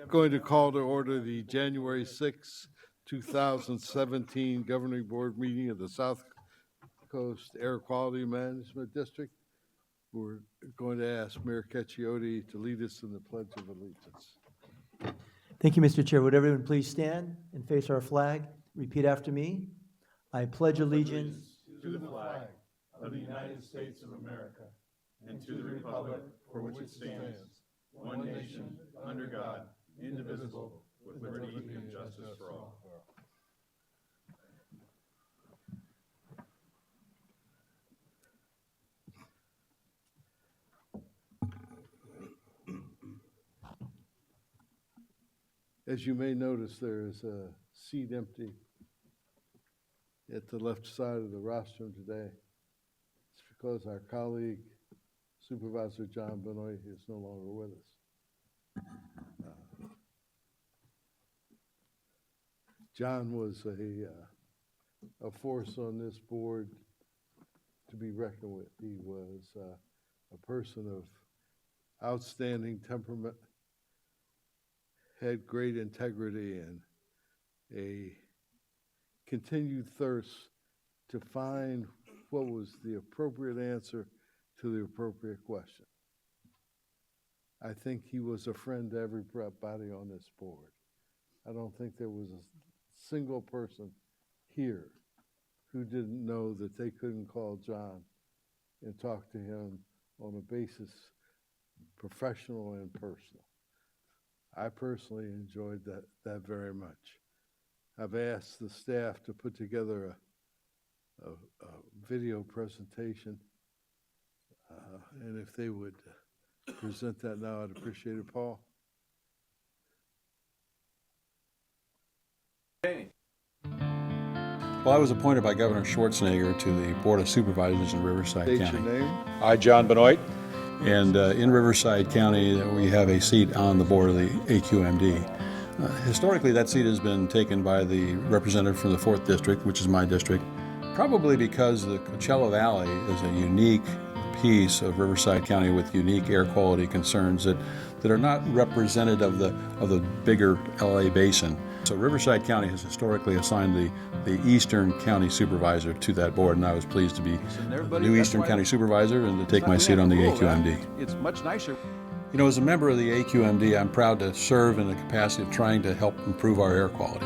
Going to call to order the January 6, 2017 Governing Board meeting of the South Coast Air Quality Management District. We're going to ask Mayor Cacchiotti to lead us in the Pledge of Allegiance. Thank you, Mr. Chair. Would everyone please stand and face our flag? Repeat after me. I pledge allegiance to the flag of the United States of America and to the republic for which it stands, one nation, under God, indivisible, with liberty and justice for all. As you may notice, there is a seat empty at the left side of the rostrum today. It's because our colleague, Supervisor John Benoit, is no longer with us. John was a force on this board to be reckoned with. He was a person of outstanding temperament, had great integrity, and a continued thirst to find what was the appropriate answer to the appropriate question. I think he was a friend to everybody on this board. I don't think there was a single person here who didn't know that they couldn't call John and talk to him on a basis professional and personal. I personally enjoyed that very much. I've asked the staff to put together a video presentation, and if they would present that now, I'd appreciate it, Paul. Well, I was appointed by Governor Schwarzenegger to the Board of Supervisors in Riverside State County. your name. I, John Benoit, and in Riverside County, we have a seat on the board of the AQMD. Historically, that seat has been taken by the representative from the 4th District, which is my district, probably because the Coachella Valley is a unique piece of Riverside County with unique air quality concerns that are not representative of the bigger LA basin. So Riverside County has historically assigned the Eastern County Supervisor to that board, and I was pleased to be the new Eastern County Supervisor and to take my seat on the AQMD. It's much nicer. You know, as a member of the AQMD, I'm proud to serve in the capacity of trying to help improve our air quality.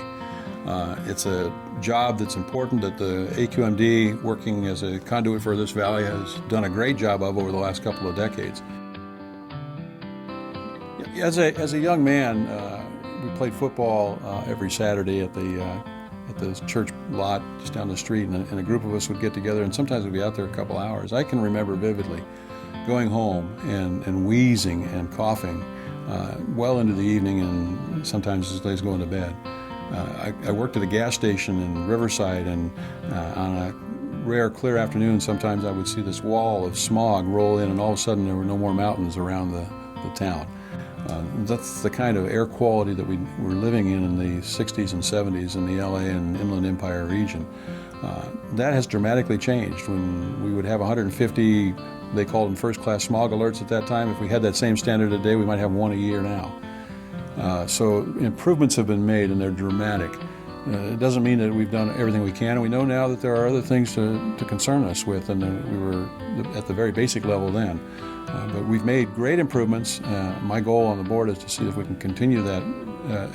It's a job that's important that the AQMD, working as a conduit for this valley, has done a great job of over the last couple of decades. As a young man, we played football every Saturday at the church lot just down the street, and a group of us would get together, and sometimes we'd be out there a couple hours. I can remember vividly going home and wheezing and coughing well into the evening, and sometimes as late as going to bed. I worked at a gas station in Riverside, and on a rare clear afternoon, sometimes I would see this wall of smog roll in, and all of a sudden there were no more mountains around the town. That's the kind of air quality that we were living in the 60s and 70s in the LA and Inland Empire region. That has dramatically changed. When we would have 150, they called them first-class smog alerts at that time. If we had that same standard today, we might have one a year now. So improvements have been made, and they're dramatic. It doesn't mean that we've done everything we can, and we know now that there are other things to concern us with, and we were at the very basic level then. But we've made great improvements. My goal on the board is to see if we can continue that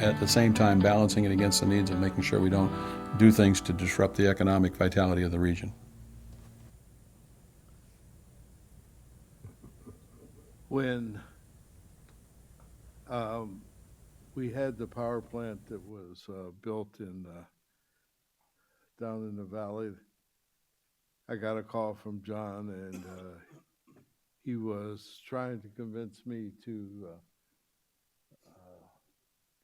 at the same time balancing it against the needs of making sure we don't do things to disrupt the economic vitality of the region. When we had the power plant that was built down in the valley, I got a call from John, and he was trying to convince me to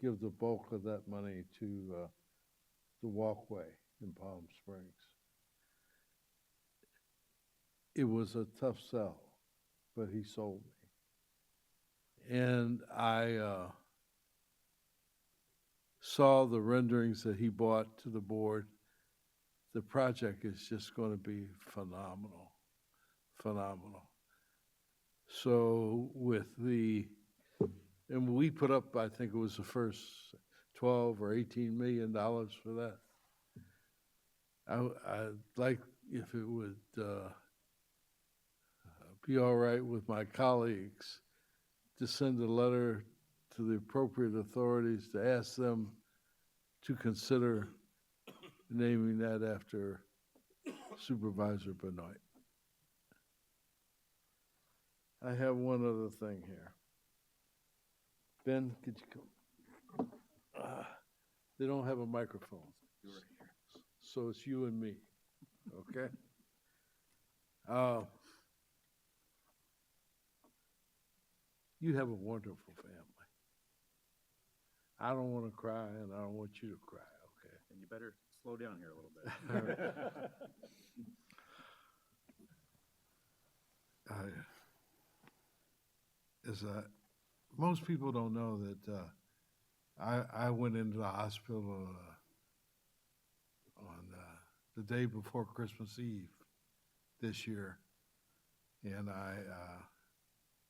give the bulk of that money to the walkway in Palm Springs. It was a tough sell, but he sold me. And I saw the renderings that he brought to the board. The project is just going to be phenomenal, phenomenal. So with the And we put up, I think it was the first 12 or $18 million for that. I'd like if it would be all right with my colleagues to send a letter to the appropriate authorities to ask them to consider naming that after Supervisor Benoit. I have one other thing here. Ben, could you come? They don't have a microphone. So it's you and me, okay? You have a wonderful family. I don't want to cry, and I don't want you to cry, okay? And you better slow down here a little bit. Most people don't know that I went into the hospital on the day before Christmas Eve this year, and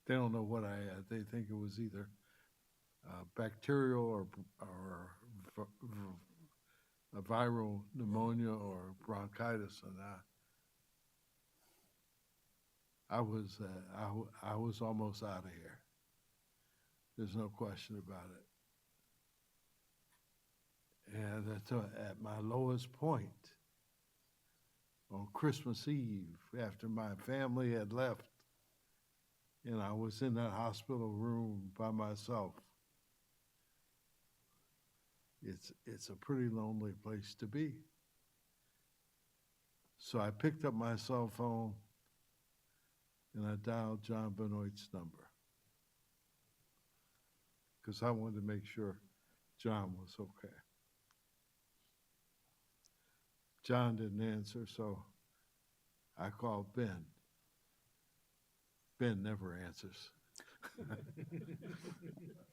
they don't know what I had. They think it was either bacterial or a viral pneumonia or bronchitis, and I was almost out of here. There's no question about it. And at my lowest point, on Christmas Eve, after my family had left, and I was in that hospital room by myself, it's a pretty lonely place to be. So I picked up my cell phone and I dialed John Benoit's number because I wanted to make sure John was okay. John didn't answer, so I called Ben. Ben never answers.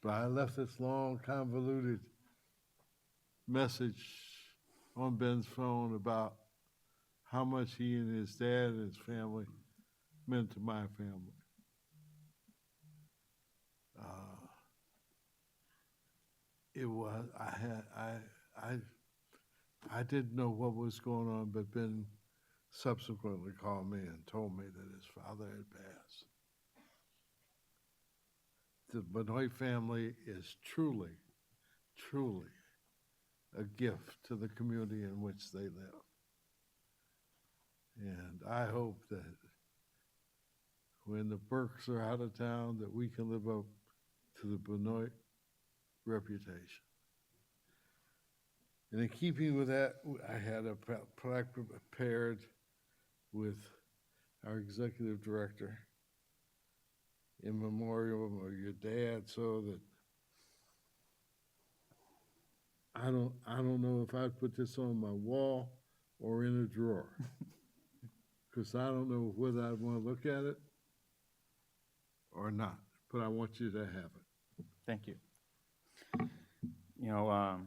But I left this long, convoluted message on Ben's phone about how much he and his dad and his family meant to my family. I didn't know what was going on, but Ben subsequently called me and told me that his father had passed. The Benoit family is truly, truly a gift to the community in which they live. And I hope that when the Burks are out of town, that we can live up to the Benoit reputation. And in keeping with that, I had a plaque prepared with our executive director in memoriam of your dad, so that I don't know if I'd put this on my wall or in a drawer, because I don't know whether I'd want to look at it or not, but I want you to have it. Thank you. You know,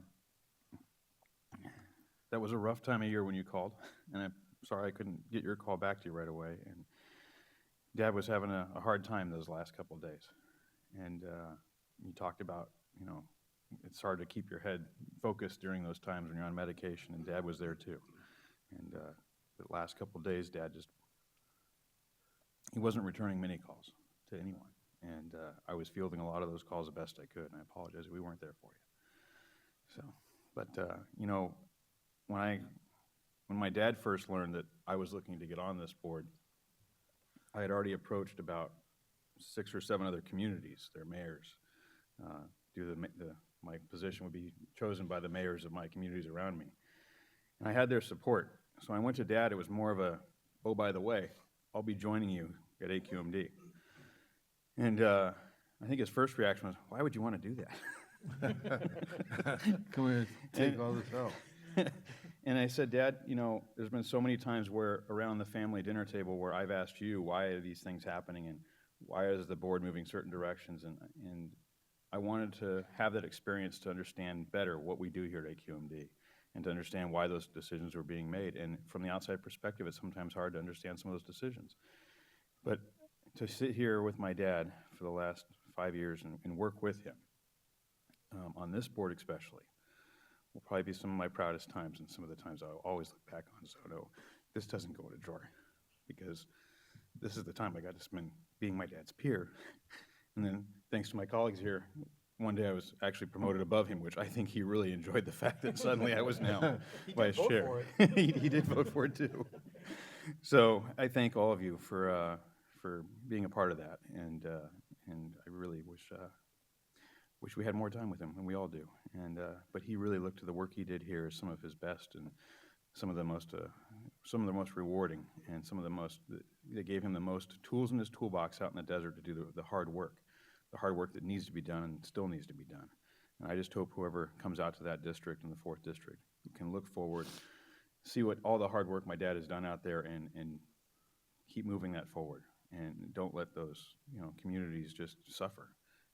that was a rough time of year when you called, and I'm sorry I couldn't get your call back to you right away. And Dad was having a hard time those last couple of days. And you talked about, you know, it's hard to keep your head focused during those times when you're on medication, and Dad was there too. And the last couple of days, Dad he wasn't returning many calls to anyone. And I was fielding a lot of those calls the best I could, and I apologize we weren't there for you. So, but you know, when my dad first learned that I was looking to get on this board, I had already approached about 6 or 7 other communities, their mayors. My position would be chosen by the mayors of my communities around me. And I had their support. So I went to Dad. It was more of a, oh, by the way, I'll be joining you at AQMD. And I think his first reaction was, why would you want to do that? Come here, take all this help. And I said, Dad, you know, there's been so many times where around the family dinner table where I've asked you, why are these things happening, and why is the board moving certain directions? And I wanted to have that experience to understand better what we do here at AQMD and to understand why those decisions were being made. And from the outside perspective, it's sometimes hard to understand some of those decisions. But to sit here with my dad for for the last 5 years and work with him, on this board especially, will probably be some of my proudest times, and some of the times I'll always look back on. So no, this doesn't go in a drawer, because this is the time I got to spend being my dad's peer. And then, thanks to my colleagues here, one day I was actually promoted above him, which I think he really enjoyed the fact that suddenly I was now vice chair. He did vote for it too. So I thank all of you for being a part of that, and I really wish we had more time with him, and we all do. And but he really looked to the work he did here as some of his best, and some of the most rewarding, and some of the most that gave him the most tools in his toolbox out in the desert to do the hard work that needs to be done and still needs to be done. And I just hope whoever comes out to that district, in the 4th district, can look forward, see what all the hard work my dad has done out there, and keep moving that forward, and don't let those communities just suffer.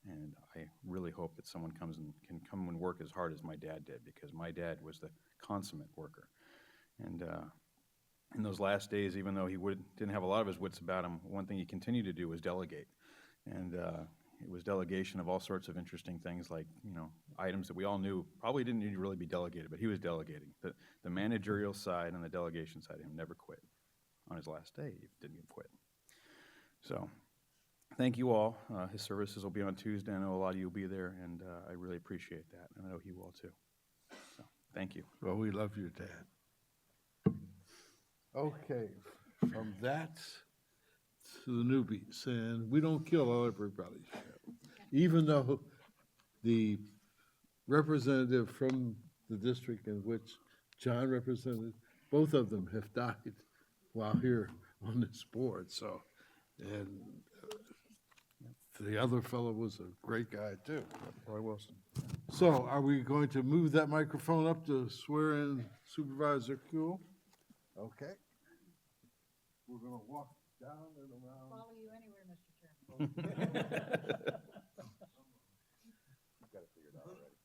And I really hope that someone can come and work as hard as my dad did, because my dad was the consummate worker. And in those last days, even though he didn't have a lot of his wits about him, one thing he continued to do was delegate. And it was delegation of all sorts of interesting things, like items that we all knew probably didn't need to really be delegated, but he was delegating. The managerial side and the delegation side of him never quit. On his last day, he didn't quit. So thank you all. His services will be on Tuesday. I know a lot of you will be there, and I really appreciate that, and I know he will too. So thank you. Well, we love your dad. Okay, from that to the newbies, and we don't kill everybody. Even though the representative from the district in which John represented, both of them have died while here on this board, so, and the other fellow was a great guy too. Roy Wilson. So are we going to move that microphone up to swear in Supervisor Kuhl? Okay. We're gonna walk down and around. Follow you anywhere, Mr. Chairman. Got it figured out already.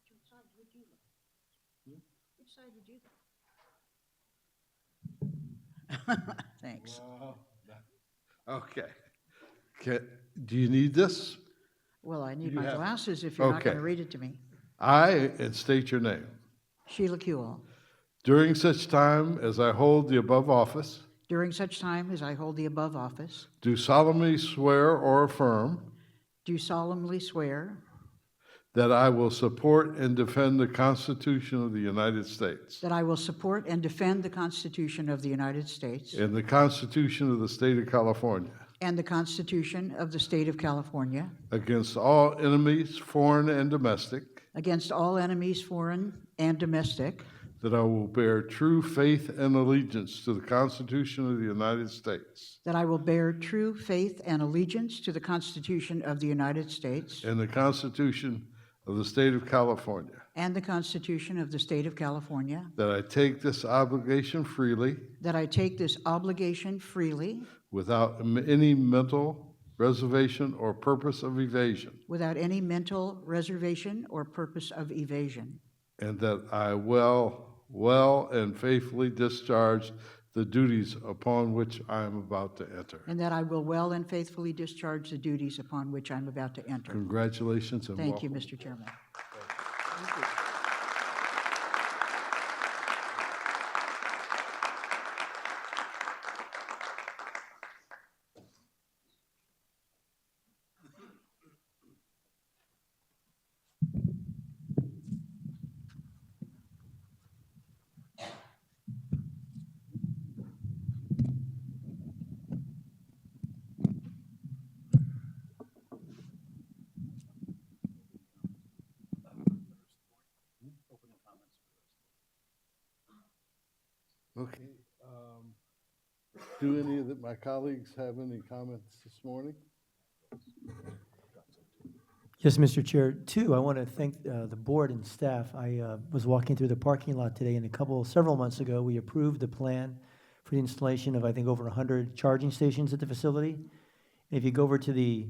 Which side would you look? Which side would you look? Thanks. Okay. Do you need this? Well, I need You my have it. glasses if you're not going Okay. to read it to me. I, and state your name, Sheila Kuhl. during such time as I hold the above office, During such time as I hold the above office, do solemnly swear or affirm do solemnly swear that I will support and defend the Constitution of the United States that I will support and defend the Constitution of the United States and the Constitution of the State of California and the Constitution of the State of California against all enemies, foreign and domestic, against all enemies, foreign and domestic, that I will bear true faith and allegiance to the Constitution of the United States that I will bear true faith and allegiance to the Constitution of the United States and the Constitution of the State of California, and the Constitution of the State of California, that I take this obligation freely that I take this obligation freely without any mental reservation or purpose of evasion, without any mental reservation or purpose of evasion, and that I well and faithfully discharge the duties upon which I am about to enter. and that I will well and faithfully discharge the duties upon which I'm about to enter. Congratulations and Thank you, welcome. Mr. Chairman. Okay. Do any of my colleagues have any comments this morning? Yes, Mr. Chair. Two, I want to thank the board and staff. I was walking through the parking lot today, and several months ago, we approved the plan for the installation of, I think, over 100 charging stations at the facility. And if you go over to the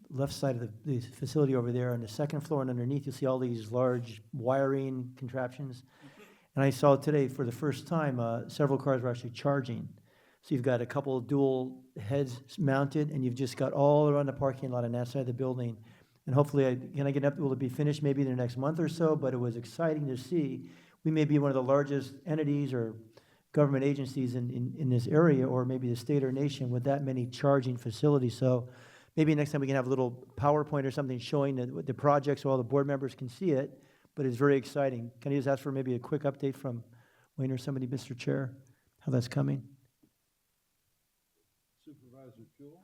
left side of the facility over there. On the second floor and underneath, you'll see all these large wiring contraptions. And I saw today, for the first time, several cars were actually charging. So you've got a couple of dual heads mounted, and you've just got all around the parking lot on that side of the building. And hopefully, can I get up, will it be finished maybe in the next month or so? But it was exciting to see. We may be one of the largest entities or government agencies in this area, or maybe the state or nation, with that many charging facilities. So maybe next time we can have a little PowerPoint or something showing the project so all the board members can see it. But it's very exciting. Can I just ask for maybe a quick update from Wayne or somebody, Mr. Chair, how that's coming? Supervisor Kuhl?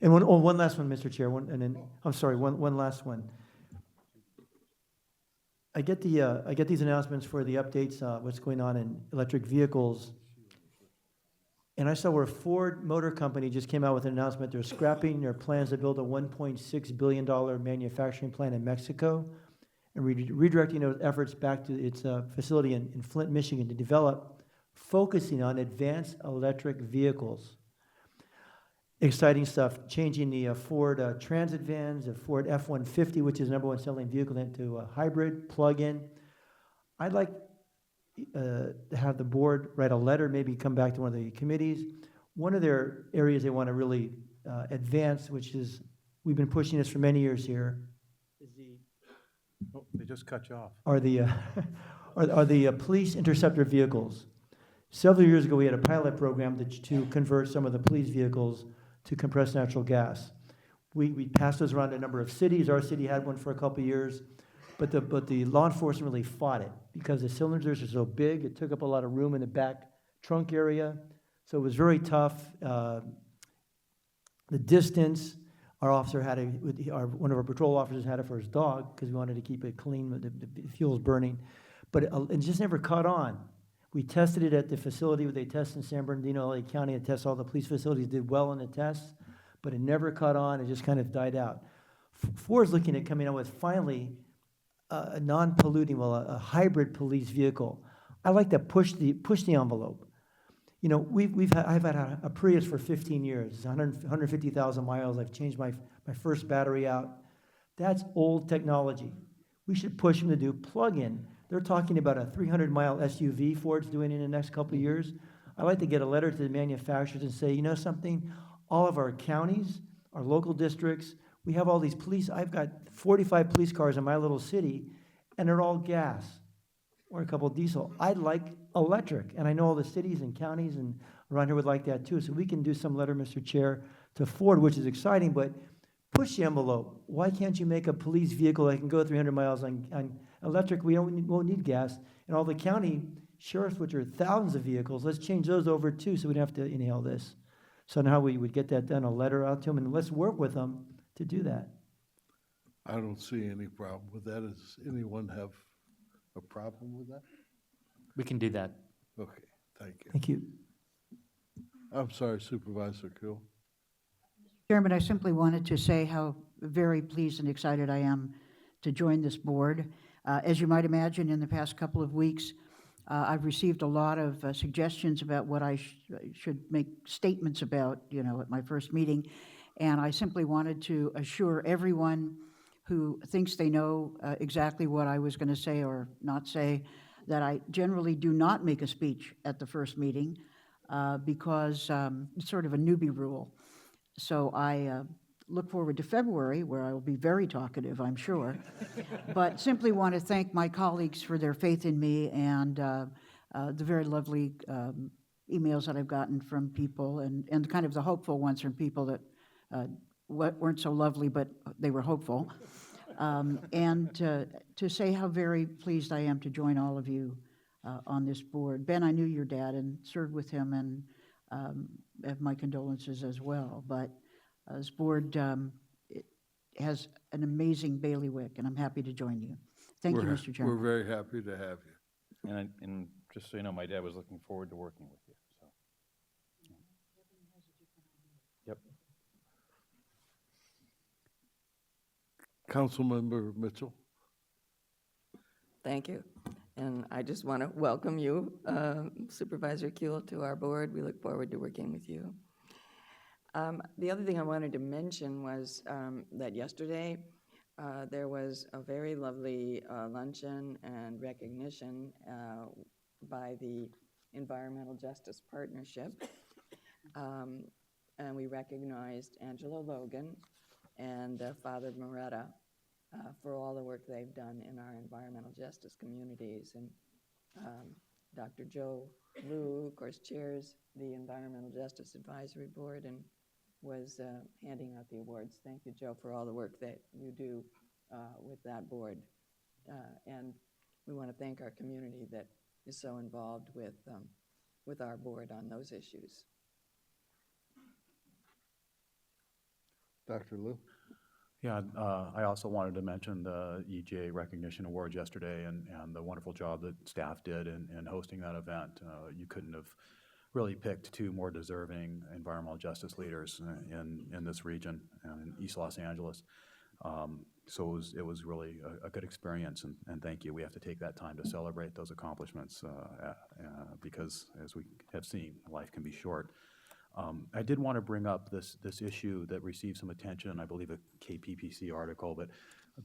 And one last one, Mr. Chair, one last one. I get these announcements for the updates, what's going on in electric vehicles. And I saw where Ford Motor Company just came out with an announcement. They're scrapping their plans to build a $1.6 billion manufacturing plant in Mexico and redirecting those efforts back to its facility in Flint, Michigan to develop, focusing on advanced electric vehicles. Exciting stuff, changing the Ford Transit vans, the Ford F-150, which is the #1 selling vehicle, into a hybrid, plug-in. I'd like to have the board write a letter, maybe come back to one of the committees. One of their areas they want to really advance, which is, we've been pushing this for many years here, is Oh, they just cut you off. are the police interceptor vehicles. Several years ago, we had a pilot program to convert some of the police vehicles to compressed natural gas. We passed those around a number of cities. Our city had one for a couple of years, but the law enforcement really fought it because the cylinders are so big. It took up a lot of room in the back trunk area, so it was very tough. The distance, our officer had one of our patrol officers had it for his dog because we wanted to keep it clean, the fuel's burning, but it just never caught on. We tested it at the facility where they test in San Bernardino, LA County. It tests all the police facilities, did well in the tests, but it never caught on. It just kind of died out. Ford's looking at coming out with finally a non-polluting, a hybrid police vehicle. I like to push the envelope. You know, I've had a Prius for 15 years. It's 150,000 miles. I've changed my first battery out. That's old technology. We should push them to do plug-in. They're talking about a 300-mile SUV Ford's doing in the next couple of years. I'd like to get a letter to the manufacturers and say, you know something? All of our counties, our local districts, we have all these police. I've got 45 police cars in my little city, and they're all gas or a couple of diesel. I'd like electric, and I know all the cities and counties and around here would like that too. So we can do some letter, Mr. Chair, to Ford, which is exciting, but push the envelope. Why can't you make a police vehicle that can go 300 miles on electric? We won't need gas. And all the county sheriffs, which are thousands of vehicles, let's change those over too so we don't have to inhale this. So now we would get that done, a letter out to them, and let's work with them to do that. I don't see any problem with that. Does anyone have a problem with that? We can do that. Okay, thank you. Thank you. I'm sorry, Supervisor Kuhl. Chairman, I simply wanted to say how very pleased and excited I am to join this board. As you might imagine, in the past couple of weeks, I've received a lot of suggestions about what I should make statements about, you know, at my first meeting. And I simply wanted to assure everyone who thinks they know exactly what I was going to say or not say that I generally do not make a speech at the first meeting because it's sort of a newbie rule. So I look forward to February, where I will be very talkative, I'm sure. But simply want to thank my colleagues for their faith in me and the very lovely emails that I've gotten from people and kind of the hopeful ones from people that weren't so lovely, but they were hopeful. And to say how very pleased I am to join all of you on this board. Ben, I knew your dad and served with him and have my condolences as well. But this board it has an amazing bailiwick, and I'm happy to join you. Thank you, Mr. Chairman. We're very happy to have you. And just so you know, my dad was looking forward to working with you, so. Yep. Councilmember Mitchell. Thank you. And I just want to welcome you, Supervisor Kuhl, to our board. We look forward to working with you. The other thing I wanted to mention was that yesterday there was a very lovely luncheon and recognition by the Environmental Justice Partnership. And we recognized Angela Logan and Father Moretta for all the work they've done in our environmental justice communities. And Dr. Joe Liu, of course, chairs the Environmental Justice Advisory Board and was handing out the awards. Thank you, Joe, for all the work that you do with that board. And we want to thank our community that is so involved with our board on those issues. Dr. Liu? Yeah, I also wanted to mention the EJ Recognition Awards yesterday and the wonderful job that staff did in hosting that event. You couldn't have really picked two more deserving environmental justice leaders in this region, in East Los Angeles. So it was really a good experience, and thank you. We have to take that time to celebrate those accomplishments because, as we have seen, life can be short. I did want to bring up this issue that received some attention, I believe a KPPC article, but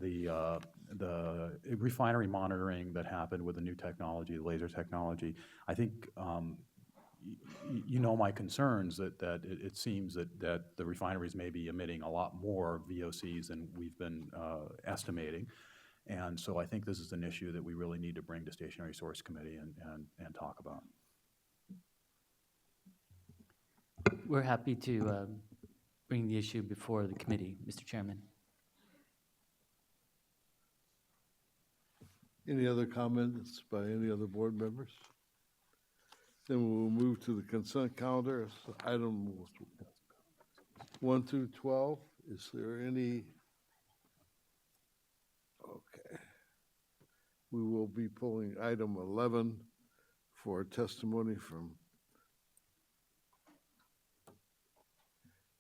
the refinery monitoring that happened with the new technology, the laser technology. I think you know my concerns that it seems that the refineries may be emitting a lot more VOCs than we've been estimating. And so I think this is an issue that we really need to bring to Stationary Source Committee and talk about. We're happy to bring the issue before the committee, Mr. Chairman. Any other comments by any other board members? Then we'll move to the consent calendar. So item 1 through 12. Is there any? Okay. We will be pulling item 11 for testimony from.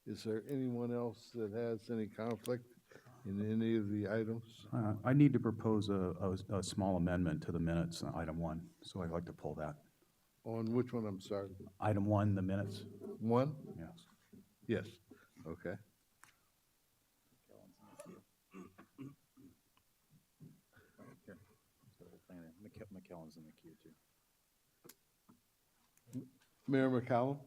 Is there anyone else that has any conflict in any of the items? I need to propose a small amendment to the minutes, on item 1, so I'd like to pull that. On which one, I'm sorry? Item 1, the minutes, 1? yes. Yes, okay. McKellen's in the queue, too. Mayor McCallum?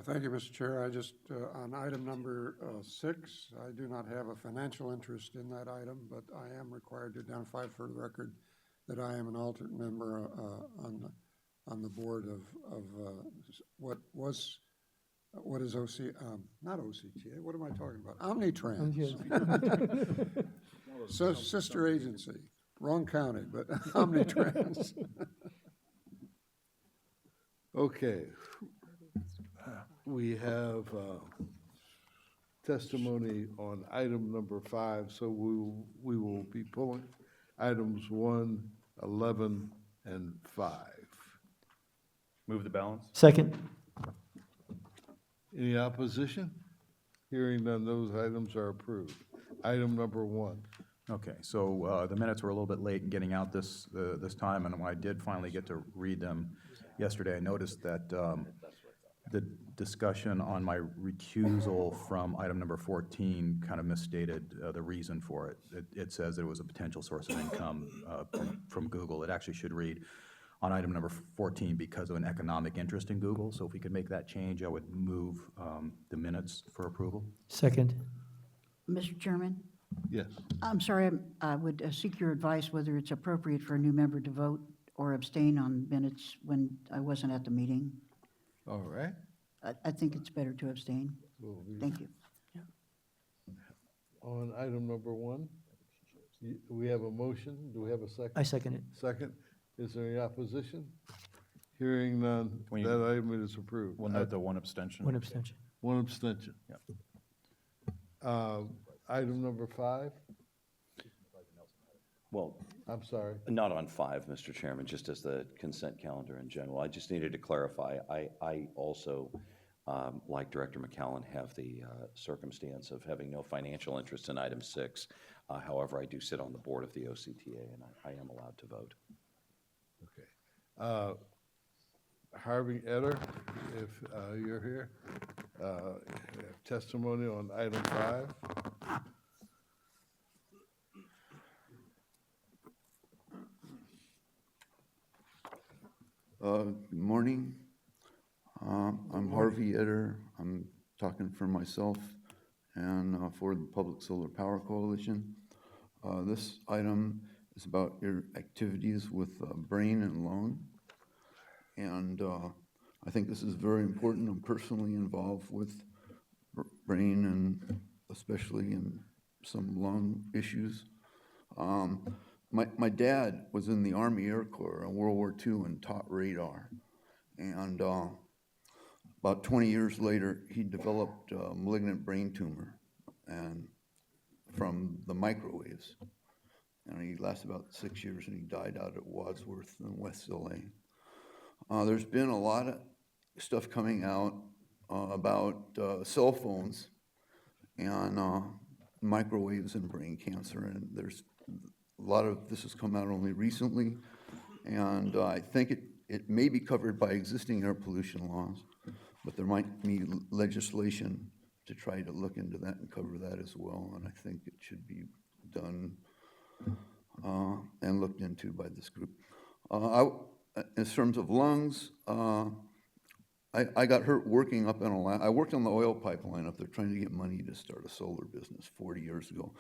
Thank you, Mr. Chair. I just, on item number 6, I do not have a financial interest in that item, but I am required to identify for the record that I am an alternate member on the board of what is not OCTA, what am I talking about? Omnitrans. So, sister agency, wrong county, but Omnitrans. Okay. We have testimony on item number 5, so we will be pulling items 1, 11, and 5. Move the balance. Second. Any opposition? Hearing none, those items are approved. Item number 1. Okay, so the minutes were a little bit late in getting out this time, and when I did finally get to read them yesterday, I noticed that the discussion on my recusal from item number 14 kind of misstated the reason for it. It says that it was a potential source of income from Google. It actually should read on item number 14 because of an economic interest in Google. So if we could make that change, I would move the minutes for approval. Second. Mr. Chairman, Yes. I'm sorry, I would seek your advice whether it's appropriate for a new member to vote or abstain on minutes when I wasn't at the meeting. All right. I think it's better to abstain. We'll be Thank you. on item number 1. We have a motion. Do we have a second? I second it. Second. Is there any opposition? Hearing none, Can we- that item is approved. We'll note the one abstention. One abstention. One abstention. Yep. Item number 5. Well, I'm sorry. not on 5, Mr. Chairman, just as the consent calendar in general. I just needed to clarify. I also, like Director McCallum, have the circumstance of having no financial interest in item 6. However, I do sit on the board of the OCTA, and I am allowed to vote. Okay. Harvey Etter, if you're here. We have testimony on item 5. Good morning. I'm Harvey Etter. I'm talking for myself and for the Public Solar Power Coalition. This item is about your activities with brain and lung. And I think this is very important. I'm personally involved with brain and especially in some lung issues. My dad was in the Army Air Corps in World War II and taught radar. And about 20 years later, he developed a malignant brain tumor and from the microwaves. And he lasted about 6 years and he died out at Wadsworth in West LA. There's been a lot of stuff coming out about cell phones and microwaves and brain cancer. And there's a lot of this has come out only recently. And I think it may be covered by existing air pollution laws, but there might be legislation to try to look into that and cover that as well. And I think it should be done and looked into by this group. In terms of lungs, I got hurt working up in Alaska. I worked on the oil pipeline up there trying to get money to start a solar business 40 years ago.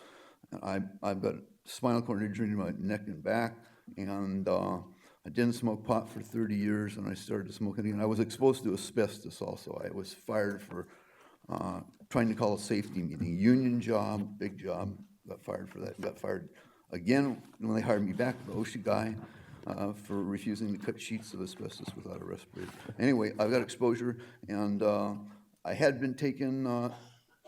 And I've got spinal cord injury in my neck and back, and I didn't smoke pot for 30 years, and I started smoking again. I was exposed to asbestos also. I was fired for trying to call a safety meeting. Union job, big job, got fired for that. Got fired again when they hired me back, the OSHA guy, for refusing to cut sheets of asbestos without a respirator. Anyway, I've got exposure, and I had been taking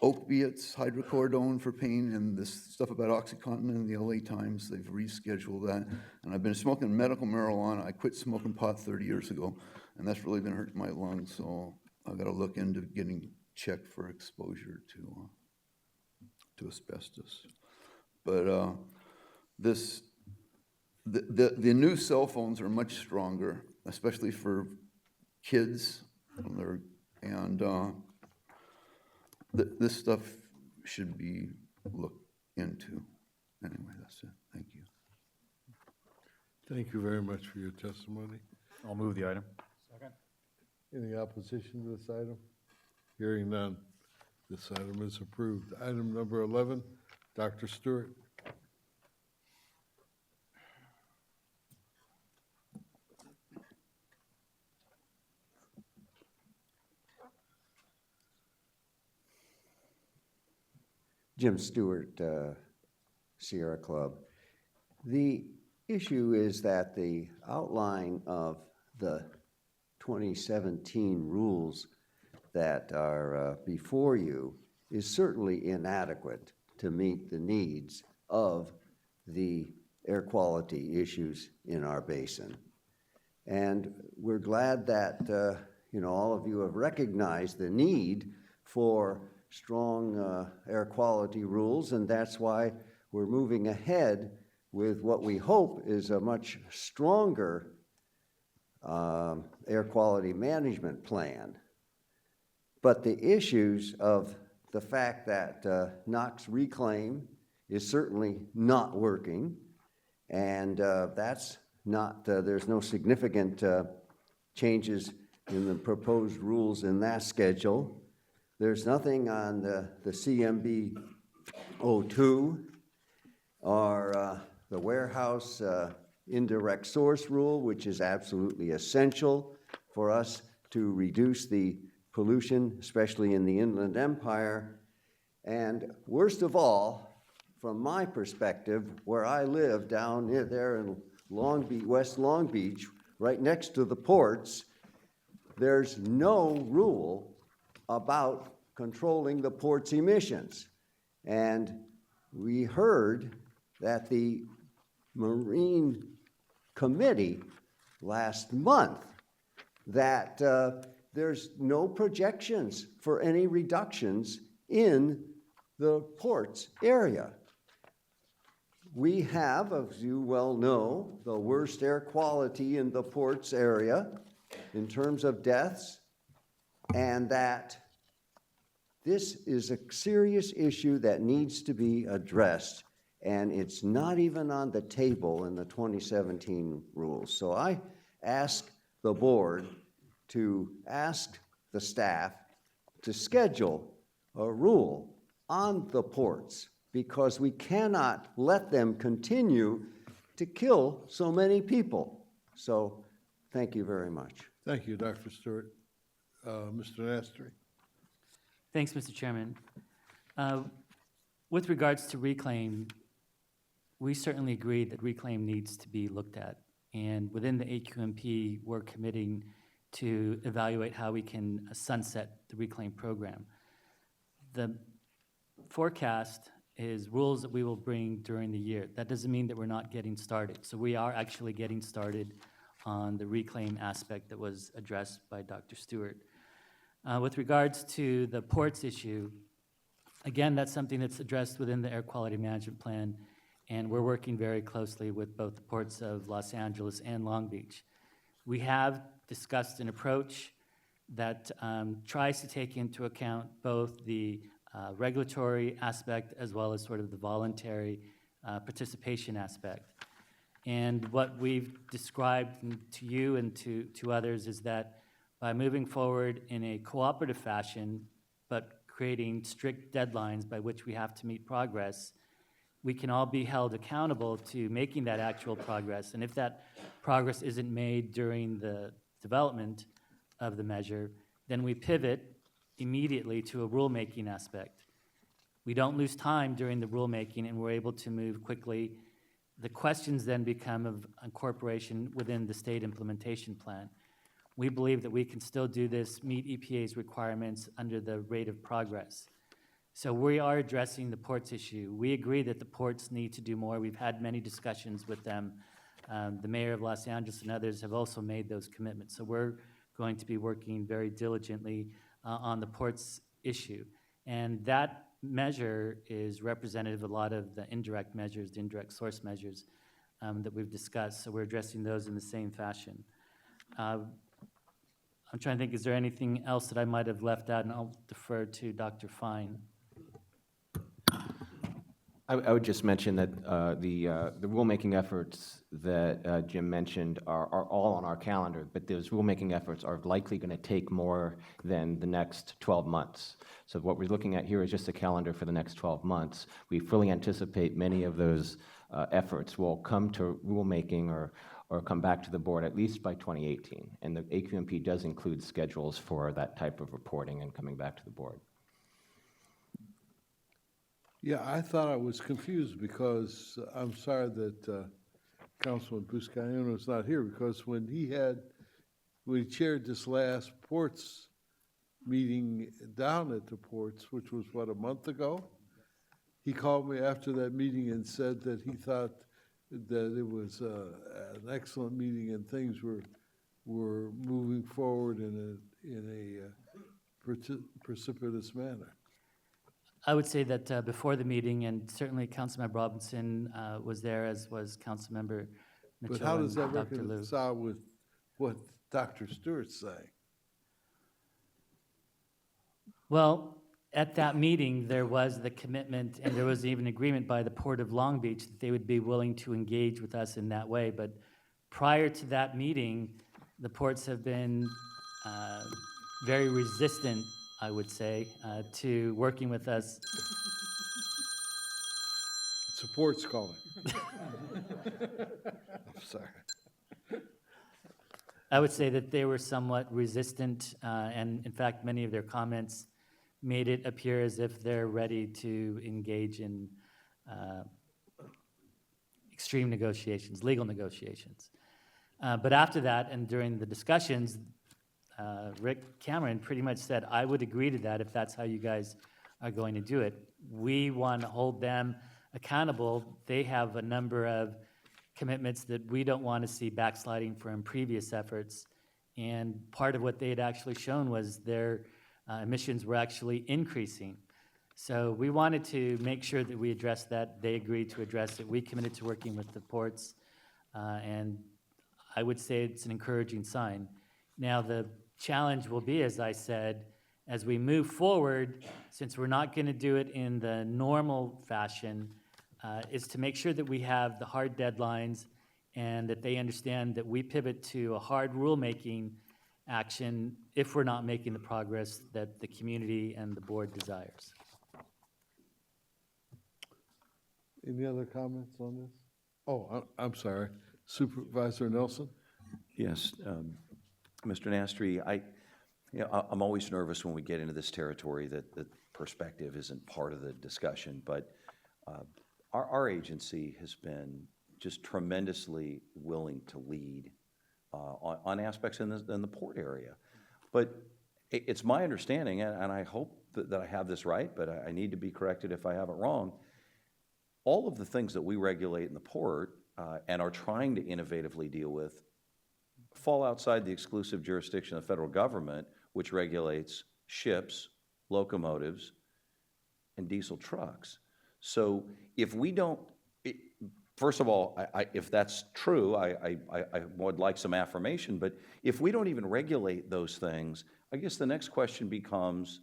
opiates, hydrocodone for pain, and this stuff about OxyContin in the LA Times. They've rescheduled that. And I've been smoking medical marijuana. I quit smoking pot 30 years ago, and that's really been hurting my lungs. So I've got to look into getting checked for exposure to asbestos. But the new cell phones are much stronger, especially for kids, and this stuff should be looked into. Anyway, that's it. Thank you. Thank you very much for your testimony. I'll move the item. Any opposition to this item? Hearing none, this item is approved. Item number 11, Dr. Stewart. Jim Stewart, Sierra Club. The issue is that the outline of the 2017 rules that are before you is certainly inadequate to meet the needs of the air quality issues in our basin. And we're glad that all of you have recognized the need for strong air quality rules, and that's why we're moving ahead with what we hope is a much stronger air quality management plan. But the issues of the fact that NOx reclaim is certainly not working, and that's not, there's no significant changes in the proposed rules in that schedule. There's nothing on the CMB 02 or the warehouse indirect source rule, which is absolutely essential for us to reduce the pollution, especially in the Inland Empire. And worst of all, from my perspective, where I live down there in Long Beach, West Long Beach, right next to the ports, there's no rule about controlling the port's emissions. And we heard that the Marine Committee last month that there's no projections for any reductions in the ports area. We have, as you well know, the worst air quality in the ports area in terms of deaths, and that This is a serious issue that needs to be addressed, and it's not even on the table in the 2017 rules. So I ask the board to ask the staff to schedule a rule on the ports, because we cannot let them continue to kill so many people. So, thank you very much. Thank you, Dr. Stewart. Mr. Nastri? Thanks, Mr. Chairman. With regards to reclaim, we certainly agree that reclaim needs to be looked at. And within the AQMP, we're committing to evaluate how we can sunset the reclaim program. The forecast is rules that we will bring during the year. That doesn't mean that we're not getting started. So we are actually getting started on the reclaim aspect that was addressed by Dr. Stewart. With regards to the ports issue, again, that's something that's addressed within the Air Quality Management Plan, and we're working very closely with both the ports of Los Angeles and Long Beach. We have discussed an approach that tries to take into account both the regulatory aspect as well as sort of the voluntary participation aspect. And what we've described to you and to others is that by moving forward in a cooperative fashion, but creating strict deadlines by which we have to meet progress, we can all be held accountable to making that actual progress. And if that progress isn't made during the development of the measure, then we pivot immediately to a rulemaking aspect. We don't lose time during the rulemaking, and we're able to move quickly. The questions then become of incorporation within the state implementation plan. We believe that we can still do this, meet EPA's requirements under the rate of progress. So we are addressing the ports issue. We agree that the ports need to do more. We've had many discussions with them. The mayor of Los Angeles and others have also made those commitments. So we're going to be working very diligently on the ports issue. And that measure is representative of a lot of the indirect measures, the indirect source measures that we've discussed. So we're addressing those in the same fashion. I'm trying to think, is there anything else that I might have left out? And I'll defer to Dr. Fine. I would just mention that the rulemaking efforts that Jim mentioned are all on our calendar, but those rulemaking efforts are likely going to take more than the next 12 months. So what we're looking at here is just a calendar for the next 12 months. We fully anticipate many of those efforts will come to rulemaking or come back to the board at least by 2018. And the AQMP does include schedules for that type of reporting and coming back to the board. Yeah, I thought I was confused because I'm sorry that Councilman Buscaino is not here, because when he chaired this last ports meeting down at the ports, which was, what, a month ago? He called me after that meeting and said that he thought that it was an excellent meeting and things were moving forward in a precipitous manner. I would say that before the meeting, and certainly Councilmember Robinson was there, as was Councilmember Mitchell. But how does that and Dr. Liu. reconcile with what Dr. Stewart's saying? Well, at that meeting, there was the commitment, and there was even agreement by the Port of Long Beach that they would be willing to engage with us in that way. But prior to that meeting, the ports have been very resistant, I would say, to working with us. Support's calling. I'm sorry. I would say that they were somewhat resistant, and in fact, many of their comments made it appear as if they're ready to engage in extreme negotiations, legal negotiations. But after that, and during the discussions, Rick Cameron pretty much said, I would agree to that if that's how you guys are going to do it. We want to hold them accountable. They have a number of commitments that we don't want to see backsliding from previous efforts. And part of what they had actually shown was their emissions were actually increasing. So we wanted to make sure that we addressed that. They agreed to address it. We committed to working with the ports, and I would say it's an encouraging sign. Now, the challenge will be, as I said, as we move forward, since we're not going to do it in the normal fashion, is to make sure that we have the hard deadlines and that they understand that we pivot to a hard rulemaking action if we're not making the progress that the community and the board desires. Any other comments on this? Oh, I'm sorry. Supervisor Nelson? Yes, Mr. Nastri, I'm always nervous when we get into this territory that the perspective isn't part of the discussion, but our agency has been just tremendously willing to lead on aspects in the port area. But it's my understanding, and I hope that I have this right, but I need to be corrected if I have it wrong, all of the things that we regulate in the port and are trying to innovatively deal with fall outside the exclusive jurisdiction of the federal government, which regulates ships, locomotives, and diesel trucks. So if we don't, first of all, if that's true, I would like some affirmation, but if we don't even regulate those things, I guess the next question becomes,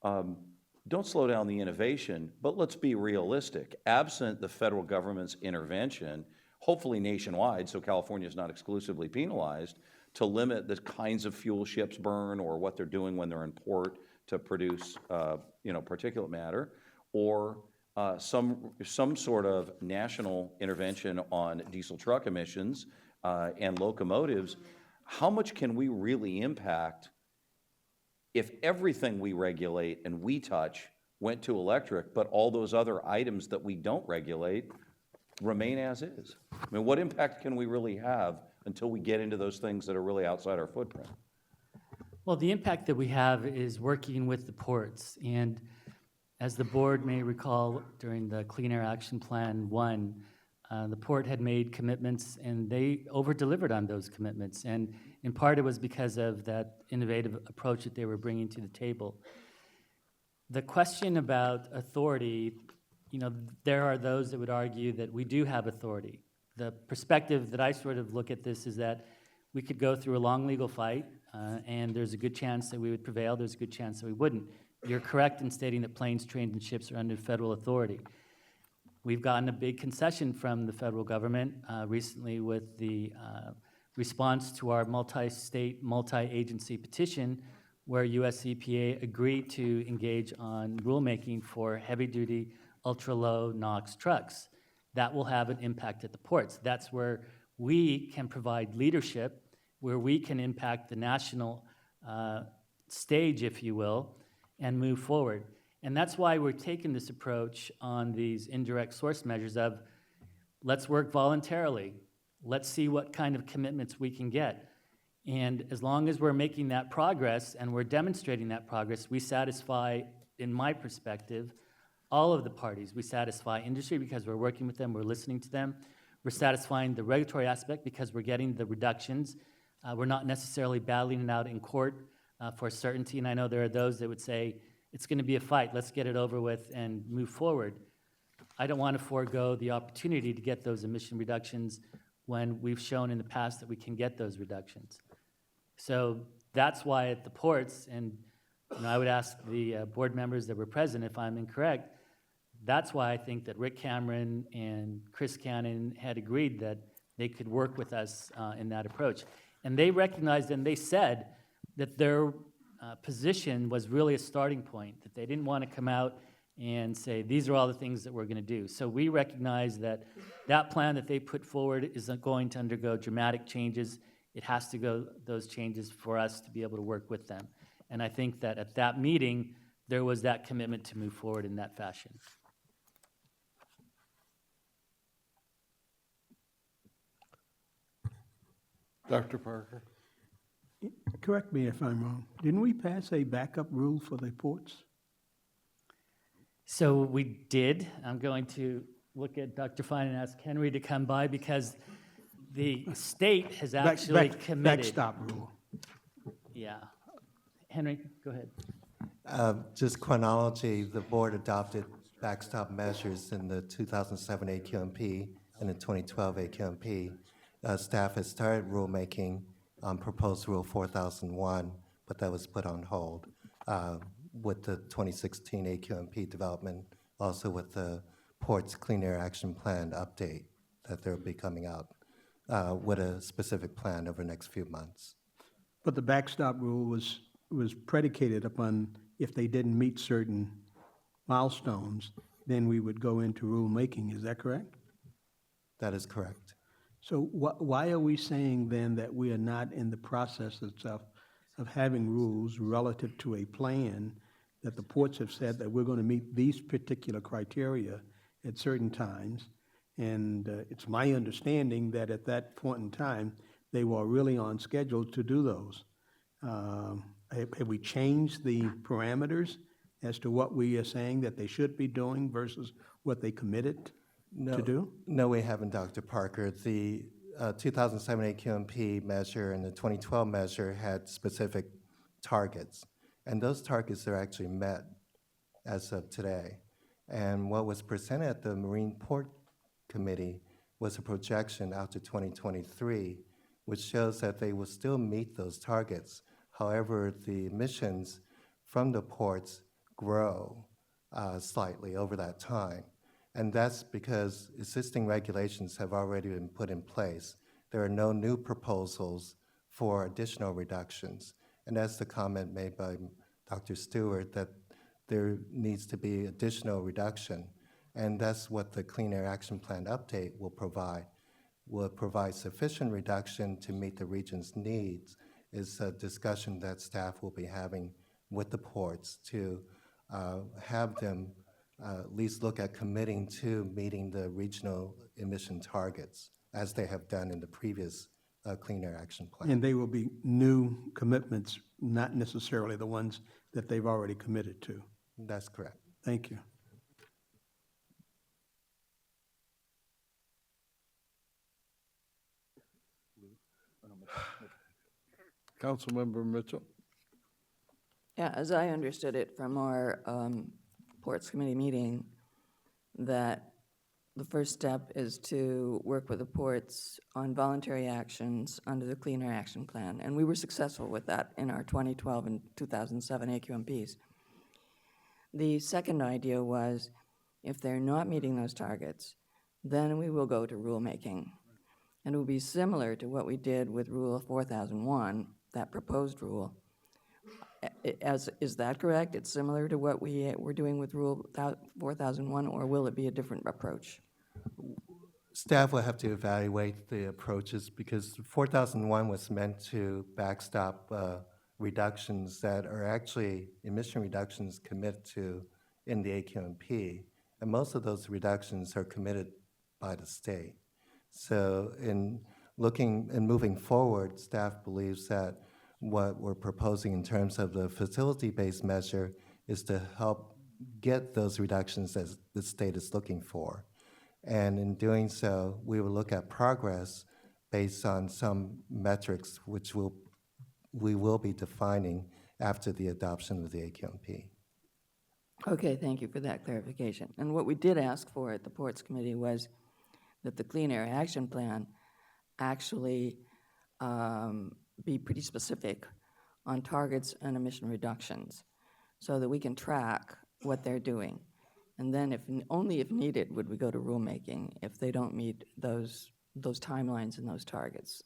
don't slow down the innovation, but let's be realistic. Absent the federal government's intervention, hopefully nationwide, so California is not exclusively penalized, to limit the kinds of fuel ships burn or what they're doing when they're in port to produce, particulate matter, or some sort of national intervention on diesel truck emissions and locomotives. How much can we really impact if everything we regulate and we touch went to electric, but all those other items that we don't regulate remain as is? I mean, what impact can we really have until we get into those things that are really outside our footprint? Well, the impact that we have is working with the ports. And as the board may recall, during the Clean Air Action Plan 1, the port had made commitments and they over-delivered on those commitments. And in part, it was because of that innovative approach that they were bringing to the table. The question about authority, there are those that would argue that we do have authority. The perspective that I sort of look at this is that we could go through a long legal fight, and there's a good chance that we would prevail, there's a good chance that we wouldn't. You're correct in stating that planes, trains, and ships are under federal authority. We've gotten a big concession from the federal government recently with the response to our multi-state, multi-agency petition, where US EPA agreed to engage on rulemaking for heavy-duty, ultra-low NOx trucks. That will have an impact at the ports. That's where we can provide leadership, where we can impact the national stage, if you will, and move forward. And that's why we're taking this approach on these indirect source measures of, let's work voluntarily. Let's see what kind of commitments we can get. And as long as we're making that progress and we're demonstrating that progress, we satisfy, in my perspective, all of the parties. We satisfy industry because we're working with them, we're listening to them. We're satisfying the regulatory aspect because we're getting the reductions. We're not necessarily battling it out in court for certainty. And I know there are those that would say, it's going to be a fight, let's get it over with and move forward. I don't want to forego the opportunity to get those emission reductions when we've shown in the past that we can get those reductions. So that's why at the ports, and I would ask the board members that were present if I'm incorrect, that's why I think that Rick Cameron and Chris Cannon had agreed that they could work with us in that approach. And they recognized and they said that their position was really a starting point, that they didn't want to come out and say, these are all the things that we're going to do. So we recognize that that plan that they put forward isn't going to undergo dramatic changes. It has to go those changes for us to be able to work with them. And I think that at that meeting, there was that commitment to move forward in that fashion. Dr. Parker? Correct me if I'm wrong. Didn't we pass a backup rule for the ports? So we did. I'm going to look at Dr. Fine and ask Henry to come by because the state has actually committed. Backstop rule. Yeah. Henry, go ahead. Just chronology, the board adopted backstop measures in the 2007 AQMP and the 2012 AQMP. Staff has started rulemaking on proposed Rule 4001, but that was put on hold. with the 2016 AQMP development, also with the Port's Clean Air Action Plan update that they'll be coming out with a specific plan over the next few months. But the backstop rule was predicated upon if they didn't meet certain milestones, then we would go into rulemaking. Is that correct? That is correct. So why are we saying then that we are not in the process itself of having rules relative to a plan that the ports have said that we're going to meet these particular criteria at certain times? And it's my understanding that at that point in time, they were really on schedule to do those. Have we changed the parameters as to what we are saying that they should be doing versus what they committed to do? No, we haven't, Dr. Parker. The 2007 AQMP measure and the 2012 measure had specific targets, and those targets are actually met as of today. And what was presented at the Marine Port Committee was a projection out to 2023, which shows that they will still meet those targets. However, the emissions from the ports grow slightly over that time. And that's because existing regulations have already been put in place. There are no new proposals for additional reductions. And that's the comment made by Dr. Stewart, that there needs to be additional reduction. And that's what the Clean Air Action Plan update will provide. Will provide sufficient reduction to meet the region's needs is a discussion that staff will be having with the ports to have them at least look at committing to meeting the regional emission targets as they have done in the previous Clean Air Action Plan. And they will be new commitments, not necessarily the ones that they've already committed to. That's correct. Thank you. Councilmember Mitchell? Yeah, as I understood it from our Ports Committee meeting, that the first step is to work with the ports on voluntary actions under the Clean Air Action Plan. And we were successful with that in our 2012 and 2007 AQMPs. The second idea was, if they're not meeting those targets, then we will go to rulemaking. And it will be similar to what we did with Rule 4001, that proposed rule. Is that correct? It's similar to what we're doing with Rule 4001, or will it be a different approach? Staff will have to evaluate the approaches because 4001 was meant to backstop reductions that are actually emission reductions committed to in the AQMP. And most of those reductions are committed by the state. So in looking and moving forward, staff believes that what we're proposing in terms of the facility-based measure is to help get those reductions that the state is looking for. And in doing so, we will look at progress based on some metrics which we will be defining after the adoption of the AQMP. Okay, thank you for that clarification. And what we did ask for at the Ports Committee was that the Clean Air Action Plan actually be pretty specific on targets and emission reductions so that we can track what they're doing. And then only if needed would we go to rulemaking if they don't meet those timelines and those targets.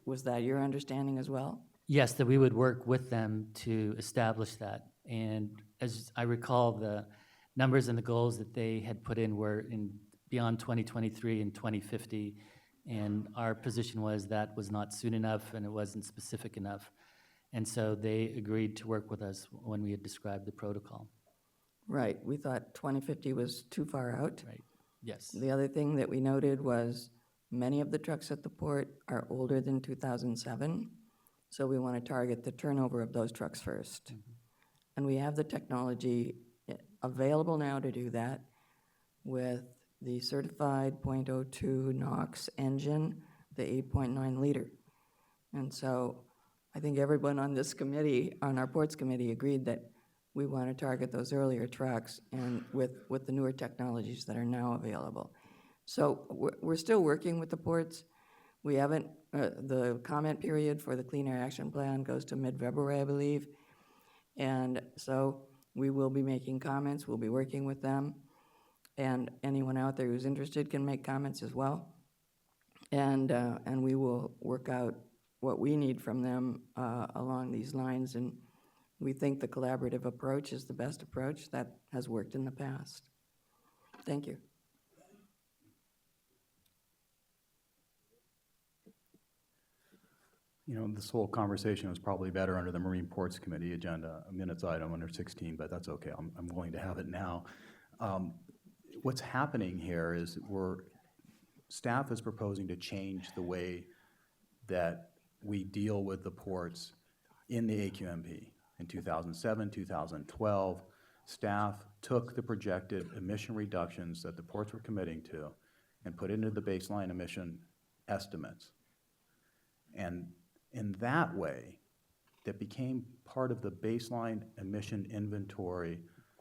Was that your understanding as well? Yes, that we would work with them to establish that. And as I recall, the numbers and the goals that they had put in were in beyond 2023 and 2050. And our position was that was not soon enough and it wasn't specific enough. And so they agreed to work with us when we had described the protocol. Right, we thought 2050 was too far out. Right, yes. The other thing that we noted was many of the trucks at the port are older than 2007, so we want to target the turnover of those trucks first. Mm-hmm. And we have the technology available now to do that with the certified .02 NOx engine, the 8.9 liter. And so I think everyone on this committee, on our Ports Committee, agreed that we want to target those earlier trucks and with the newer technologies that are now available. So we're still working with the ports. We haven't, the comment period for the Clean Air Action Plan goes to mid-February, I believe. And so we will be making comments, we'll be working with them, and anyone out there who's interested can make comments as well. And we will work out what we need from them along these lines, and we think the collaborative approach is the best approach that has worked in the past. Thank you. You know, this whole conversation was probably better under the Marine Ports Committee agenda, a minutes item under 16, but that's okay. I'm willing to have it now. What's happening here is staff is proposing to change the way that we deal with the ports in the AQMP. In 2007, 2012, staff took the projected emission reductions that the ports were committing to and put it into the baseline emission estimates. And in that way, that became part of the baseline emission inventory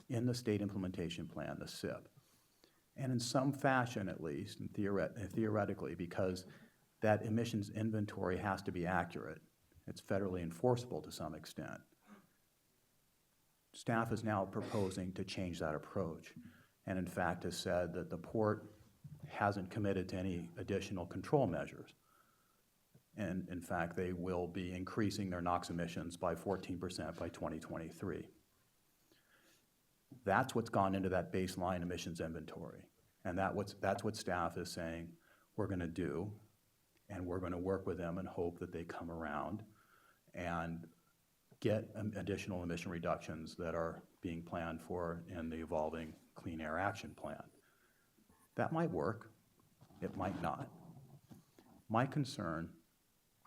in the state implementation plan, the SIP. And in some fashion, at least, and theoretically, because that emissions inventory has to be accurate, it's federally enforceable to some extent. Staff is now proposing to change that approach, and in fact has said that the port hasn't committed to any additional control measures. And in fact, they will be increasing their NOx emissions by 14% by 2023. That's what's gone into that baseline emissions inventory. And that's what staff is saying we're gonna do, and we're gonna work with them and hope that they come around and get additional emission reductions that are being planned for in the evolving Clean Air Action Plan. That might work, it might not. My concern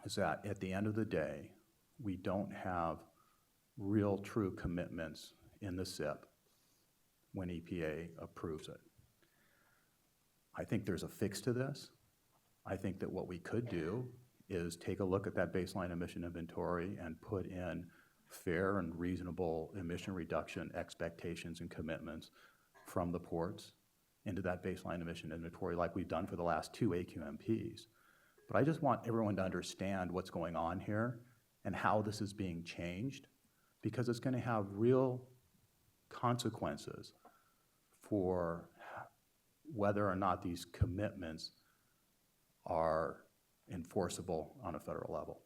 is that at the end of the day, we don't have real true commitments in the SIP when EPA approves it. I think there's a fix to this. I think that what we could do is take a look at that baseline emission inventory and put in fair and reasonable emission reduction expectations and commitments from the ports into that baseline emission inventory like we've done for the last 2 AQMPs. But I just want everyone to understand what's going on here and how this is being changed, because it's going to have real consequences for whether or not these commitments are enforceable on a federal level.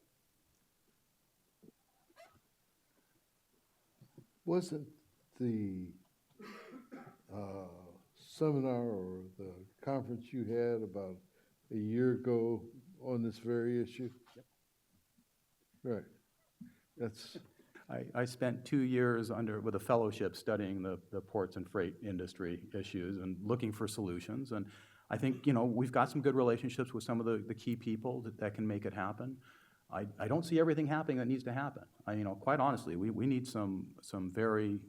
Wasn't the seminar or the conference you had about a year ago on this very issue? Yep. Right. That's. I spent 2 years with a fellowship studying the ports and freight industry issues and looking for solutions. And I think, you know, we've got some good relationships with some of the key people that can make it happen. I don't see everything happening that needs to happen. You know, quite honestly, we need some very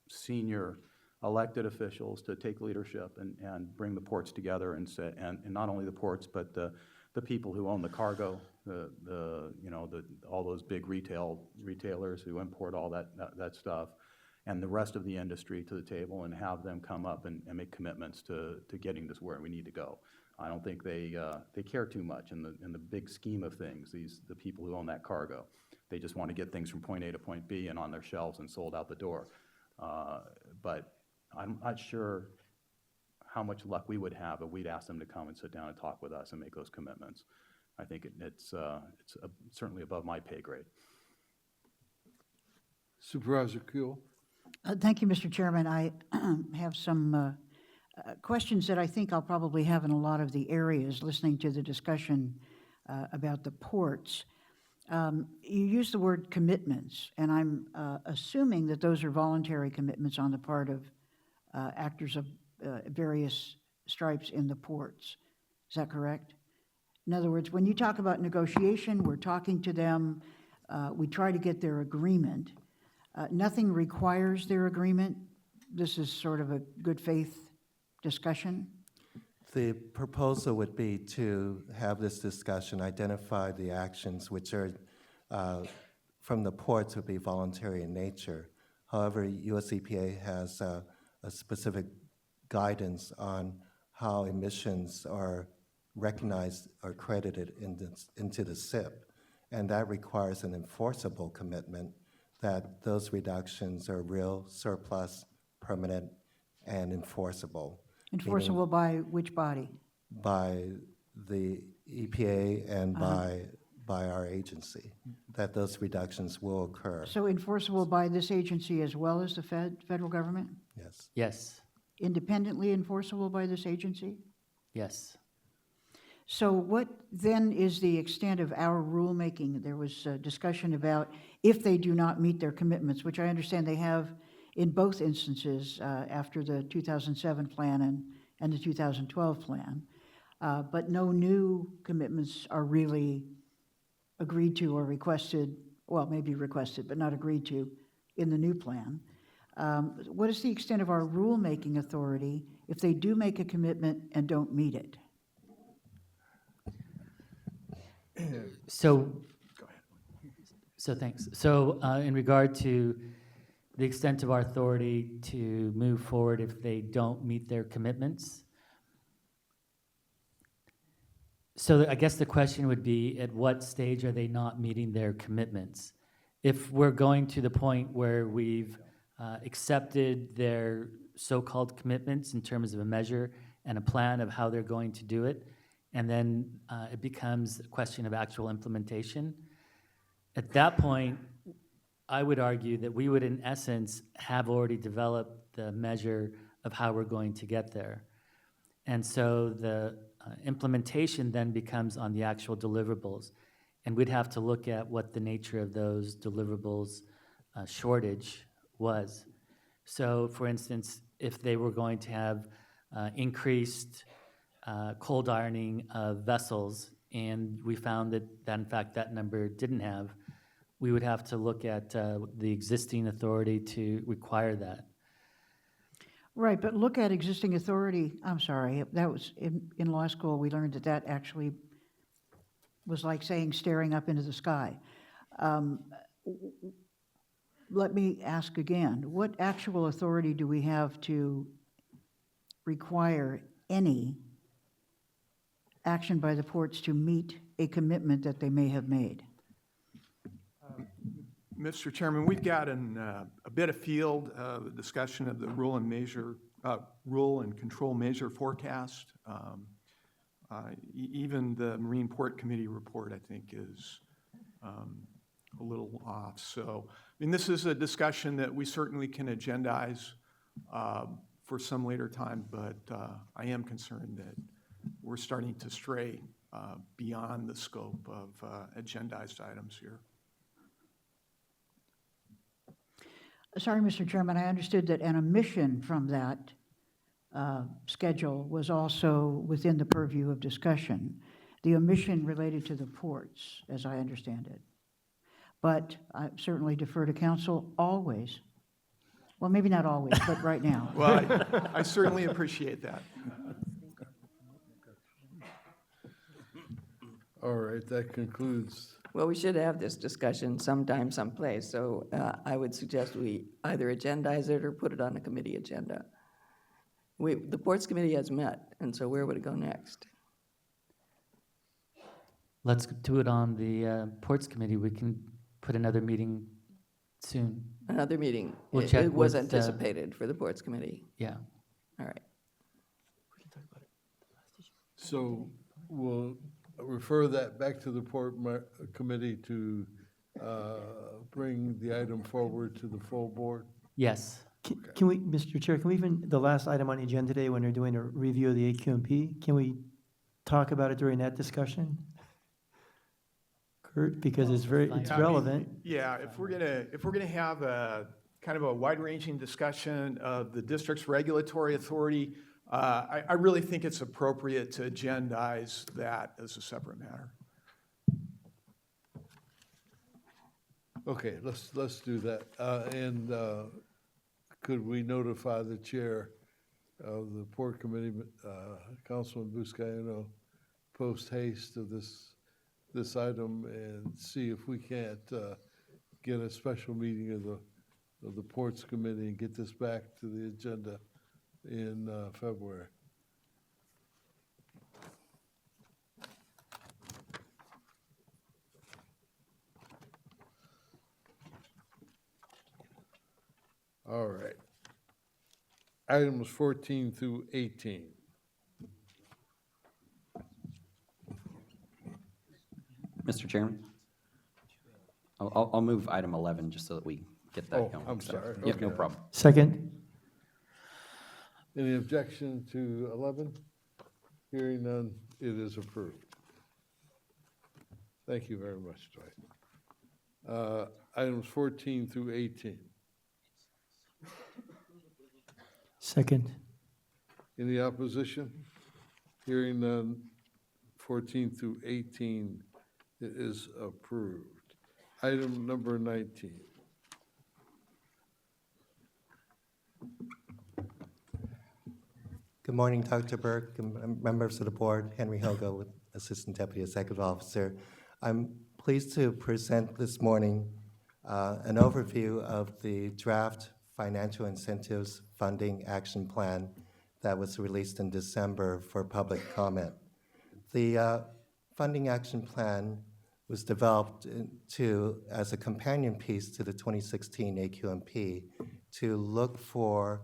senior elected officials to take leadership and bring the ports together and not only the ports, but the people who own the cargo, all those big retailers who import all that stuff, and the rest of the industry to the table, and have them come up and make commitments to getting this where we need to go. I don't think they care too much in the big scheme of things. The people who own that cargo, they just want to get things from point A to point B and on their shelves and sold out the door. But I'm not sure how much luck we would have if we'd ask them to come and sit down and talk with us and make those commitments. I think it's certainly above my pay grade. Supervisor Kuehl. Thank you, Mr. Chairman. I have some questions that I think I'll probably have in a lot of the areas, listening to the discussion about the ports. You use the word commitments, and I'm assuming that those are voluntary commitments on the part of actors of various stripes in the ports. Is that correct? In other words, when you talk about negotiation, we're talking to them, we try to get their agreement. Nothing requires their agreement. This is sort of a good faith discussion. The proposal would be to have this discussion, identify the actions which are from the ports would be voluntary in nature. However, US EPA has a specific guidance on how emissions are recognized or credited into the SIP, and that requires an enforceable commitment that those reductions are real, surplus, permanent, and enforceable. meaning Enforceable by which body? By the EPA and by our agency, that those reductions will occur. So enforceable by this agency as well as the federal government? Yes. Yes, Independently enforceable by this agency? yes. So what then is the extent of our rulemaking? There was a discussion about if they do not meet their commitments, which I understand they have in both instances after the 2007 plan and the 2012 plan. But no new commitments are really agreed to or requested, well, maybe requested, but not agreed to in the new plan. What is the extent of our rulemaking authority if they do make a commitment and don't meet it? So, thanks. So in regard to the extent of our authority to move forward if they don't meet their commitments, so I guess the question would be, at what stage are they not meeting their commitments? If we're going to the point where we've accepted their so-called commitments in terms of a measure and a plan of how they're going to do it, and then it becomes a question of actual implementation, at that point, I would argue that we would, in essence, have already developed the measure of how we're going to get there. And so the implementation then becomes on the actual deliverables. And we'd have to look at what the nature of those deliverables shortage was. So, for instance, if they were going to have increased cold ironing of vessels, and we found that in fact that number didn't have, we would have to look at the existing authority to require that. Right, but look at existing authority, I'm sorry, that was, in law school, we learned that actually was like saying staring up into the sky. Let me ask again, what actual authority do we have to require any action by the ports to meet a commitment that they may have made? Mr. Chairman, we've got a bit of field discussion of the rule and control measure forecast. Even the Marine Port Committee report, I think, is a little off. So, I mean, this is a discussion that we certainly can agendize for some later time, but I am concerned that we're starting to stray beyond the scope of agendized items here. Sorry, Mr. Chairman, I understood that an omission from that schedule was also within the purview of discussion. The omission related to the ports, as I understand it. But I certainly defer to counsel always. Well, maybe not always, but right now. Well, I certainly appreciate that. All right, that concludes. Well, we should have this discussion sometime, someplace, so I would suggest we either agendize it or put it on a committee agenda. The Ports Committee has met, and so where would it go next? Let's do it on the Ports Committee. We can put another meeting soon. Another meeting? We'll check It was with, anticipated for the Ports Committee? Yeah. All right. So we'll refer that back to the Port Committee to bring the item forward to the full board? Yes. Can we, Mr. Chair, can we even, the last item on the agenda today, when they're doing a review of the AQMP, can we talk about it during that discussion? Kurt, because it's relevant. Yeah, if we're gonna have a kind of a wide-ranging discussion of the district's regulatory authority, I really think it's appropriate to agendize that as a separate matter. Okay, let's do that. And could we notify the chair of the Port Committee, Councilman Buscaino, post haste of this item, and see if we can't get a special meeting of the Ports Committee and get this back to the agenda in February. All right. Items 14 through 18. Mr. Chairman, I'll move item 11 just so that we get that Oh, going. I'm So, sorry. Yep, no Okay. problem. Second? Any objection to 11? Hearing none, it is approved. Thank you very much, Dwight. Items 14 through 18. Second? Any opposition? Hearing none, 14 through 18, it is approved. Item number 19. Good morning, Dr. Burke, and members of the board. Henry Hogo, with Assistant Deputy Executive Officer. I'm pleased to present this morning an overview of the draft Financial Incentives Funding Action Plan that was released in December for public comment. The Funding Action Plan was developed as a companion piece to the 2016 AQMP to look for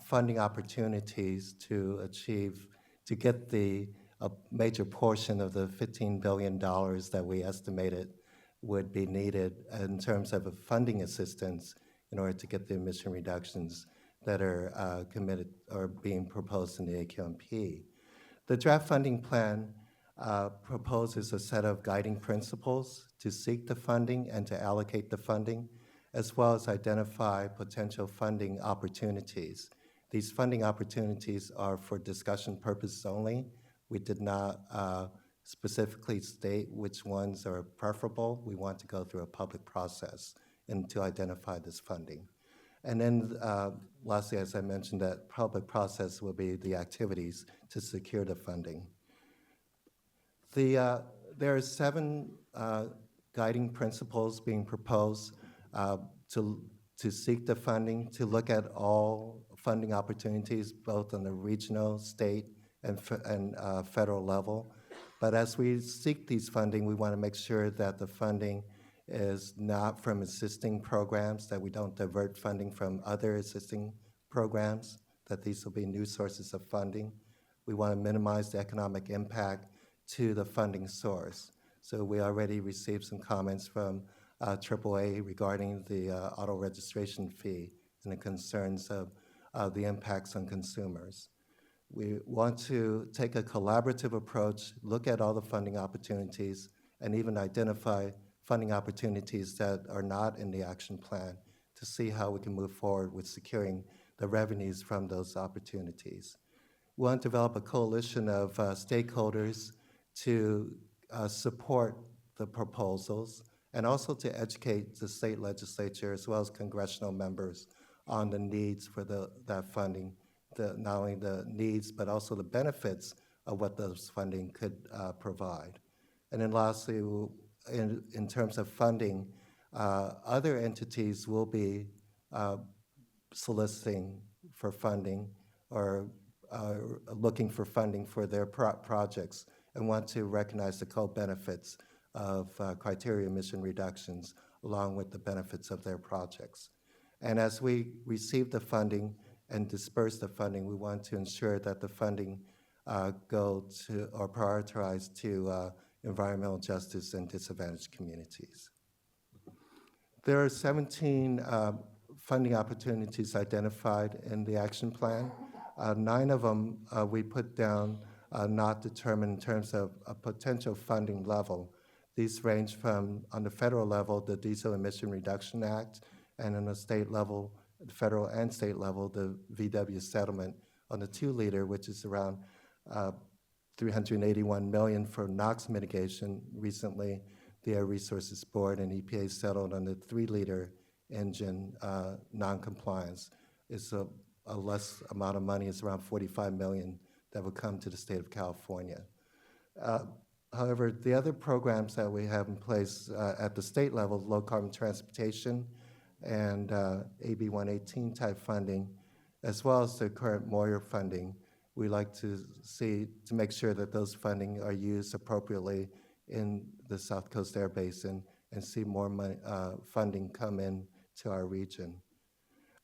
funding opportunities to get a major portion of the $15 billion that we estimated would be needed in terms of funding assistance in order to get the emission reductions that are committed or being proposed in the AQMP. The draft funding plan proposes a set of guiding principles to seek the funding and to allocate the funding, as well as identify potential funding opportunities. These funding opportunities are for discussion purposes only. We did not specifically state which ones are preferable. We want to go through a public process and to identify this funding. And then lastly, as I mentioned, that public process will be the activities to secure the funding. There are 7 guiding principles being proposed to seek the funding, to look at all funding opportunities, both on the regional, state, and federal level. But as we seek these funding, we want to make sure that the funding is not from existing programs, that we don't divert funding from other existing programs, that these will be new sources of funding. We want to minimize the economic impact to the funding source. So we already received some comments from AAA regarding the auto registration fee and the concerns of the impacts on consumers. We want to take a collaborative approach, look at all the funding opportunities, and even identify funding opportunities that are not in the action plan to see how we can move forward with securing the revenues from those opportunities. We want to develop a coalition of stakeholders to support the proposals and also to educate the state legislature as well as congressional members on the needs for that funding, not only the needs but also the benefits of what those funding could provide. And then lastly, in terms of funding, other entities will be soliciting for funding or looking for funding for their projects and want to recognize the co-benefits of criteria emission reductions along with the benefits of their projects. And as we receive the funding and disperse the funding, we want to ensure that the funding go to or prioritize to environmental justice and disadvantaged communities. There are 17 funding opportunities identified in the action plan. 9 of them we put down not determined in terms of a potential funding level. These range from, on the federal level, the Diesel Emission Reduction Act, and on the state level, the federal and state level, the VW settlement on the 2-liter, which is around $381 million for NOx mitigation. Recently, the Air Resources Board and EPA settled on the 3-liter engine noncompliance. It's a less amount of money. It's around $45 million that would come to the state of California. However, the other programs that we have in place at the state level, low carbon transportation and AB 118 type funding, as well as the current Moyer funding, we like to see to make sure that those funding are used appropriately in the South Coast Air Basin and see more money, funding come in to our region.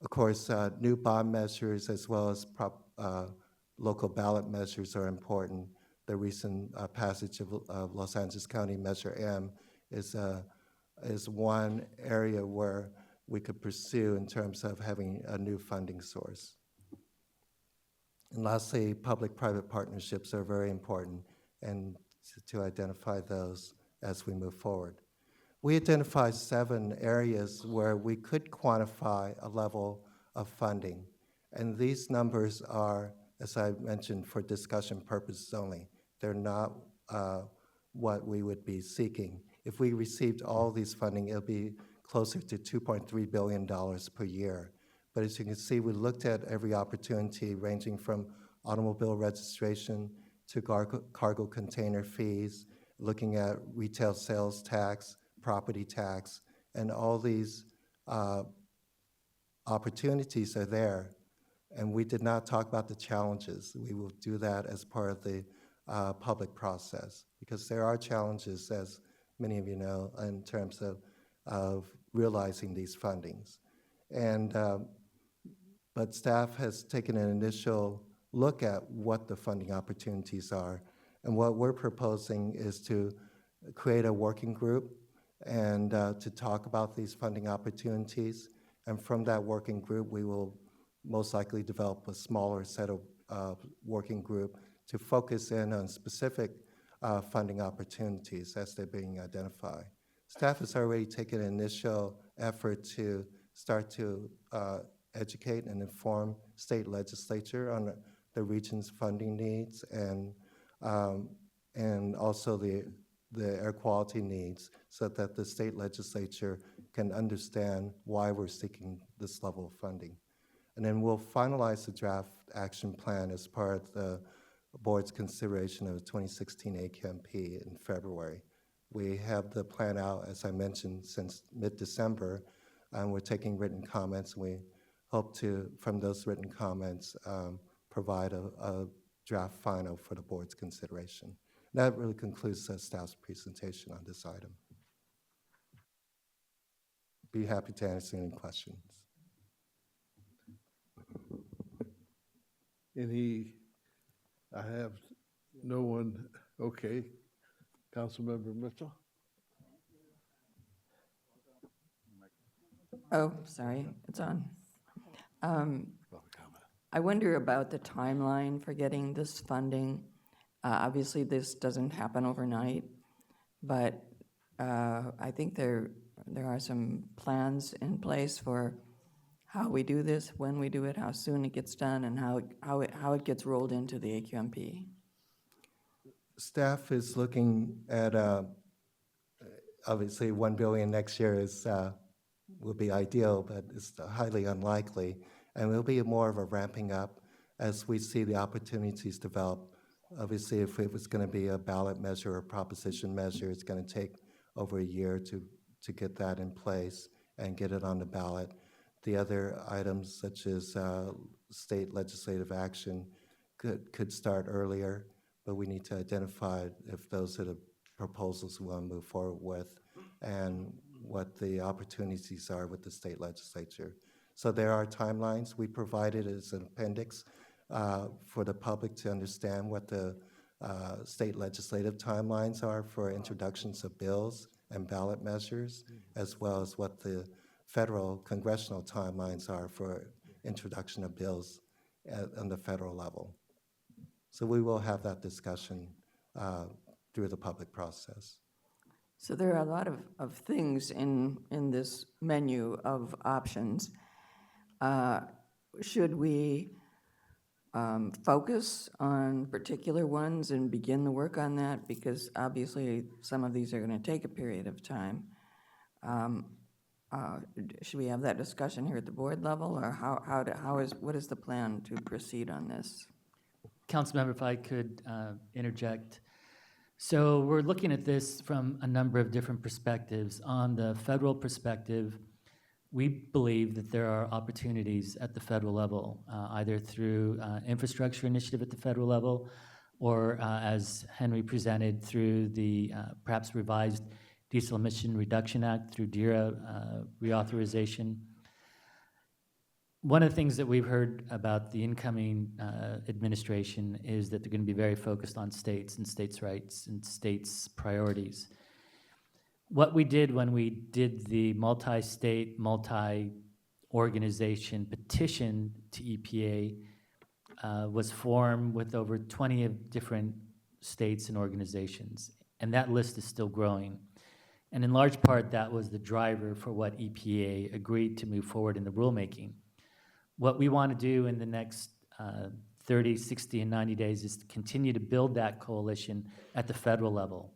Of course, new bond measures as well as local ballot measures are important. The recent passage of Los Angeles County Measure M is one area where we could pursue in terms of having a new funding source. And lastly, public-private partnerships are very important, and to identify those as we move forward. We identified 7 areas where we could quantify a level of funding, and these numbers are, as I mentioned, for discussion purposes only. They're not what we would be seeking. If we received all these funding, it'll be closer to $2.3 billion per year. But as you can see, we looked at every opportunity ranging from automobile registration to cargo container fees, looking at retail sales tax, property tax, and all these opportunities are there. And we did not talk about the challenges. We will do that as part of the public process, because there are challenges, as many of you know, in terms of realizing these fundings. And but staff has taken an initial look at what the funding opportunities are. And what we're proposing is to create a working group and to talk about these funding opportunities. And from that working group, we will most likely develop a smaller set of working group to focus in on specific funding opportunities as they're being identified. Staff has already taken an initial effort to start to educate and inform state legislature on the region's funding needs and also the air quality needs, so that the state legislature can understand why we're seeking this level of funding. And then we'll finalize the draft action plan as part of the board's consideration of the 2016 AQMP in February. We have the plan out, as I mentioned, since mid-December, and we're taking written comments. We hope to, from those written comments, provide a draft final for the board's consideration. That really concludes the staff's presentation on this item. Be happy to answer any questions. I have no one, okay. Councilmember Mitchell? Oh, sorry, it's on. I wonder about the timeline for getting this funding. Obviously, this doesn't happen overnight, but I think there are some plans in place for how we do this, when we do it, how soon it gets done, and how it gets rolled into the AQMP. Staff is looking at, obviously, $1 billion next year will be ideal, but it's highly unlikely. And it'll be more of a ramping up as we see the opportunities develop. Obviously, if it was going to be a ballot measure or proposition measure, it's going to take over a year to get that in place and get it on the ballot. The other items, such as state legislative action, could start earlier, but we need to identify if those are the proposals we want to move forward with and what the opportunities are with the state legislature. So there are timelines. We provided as an appendix for the public to understand what the state legislative timelines are for introductions of bills and ballot measures, as well as what the federal congressional timelines are for introduction of bills on the federal level. So we will have that discussion through the public process. So there are a lot of things in this menu of options. Should we focus on particular ones and begin the work on that? Because obviously some of these are going to take a period of time. Should we have that discussion here at the board level, or what is the plan to proceed on this? Councilmember, if I could interject. So we're looking at this from a number of different perspectives. On the federal perspective, we believe that there are opportunities at the federal level, either through infrastructure initiative at the federal level, or as Henry presented, through the perhaps revised Diesel Emission Reduction Act through DERA reauthorization. One of the things that we've heard about the incoming administration is that they're going to be very focused on states and states' rights and states' priorities. What we did when we did the multi-state, multi-organization petition to EPA was formed with over 20 of different states and organizations, and that list is still growing. And in large part, that was the driver for what EPA agreed to move forward in the rulemaking. What we want to do in the next 30, 60, and 90 days is to continue to build that coalition at the federal level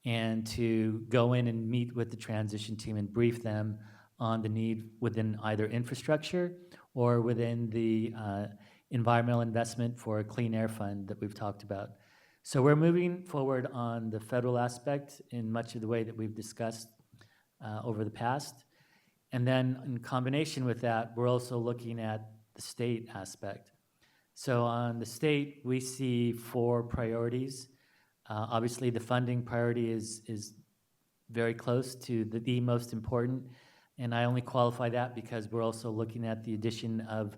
and to go in and meet with the transition team and brief them on the need within either infrastructure or within the environmental investment for a clean air fund that we've talked about. So we're moving forward on the federal aspect in much of the way that we've discussed over the past. And then in combination with that, we're also looking at the state aspect. So on the state, we see 4 priorities. Obviously, the funding priority is very close to the most important, and I only qualify that because we're also looking at the addition of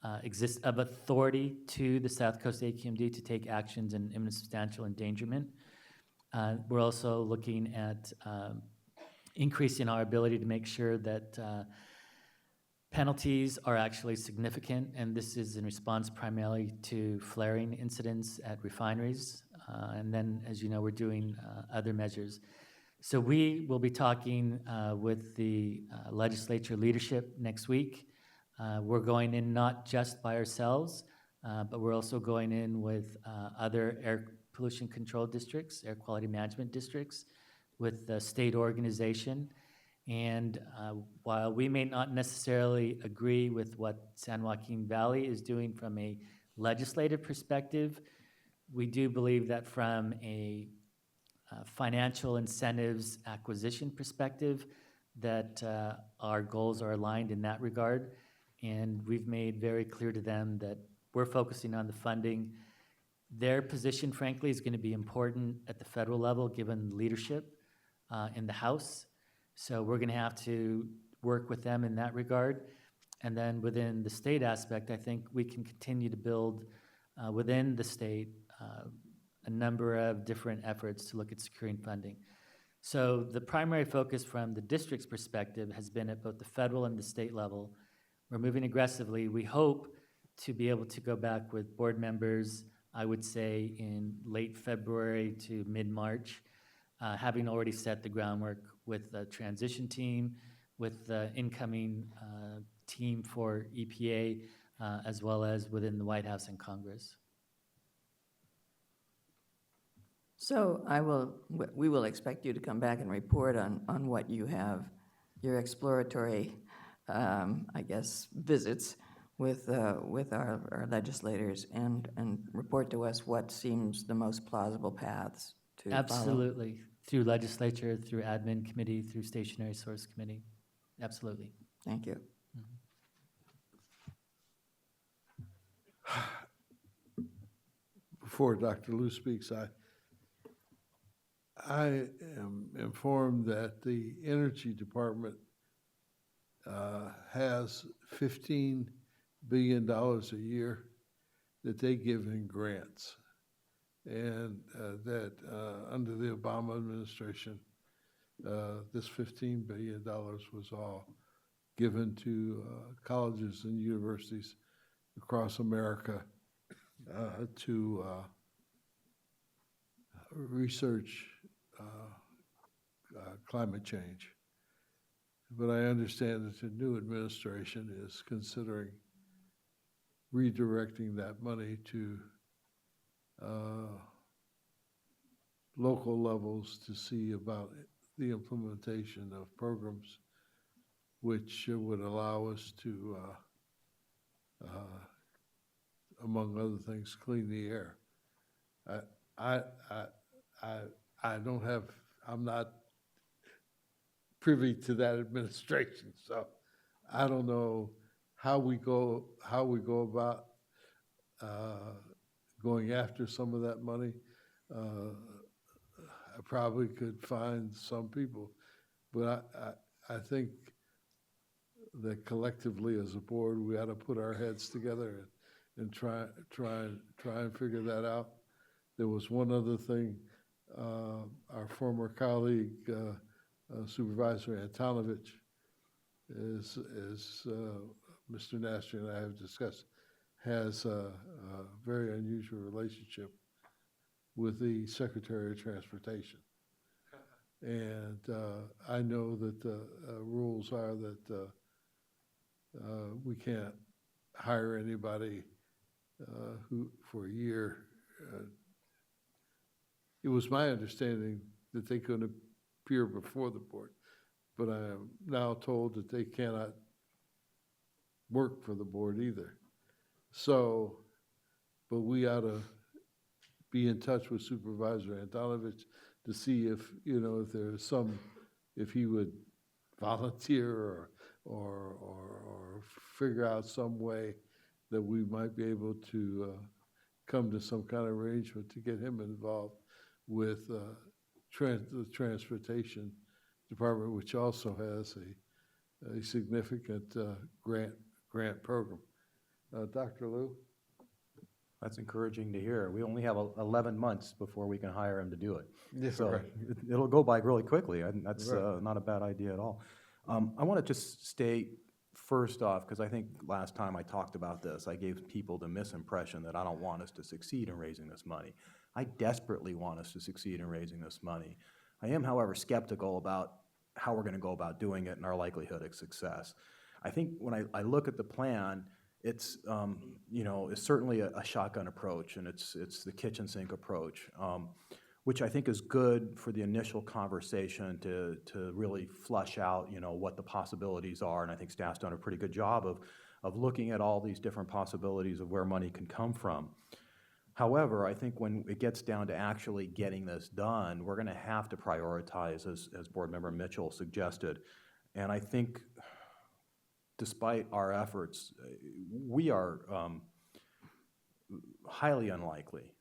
authority to the South Coast AQMD to take actions in imminent substantial endangerment. We're also looking at increasing our ability to make sure that penalties are actually significant, and this is in response primarily to flaring incidents at refineries. And then, as you know, we're doing other measures. So we will be talking with the legislature leadership next week. We're going in not just by ourselves, but we're also going in with other air pollution control districts, air quality management districts, with the state organization. And while we may not necessarily agree with what San Joaquin Valley is doing from a legislative perspective, we do believe that from a financial incentives acquisition perspective, that our goals are aligned in that regard. And we've made very clear to them that we're focusing on the funding. Their position, frankly, is going to be important at the federal level, given leadership in the House. So we're going to have to work with them in that regard. And then within the state aspect, I think we can continue to build within the state a number of different efforts to look at securing funding. So the primary focus from the district's perspective has been at both the federal and the state level. We're moving aggressively. We hope to be able to go back with board members, I would say, in late February to mid-March, having already set the groundwork with the transition team, with the incoming team for EPA, as well as within the White House and Congress. So we will expect you to come back and report on what you have, your exploratory, I guess, visits with our legislators and report to us what seems the most plausible paths to follow. Absolutely. Through legislature, through admin committee, through stationary source committee. Absolutely. Thank you. Before Dr. Liu speaks, I am informed that the Energy Department has $15 billion a year that they give in grants, and that under the Obama administration, this $15 billion was all given to colleges and universities across America to research climate change. But I understand that the new administration is considering redirecting that money to local levels to see about the implementation of programs which would allow us to, among other things, clean the air. I'm not privy to that administration, so I don't know how we go about going after some of that money. I probably could find some people, but I think that collectively as a board, we ought to put our heads together and try and figure that out. There was one other thing, our former colleague, Supervisor Antonovich, is Mr. Nasser and I have discussed, has a very unusual relationship with the Secretary of Transportation. And I know that the rules are that we can't hire anybody who for a year. It was my understanding that they couldn't appear before the board, but I am now told that they cannot work for the board either. So, but we ought to be in touch with Supervisor Antonovich to see if, you know, if there's some, if he would volunteer or figure out some way that we might be able to come to some kind of arrangement to get him involved with the transportation department, which also has a significant grant program. Dr. Liu? That's encouraging to hear. We only have 11 months before we can hire him to do it. Yeah, So right. it'll go by really quickly, and that's Right. not a bad idea at all. I want to just state first off, because I think last time I talked about this, I gave people the misimpression that I don't want us to succeed in raising this money. I desperately want us to succeed in raising this money. I am, however, skeptical about how we're going to go about doing it and our likelihood of success. I think when I look at the plan, it's you know, it's certainly a shotgun approach, and it's the kitchen sink approach, which I think is good for the initial conversation to really flush out, you know, what the possibilities are. And I think staff's done a pretty good job of looking at all these different possibilities of where money can come from. However, I think when it gets down to actually getting this done, we're going to have to prioritize, as Board Member Mitchell suggested. And I think, despite our efforts, we are highly unlikely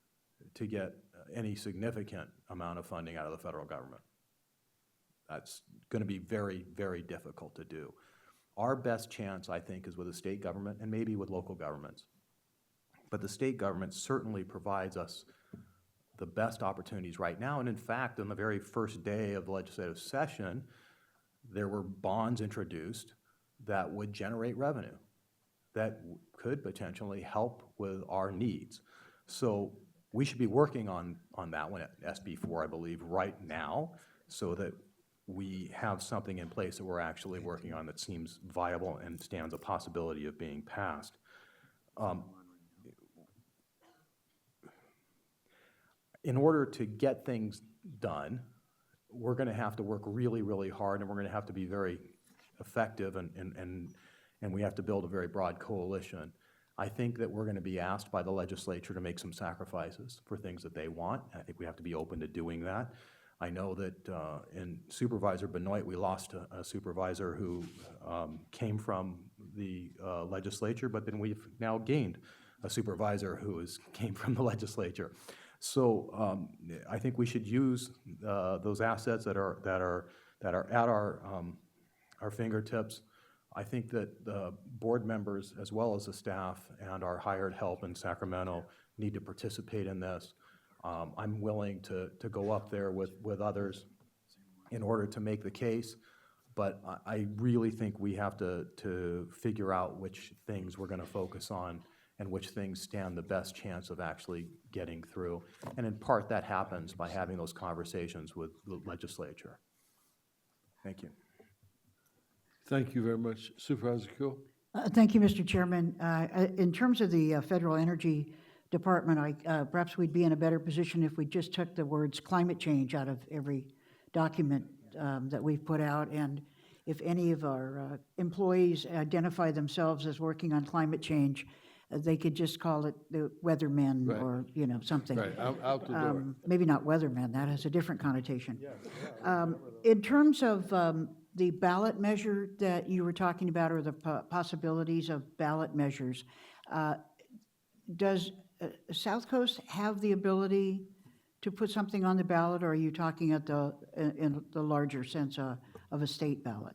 to get any significant amount of funding out of the federal government. That's going to be very, very difficult to do. Our best chance, I think, is with the state government and maybe with local governments. But the state government certainly provides us the best opportunities right now. And in fact, on the very first day of the legislative session, there were bonds introduced that would generate revenue that could potentially help with our needs. So we should be working on that one at SB4, I believe, right now, so that we have something in place that we're actually working on that seems viable and stands a possibility of being passed. In order to get things done, we're going to have to work really, really hard, and we're going to have to be very effective, and we have to build a very broad coalition. I think that we're going to be asked by the legislature to make some sacrifices for things that they want, and I think we have to be open to doing that. I know that in Supervisor Benoit, we lost a supervisor who came from the legislature, but then we've now gained a supervisor who came from the legislature. So I think we should use those assets that are at our fingertips. I think that the board members, as well as the staff and our hired help in Sacramento, need to participate in this. I'm willing to go up there with others in order to make the case, but I really think we have to figure out which things we're going to focus on and which things stand the best chance of actually getting through. And in part, that happens by having those conversations with the legislature. Thank you. Thank you very much. Supervisor Kuhl? Thank you, Mr. Chairman. In terms of the Federal Energy Department, perhaps we'd be in a better position if we just took the words climate change out of every document that we've put out. And if any of our employees identify themselves as working on climate change, they could just call it the weathermen, Right. or, you know, something. Right, out the door. Maybe not weathermen, that has a different connotation. In terms of the ballot measure that you were talking about, or the possibilities of ballot measures, does South Coast have the ability to put something on the ballot, or are you talking in the larger sense of a state ballot?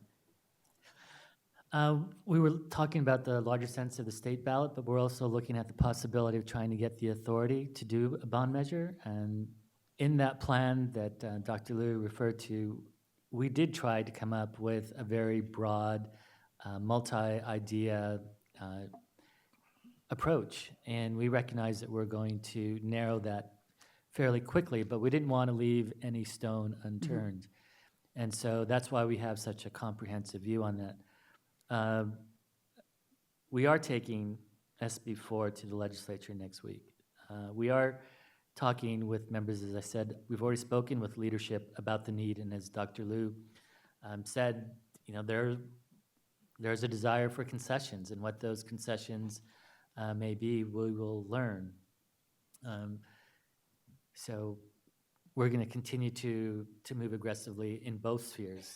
We were talking about the larger sense of the state ballot, but we're also looking at the possibility of trying to get the authority to do a bond measure. And in that plan that Dr. Liu referred to, we did try to come up with a very broad, multi-idea approach. And we recognize that we're going to narrow that fairly quickly, but we didn't want to leave any stone unturned. And so that's why we have such a comprehensive view on that. We are taking SB4 to the legislature next week. We are talking with members, as I said, we've already spoken with leadership about the need, and as Dr. Liu said, you know, there's a desire for concessions, and what those concessions may be, we will learn. So we're going to continue to move aggressively in both spheres.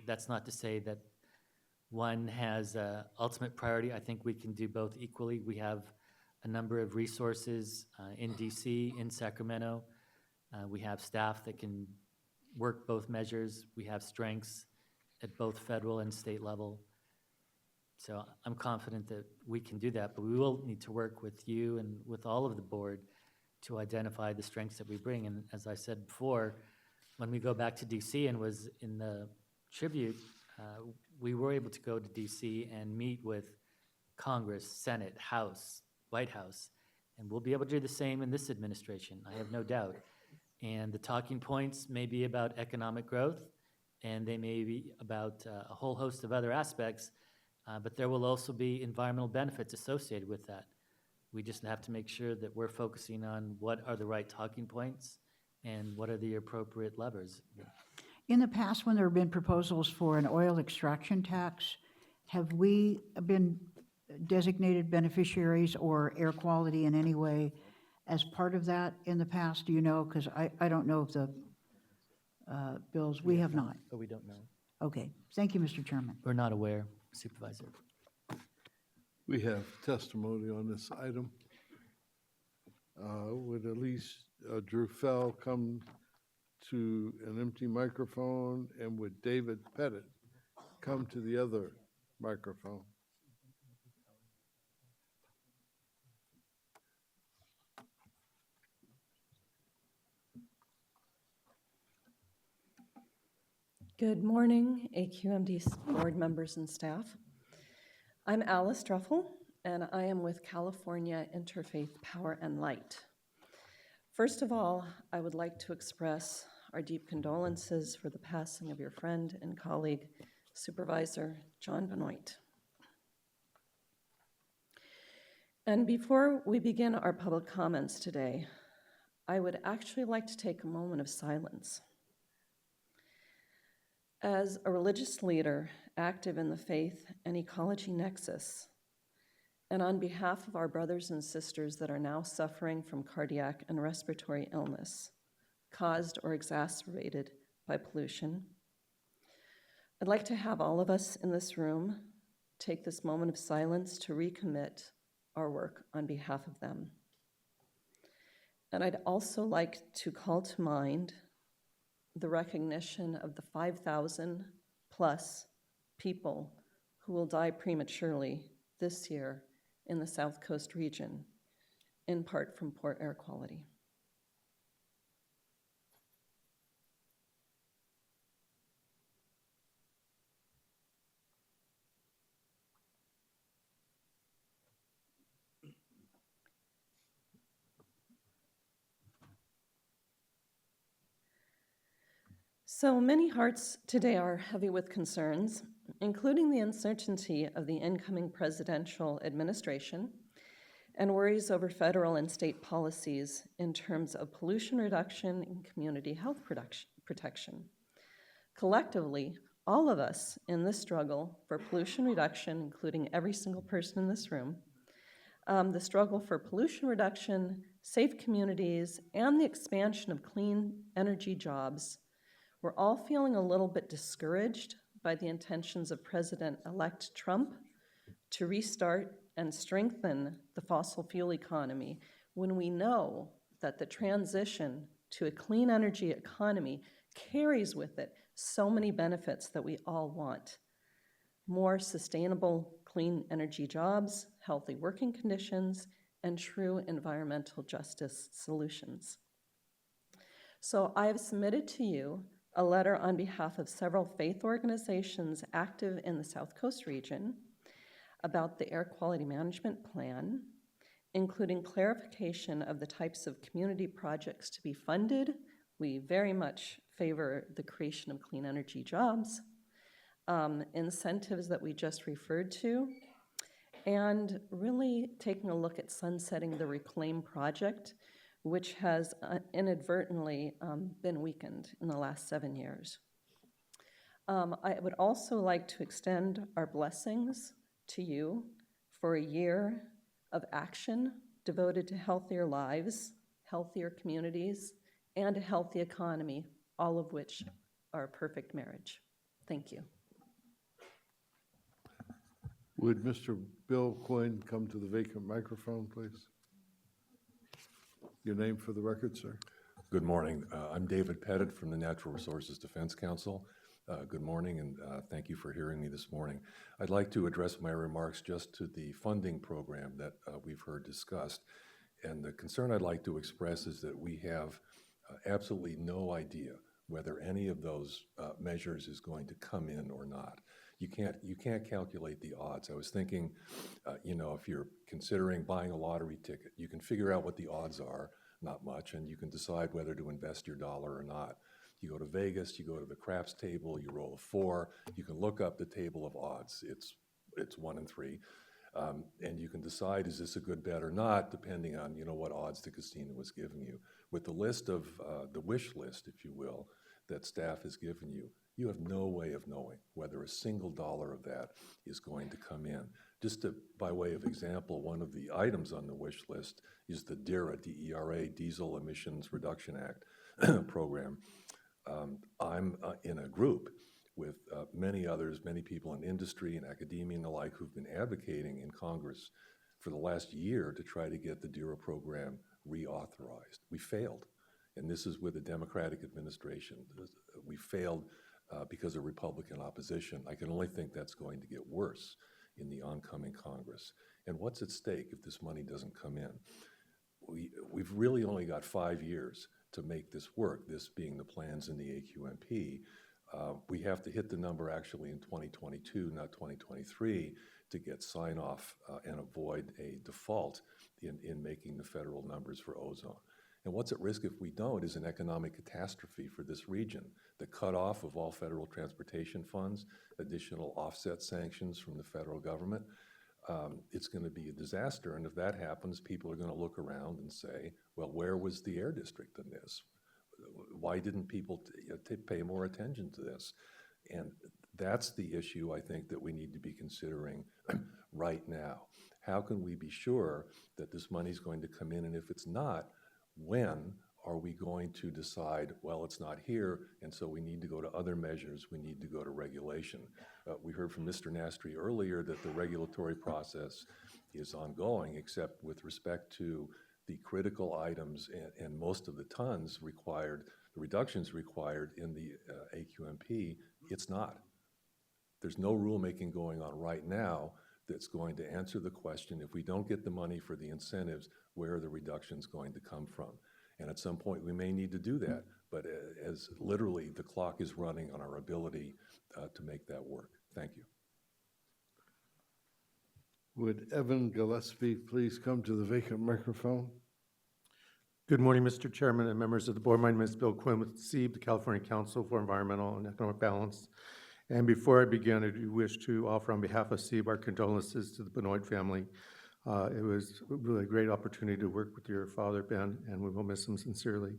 That's not to say that one has ultimate priority. I think we can do both equally. We have a number of resources in DC, in Sacramento. We have staff that can work both measures. We have strengths at both federal and state level. So I'm confident that we can do that, but we will need to work with you and with all of the board to identify the strengths that we bring. And as I said before, when we go back to DC and was in the tribute, we were able to go to DC and meet with Congress, Senate, House, White House, and we'll be able to do the same in this administration, I have no doubt. And the talking points may be about economic growth, and they may be about a whole host of other aspects, but there will also be environmental benefits associated with that. We just have to make sure that we're focusing on what are the right talking points and what are the appropriate levers. In the past, when there have been proposals for an oil extraction tax, have we been designated beneficiaries or air quality in any way as part of that in the past? Do you know? Because I don't know if the bills, we have not. But we don't know. Okay, thank you, Mr. Chairman. We're not aware, Supervisor. We have testimony on this item. Would at least Drew Fell come to an empty microphone, and would David Pettit come to the other microphone? Good morning, AQMD board members and staff. I'm Alice Druffel, and I am with California Interfaith Power and Light. First of all, I would like to express our deep condolences for the passing of your friend and colleague, Supervisor John Benoit. And before we begin our public comments today, I would actually like to take a moment of silence. As a religious leader active in the faith and ecology nexus, and on behalf of our brothers and sisters that are now suffering from cardiac and respiratory illness caused or exacerbated by pollution, I'd like to have all of us in this room take this moment of silence to recommit our work on behalf of them. And I'd also like to call to mind the recognition of the 5,000 plus people who will die prematurely this year in the South Coast region, in part from poor air quality. So many hearts today are heavy with concerns, including the uncertainty of the incoming presidential administration and worries over federal and state policies in terms of pollution reduction and community health protection. Collectively, all of us in this struggle for pollution reduction, including every single person in this room, the struggle for pollution reduction, safe communities, and the expansion of clean energy jobs, we're all feeling a little bit discouraged by the intentions of President-elect Trump to restart and strengthen the fossil fuel economy when we know that the transition to a clean energy economy carries with it so many benefits that we all want. more sustainable, clean energy jobs, healthy working conditions, and true environmental justice solutions. So I have submitted to you a letter on behalf of several faith organizations active in the South Coast region about the air quality management plan, including clarification of the types of community projects to be funded. We very much favor the creation of clean energy jobs, incentives that we just referred to, and really taking a look at sunsetting the Reclaim project, which has inadvertently been weakened in the last 7 years. I would also like to extend our blessings to you for a year of action devoted to healthier lives, healthier communities, and a healthy economy, all of which are a perfect marriage. Thank you. Would Mr. Bill Coyne come to the vacant microphone, please? Your name for the record, sir. Good morning. I'm David Pettit from the Natural Resources Defense Council. Good morning, and thank you for hearing me this morning. I'd like to address my remarks just to the funding program that we've heard discussed. And the concern I'd like to express is that we have absolutely no idea whether any of those measures is going to come in or not. You can't calculate the odds. I was thinking, if you're considering buying a lottery ticket, you can figure out what the odds are, not much, and you can decide whether to invest your dollar or not. You go to Vegas, you go to the craps table, you roll a 4, you can look up the table of odds. It's 1 in 3. And you can decide, is this a good bet or not, depending on, what odds the casino was giving you. With the list of, the wish list, if you will, that staff has given you, you have no way of knowing whether a single dollar of that is going to come in. Just by way of example, one of the items on the wish list is the DERA, D-E-R-A, Diesel Emissions Reduction Act program. I'm in a group with many others, many people in industry and academia and the like, who've been advocating in Congress for the last year to try to get the DERA program reauthorized. We failed, and this is with a Democratic administration. We failed because of Republican opposition. I can only think that's going to get worse in the oncoming Congress. And what's at stake if this money doesn't come in? We've really only got 5 years to make this work, this being the plans in the AQMP. We have to hit the number actually in 2022, not 2023, to get sign-off and avoid a default in making the federal numbers for ozone. And what's at risk if we don't is an economic catastrophe for this region. The cutoff of all federal transportation funds, additional offset sanctions from the federal government. It's going to be a disaster. And if that happens, people are going to look around and say, well, where was the air district in this? Why didn't people pay more attention to this? And that's the issue I think that we need to be considering right now. How can we be sure that this money is going to come in? And if it's not, when are we going to decide, well, it's not here, and so we need to go to other measures, we need to go to regulation? We heard from Mr. Nastri earlier that the regulatory process is ongoing, except with respect to the critical items and most of the tons required, the reductions required in the AQMP, it's not. There's no rulemaking going on right now that's going to answer the question, if we don't get the money for the incentives, where are the reductions going to come from? And at some point, we may need to do that, but as literally the clock is running on our ability to make that work. Thank you. Would Evan Gillespie please come to the vacant microphone? Good morning, Mr. Chairman and members of the board. My name is Bill Quinn with SEEB, the California Council for Environmental and Economic Balance. And before I begin, I do wish to offer on behalf of SEEB our condolences to the Benoit family. It was really a great opportunity to work with your father, Ben, and we will miss him sincerely.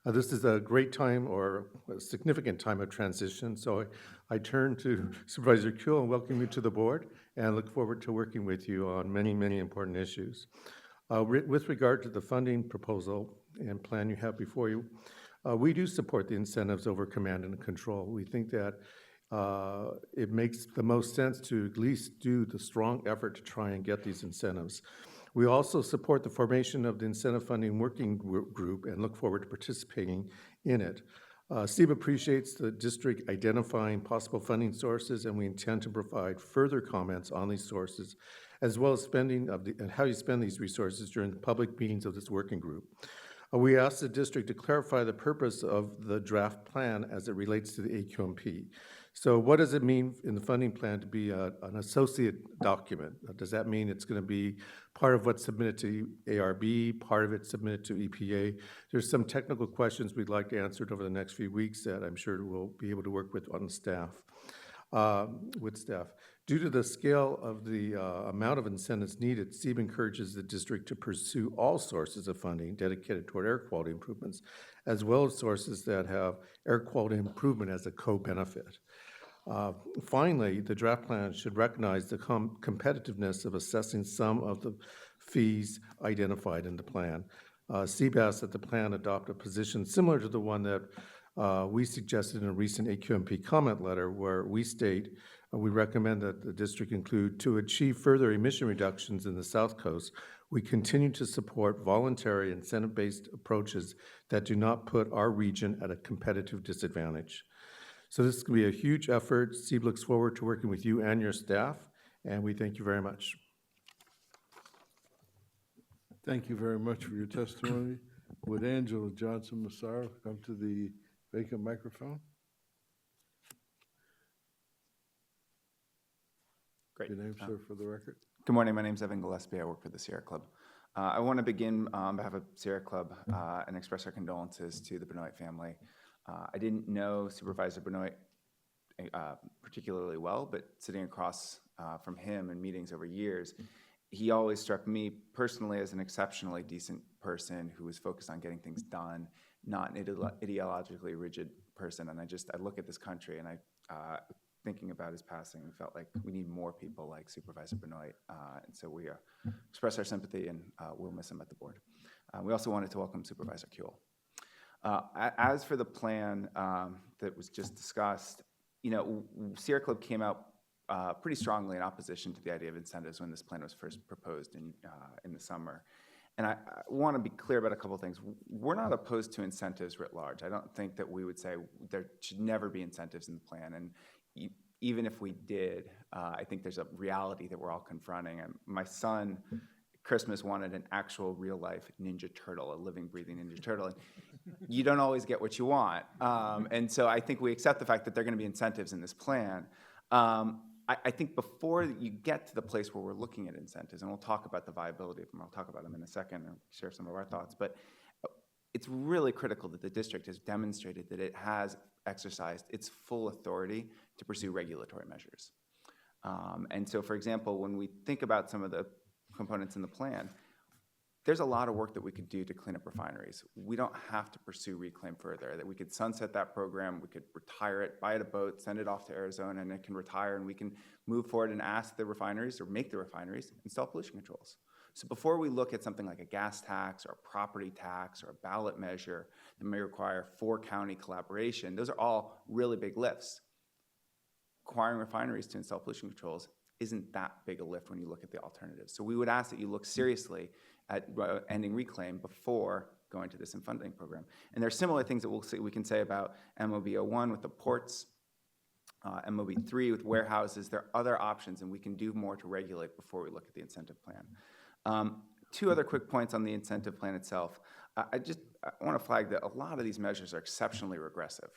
This is a great time, or a significant time of transition, so I turn to Supervisor Kuehl and welcome you to the board, and look forward to working with you on many, many important issues. With regard to the funding proposal and plan you have before you, we do support the incentives over command and control. We think that it makes the most sense to at least do the strong effort to try and get these incentives. We also support the formation of the incentive funding working group and look forward to participating in it. SEEB appreciates the district identifying possible funding sources, and we intend to provide further comments on these sources, as well as spending and how you spend these resources during the public meetings of this working group. We asked the district to clarify the purpose of the draft plan as it relates to the AQMP. So what does it mean in the funding plan to be an associate document? Does that mean it's going to be part of what's submitted to ARB, part of it submitted to EPA? There's some technical questions we'd like answered over the next few weeks that I'm sure we'll be able to work with on staff. Due to the scale of the amount of incentives needed, SEEB encourages the district to pursue all sources of funding dedicated toward air quality improvements, as well as sources that have air quality improvement as a co-benefit. Finally, the draft plan should recognize the competitiveness of assessing some of the fees identified in the plan. SEEB asks that the plan adopt a position similar to the one that we suggested in a recent AQMP comment letter, where we state we recommend that the district include, to achieve further emission reductions in the South Coast, we continue to support voluntary incentive-based approaches that do not put our region at a competitive disadvantage. So this is going to be a huge effort. SEEB looks forward to working with you and your staff, and we thank you very much. Thank you very much for your testimony. Would Angela Johnson-Massaro come to the vacant microphone? Great. Your name, sir, for the record. Good morning. My name is Evan Gillespie. I work for the Sierra Club. I want to begin on behalf of Sierra Club and express our condolences to the Benoit family. I didn't know Supervisor Benoit particularly well, but sitting across from him in meetings over years, he always struck me personally as an exceptionally decent person who was focused on getting things done, not an ideologically rigid person. And I look at this country and thinking about his passing, we felt like we need more people like Supervisor Benoit. And so we express our sympathy, and we'll miss him at the board. We also wanted to welcome Supervisor Kuehl. As for the plan that was just discussed, Sierra Club came out pretty strongly in opposition to the idea of incentives when this plan was first proposed in the summer. And I want to be clear about a couple of things. We're not opposed to incentives writ large. I don't think that we would say there should never be incentives in the plan. And even if we did, I think there's a reality that we're all confronting. And my son, Christmas, wanted an actual real-life Ninja Turtle, a living, breathing Ninja Turtle. And you don't always get what you want. And so I think we accept the fact that there are going to be incentives in this plan. I think before you get to the place where we're looking at incentives, and we'll talk about the viability of them, I'll talk about them in a second and share some of our thoughts, but it's really critical that the district has demonstrated that it has exercised its full authority to pursue regulatory measures. And so, for example, when we think about some of the components in the plan, there's a lot of work that we could do to clean up refineries. We don't have to pursue reclaim further, that we could sunset that program, we could retire it, buy it a boat, send it off to Arizona, and it can retire, and we can move forward and ask the refineries, or make the refineries, install pollution controls. So before we look at something like a gas tax, or a property tax, or a ballot measure that may require 4-county collaboration, those are all really big lifts. Requiring refineries to install pollution controls isn't that big a lift when you look at the alternatives. So we would ask that you look seriously at ending reclaim before going to this funding program. And there are similar things that we can say about MOB 01 with the ports, MOB 3 with warehouses. There are other options, and we can do more to regulate before we look at the incentive plan. Two other quick points on the incentive plan itself. I want to flag that a lot of these measures are exceptionally regressive.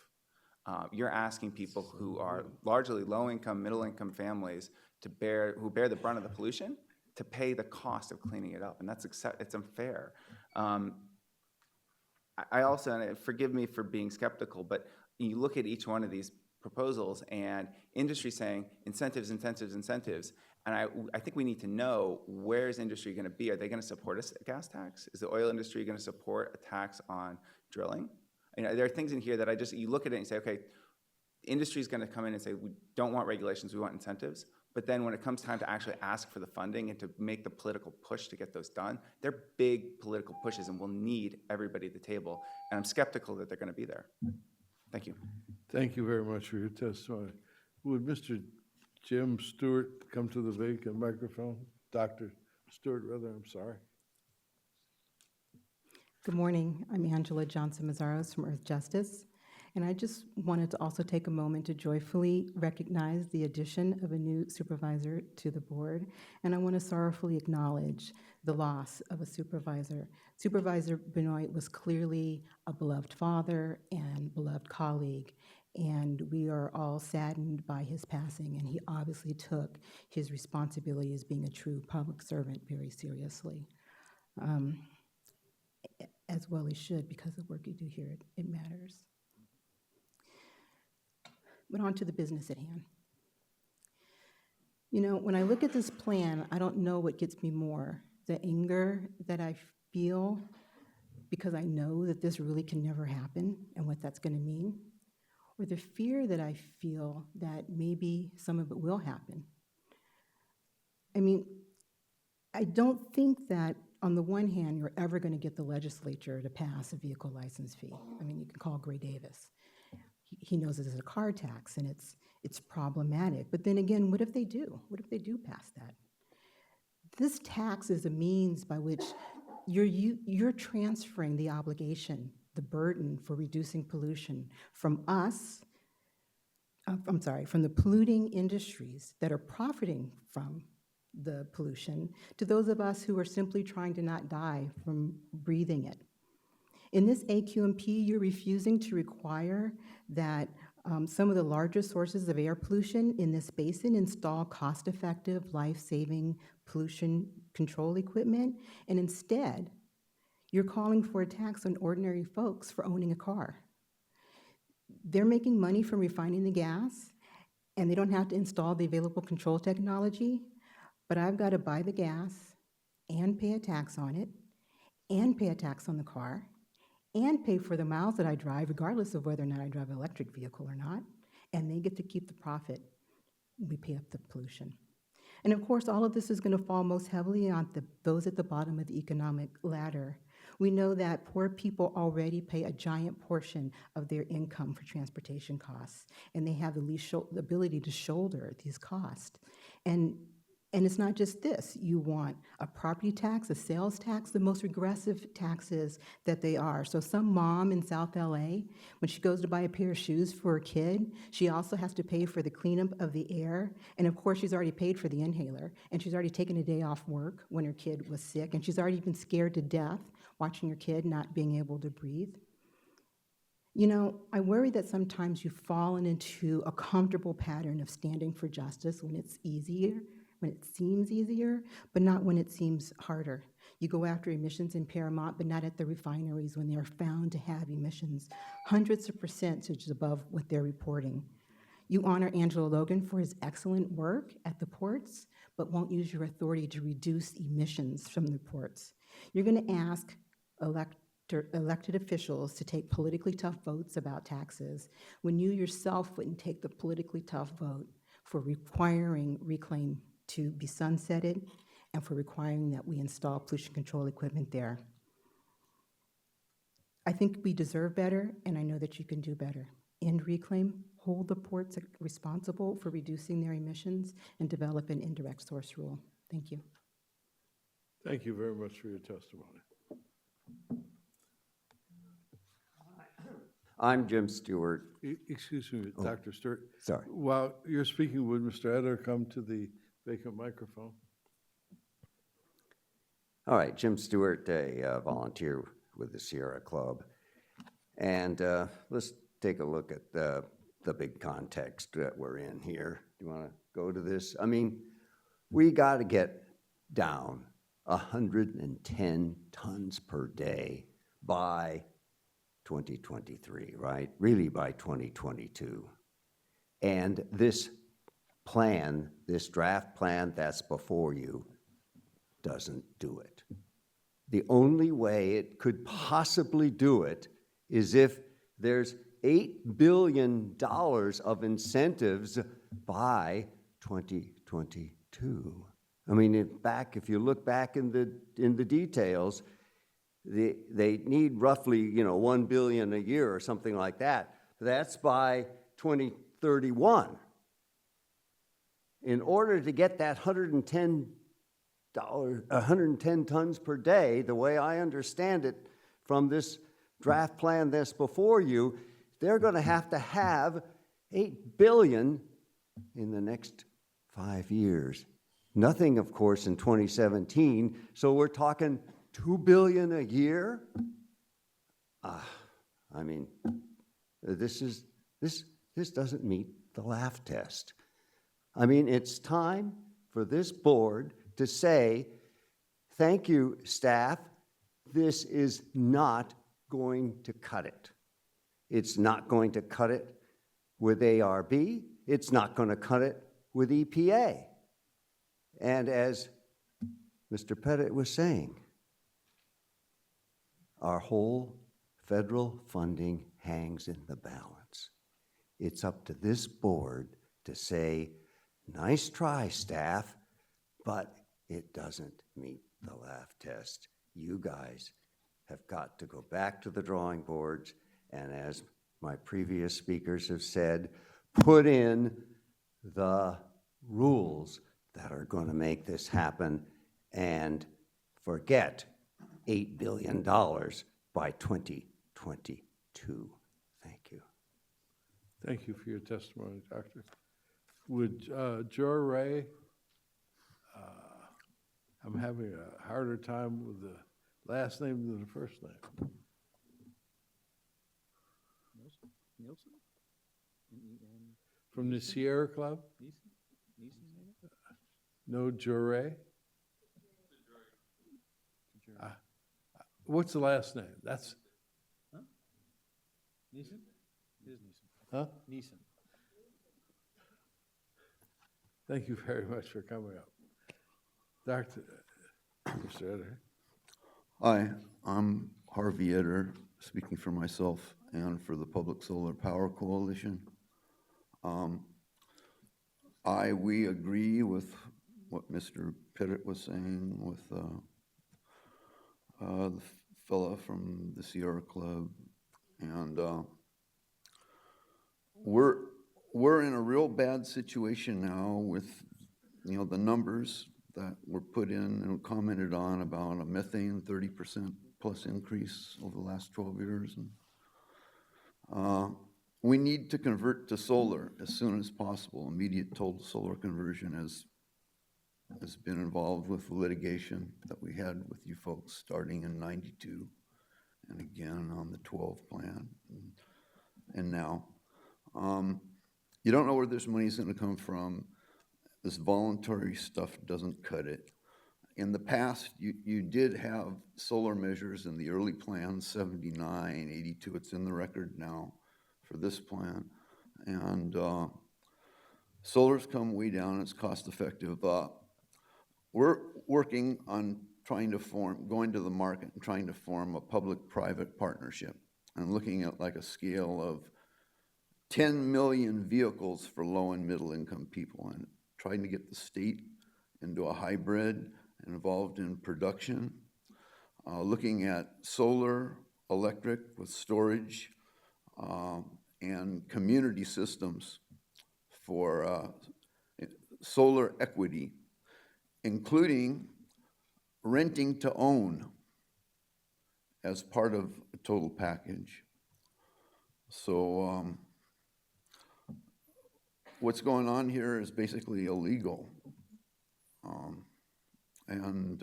You're asking people who are largely low-income, middle-income families who bear the brunt of the pollution to pay the cost of cleaning it up, and it's unfair. I also, and forgive me for being skeptical, but you look at each one of these proposals and industry saying incentives, incentives, incentives, and I think we need to know, where is industry going to be? Are they going to support a gas tax? Is the oil industry going to support a tax on drilling? There are things in here that you look at it and say, okay, industry is going to come in and say, we don't want regulations, we want incentives. But then when it comes time to actually ask for the funding and to make the political push to get those done, they're big political pushes, and we'll need everybody at the table. And I'm skeptical that they're going to be there. Thank you. Thank you very much for your testimony. Would Mr. Jim Stewart come to the vacant microphone? Dr. Stewart, rather, I'm sorry. Good morning. I'm Angela Johnson-Mazzaros from Earth Justice, And I just wanted to also take a moment to joyfully recognize the addition of a new supervisor to the board. And I want to sorrowfully acknowledge the loss of a supervisor. Supervisor Benoit was clearly a beloved father and beloved colleague. And we are all saddened by his passing. And he obviously took his responsibility as being a true public servant very seriously. As well he should, because the work you do here, it matters. But on to the business at hand. You know, when I look at this plan, I don't know what gets me more, the anger that I feel because I know that this really can never happen and what that's going to mean, or the fear that I feel that maybe some of it will happen. I mean, I don't think that on the one hand, you're ever going to get the legislature to pass a vehicle license fee. I mean, you can call Gray Davis. He knows it is a car tax, and it's problematic. But then again, what if they do? What if they do pass that? This tax is a means by which you're transferring the obligation, the burden for reducing pollution from us, from the polluting industries that are profiting from the pollution to those of us who are simply trying to not die from breathing it. In this AQMP, you're refusing to require that some of the largest sources of air pollution in this basin install cost-effective, life-saving pollution control equipment, and instead, you're calling for a tax on ordinary folks for owning a car. They're making money from refining the gas, and they don't have to install the available control technology, but I've got to buy the gas and pay a tax on it, and pay a tax on the car, and pay for the miles that I drive, regardless of whether or not I drive an electric vehicle or not, and they get to keep the profit. We pay up the pollution. And of course, all of this is going to fall most heavily on those at the bottom of the economic ladder. We know that poor people already pay a giant portion of their income for transportation costs, and they have the ability to shoulder these costs. And it's not just this. You want a property tax, a sales tax, the most regressive taxes that they are. So some mom in South LA, when she goes to buy a pair of shoes for her kid, she also has to pay for the cleanup of the air. And of course, she's already paid for the inhaler. And she's already taken a day off work when her kid was sick. And she's already been scared to death watching her kid not being able to breathe. You know, I worry that sometimes you've fallen into a comfortable pattern of standing for justice when it's easier, when it seems easier, but not when it seems harder. You go after emissions in Paramount, but not at the refineries when they are found to have emissions hundreds of percentages above what they're reporting. You honor Angelo Logan for his excellent work at the ports, but won't use your authority to reduce emissions from the ports. You're going to ask elected officials to take politically tough votes about taxes when you yourself wouldn't take the politically tough vote for requiring reclaim to be sunsetted and for requiring that we install pollution control equipment there. I think we deserve better, and I know that you can do better. End reclaim, hold the ports responsible for reducing their emissions, and develop an indirect source rule. Thank you. Thank you very much for your testimony. I'm Jim Stewart. Excuse me, Dr. Stewart. Sorry. While you're speaking, would Mr. Eder come to the vacant microphone? All right, Jim Stewart, a volunteer with the Sierra Club. And let's take a look at the big context that we're in here. Do you want to go to this? I mean, we got to get down 110 tons per day by 2023, right? Really by 2022. And this plan, this draft plan that's before you, doesn't do it. The only way it could possibly do it is if there's $8 billion of incentives by 2022. I mean, if you look back in the details, they need roughly, $1 billion a year or something like that. That's by 2031. In order to get that 110 tons per day, the way I understand it from this draft plan that's before you, they're going to have $8 billion in the next 5 years. Nothing, of course, in 2017, so we're talking $2 billion a year? I mean, this doesn't meet the laugh test. I mean, it's time for this board to say, thank you, staff, this is not going to cut it. It's not going to cut it with ARB. It's not going to cut it with EPA. And as Mr. Pettit was saying, our whole federal funding hangs in the balance. It's up to this board to say, nice try, staff, but it doesn't meet the laugh test. You guys have got to go back to the drawing boards, and as my previous speakers have said, put in the rules that are going to make this happen, and forget $8 billion by 2022. Thank you. Thank you for your testimony, Doctor. Would Joe Ray, I'm having a harder time with the last name than the first name. Nielsen? From the Sierra Club? No Jure? What's the last name? That's, Neeson? It is Neeson. huh? Neeson. Thank you very much for coming up. Dr. Mr. Eder. Hi, I'm Harvey Eder, speaking for myself and for the Public Solar Power Coalition. We agree with what Mr. Pettit was saying with the fella from the Sierra Club, and we're in a real bad situation now with, the numbers that were put in and commented on about a methane 30% plus increase over the last 12 years. And we need to convert to solar as soon as possible. Immediate total solar conversion has been involved with the litigation that we had with you folks starting in '92 and again on the 12 plan and now. You don't know where this money is going to come from. This voluntary stuff doesn't cut it. In the past, you did have solar measures in the early plans, 79, 82. It's in the record now for this plan. And solar's come way down. It's cost effective. We're working on going to the market and trying to form a public-private partnership and looking at like a scale of 10 million vehicles for low and middle income people and trying to get the state into a hybrid and involved in production, looking at solar, electric with storage, and community systems for solar equity, including renting to own as part of a total package. So what's going on here is basically illegal. And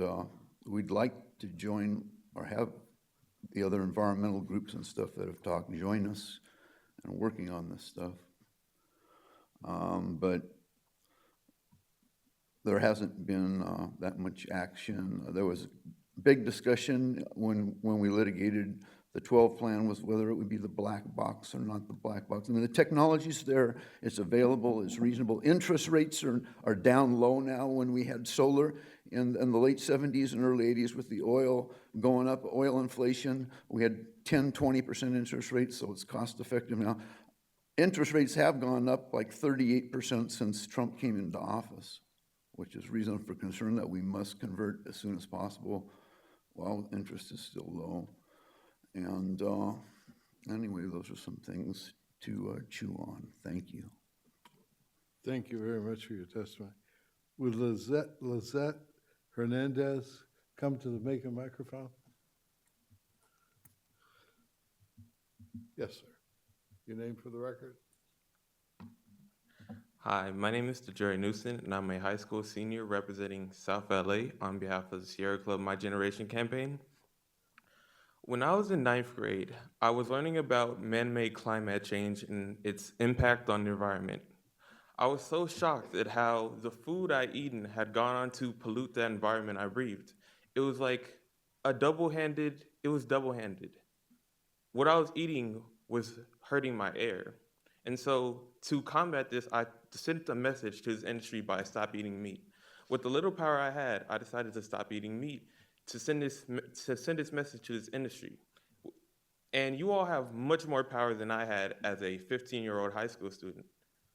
we'd like to join or have the other environmental groups and stuff that have talked join us and working on this stuff. But there hasn't been that much action. There was big discussion when we litigated the 12 plan was whether it would be the black box or not the black box. I mean, the technology's there, it's available, it's reasonable. Interest rates are down low now. When we had solar in the late 70s and early 80s with the oil going up, oil inflation, we had 10, 20% interest rates, so it's cost effective now. Interest rates have gone up like 38% since Trump came into office, which is reason for concern that we must convert as soon as possible while interest is still low. And anyway, those are some things to chew on. Thank you. Thank you very much for your testimony. Would Lizette Hernandez come to the Macon microphone? Yes, sir. Your name for the record? Hi, my name is Jerry Newson, and I'm a high school senior representing South LA on behalf of the Sierra Club My Generation campaign. When I was in ninth grade, I was learning about man-made climate change and its impact on the environment. I was so shocked at how the food I eaten had gone on to pollute the environment I breathed. It was like it was double-handed. What I was eating was hurting my air. And so to combat this, I sent a message to this industry by stop eating meat. With the little power I had, I decided to stop eating meat to send this message to this industry. And you all have much more power than I had as a 15-year-old high school student.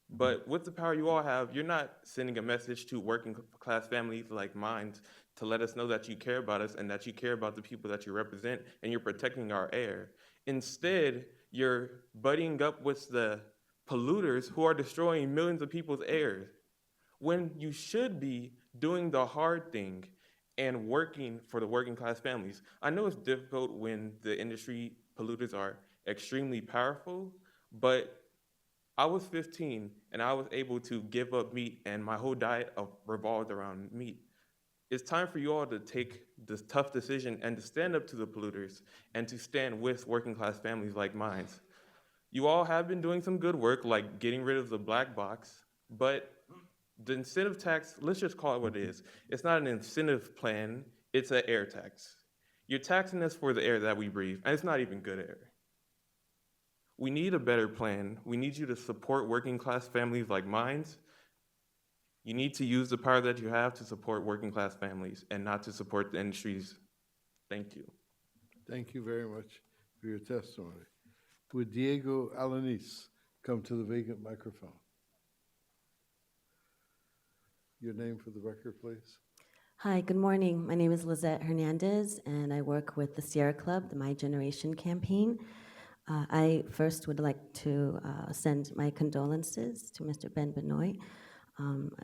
But with the power you all have, you're not sending a message to working class families like mine to let us know that you care about us and that you care about the people that you represent and you're protecting our air. Instead, you're buddying up with the polluters who are destroying millions of people's air when you should be doing the hard thing and working for the working class families. I know it's difficult when the industry polluters are extremely powerful, but I was 15 and I was able to give up meat and my whole diet revolved around meat. It's time for you all to take this tough decision and to stand up to the polluters and to stand with working class families like mine. You all have been doing some good work like getting rid of the black box, but the incentive tax, let's just call it what it is. It's not an incentive plan, it's an air tax. You're taxing us for the air that we breathe, and it's not even good air. We need a better plan. We need you to support working class families like mine. You need to use the power that you have to support working class families and not to support the industries. Thank you. Thank you very much for your testimony. Would Diego Alanis come to the vacant microphone? Your name for the record, please. Hi, good morning. My name is Lizette Hernandez, and I work with the Sierra Club, the My Generation campaign. I first would like to send my condolences to Mr. Ben Benoit.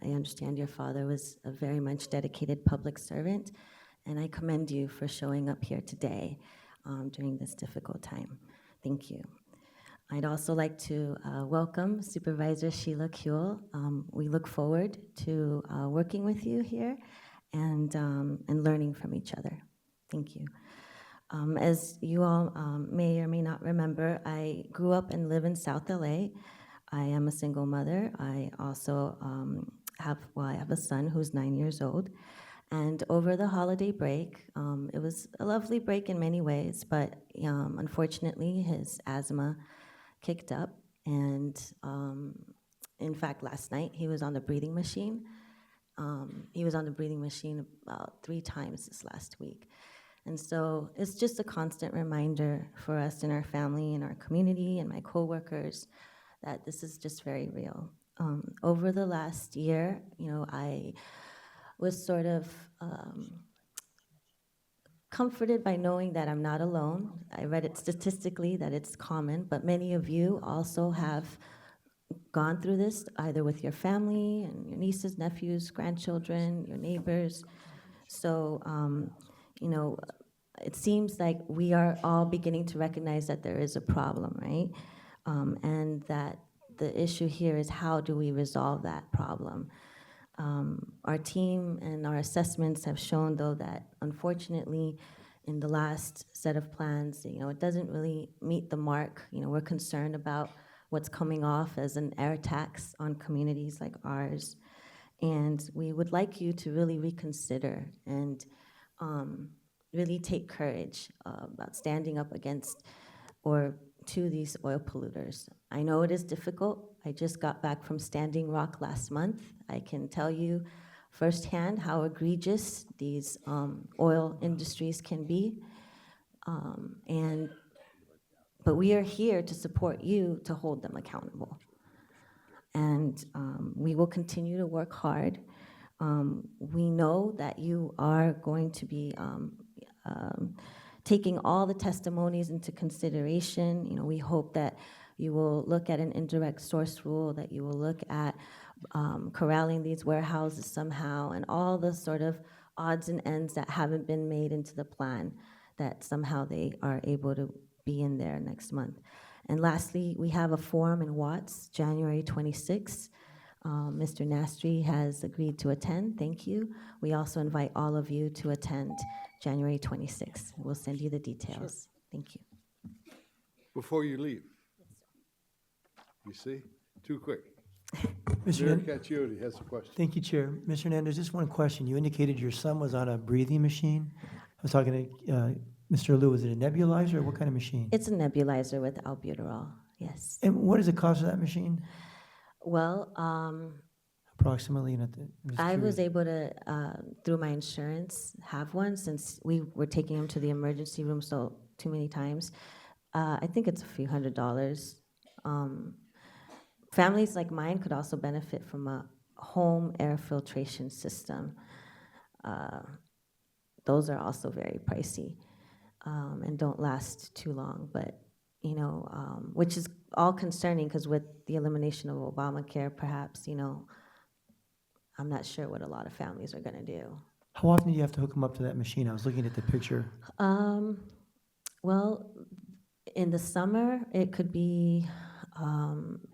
I understand your father was a very much dedicated public servant, and I commend you for showing up here today during this difficult time. Thank you. I'd also like to welcome Supervisor Sheila Kuehl. We look forward to working with you here and learning from each other. Thank you. As you all may or may not remember, I grew up and live in South LA. I am a single mother. I also have a son who's 9 years old. And over the holiday break, it was a lovely break in many ways, but unfortunately his asthma kicked up. And in fact, last night he was on the breathing machine. He was on the breathing machine about 3 times this last week. And so it's just a constant reminder for us in our family, in our community, and my coworkers that this is just very real. Over the last year, I was sort of comforted by knowing that I'm not alone. I read it statistically that it's common, but many of you also have gone through this, either with your family and your nieces, nephews, grandchildren, your neighbors. So, it seems like we are all beginning to recognize that there is a problem, right? And that the issue here is how do we resolve that problem? Our team and our assessments have shown, though, that unfortunately, in the last set of plans, it doesn't really meet the mark. We're concerned about what's coming off as an air tax on communities like ours. And we would like you to really reconsider and really take courage about standing up against or to these oil polluters. I know it is difficult. I just got back from Standing Rock last month. I can tell you firsthand how egregious these oil industries can be. But we are here to support you to hold them accountable. And we will continue to work hard. We know that you are going to be taking all the testimonies into consideration. We hope that you will look at an indirect source rule, that you will look at corralling these warehouses somehow, and all the sort of odds and ends that haven't been made into the plan, that somehow they are able to be in there next month. And lastly, we have a forum in Watts, January 26th. Mr. Nastri has agreed to attend. Thank you. We also invite all of you to attend January 26th. We'll send you the details. Thank you. Before you leave. You see? Too quick. Mr. Mayor Hen- Caccioti has a question. Thank you, Chair. Mr. Hernandez, just one question. You indicated your son was on a breathing machine. I was talking to Mr. Liu. Was it a nebulizer or what kind of machine? It's a nebulizer with albuterol, yes. And what is the cost of that machine? Well, Approximately, I'm just I was curious. able to, through my insurance, have one since we were taking him to the emergency room so too many times. I think it's a few $100s. Families like mine could also benefit from a home air filtration system. Those are also very pricey and don't last too long, but which is all concerning because with the elimination of Obamacare, perhaps, I'm not sure what a lot of families are going to do. How often do you have to hook them up to that machine? I was looking at the picture. Well, in the summer, it could be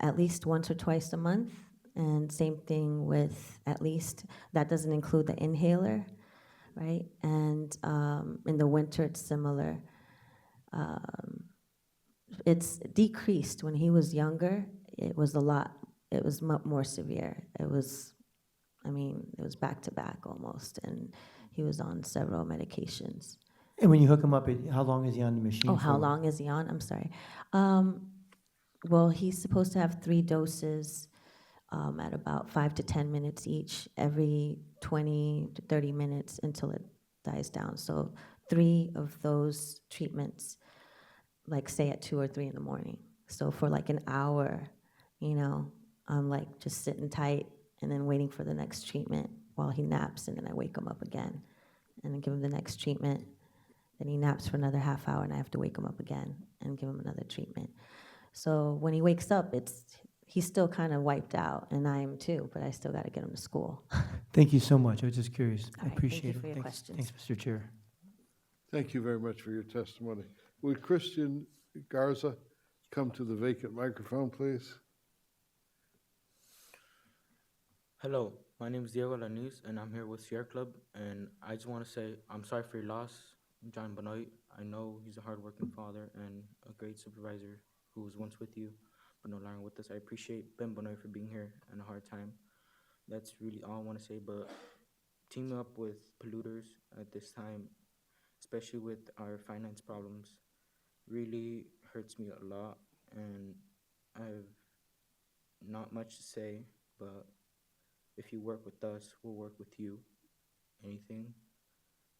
at least once or twice a month, and same thing with at least, that doesn't include the inhaler, right? And in the winter, it's similar. It's decreased. When he was younger, it was more severe. It was back to back almost, and he was on several medications. And when you hook him up, how long is he on the machine Oh, for? how long is he on? I'm sorry. Well, he's supposed to have 3 doses at about 5 to 10 minutes each, every 20 to 30 minutes until it dies down. So 3 of those treatments, like say at 2 or 3 in the morning. So for like an hour, I'm like just sitting tight and then waiting for the next treatment while he naps, and then I wake him up again and then give him the next treatment. Then he naps for another half hour, and I have to wake him up again and give him another treatment. So when he wakes up, he's still kind of wiped out, and I am too, but I still got to get him to school. Thank you so much. I was just curious. I All right, appreciate thank you it. for your Thanks, questions. Thanks, Mr. Chair. Thank you very much for your testimony. Would Christian Garza come to the vacant microphone, please? Hello, my name is Diego Lanuz, and I'm here with Sierra Club, and I just want to say I'm sorry for your loss, John Benoit. I know he's a hardworking father and a great supervisor who was once with you, but no longer with us. I appreciate Ben Benoit for being here in a hard time. That's really all I want to say, but teaming up with polluters at this time, especially with our finance problems, really hurts me a lot, and I have not much to say, but if you work with us, we'll work with you. Anything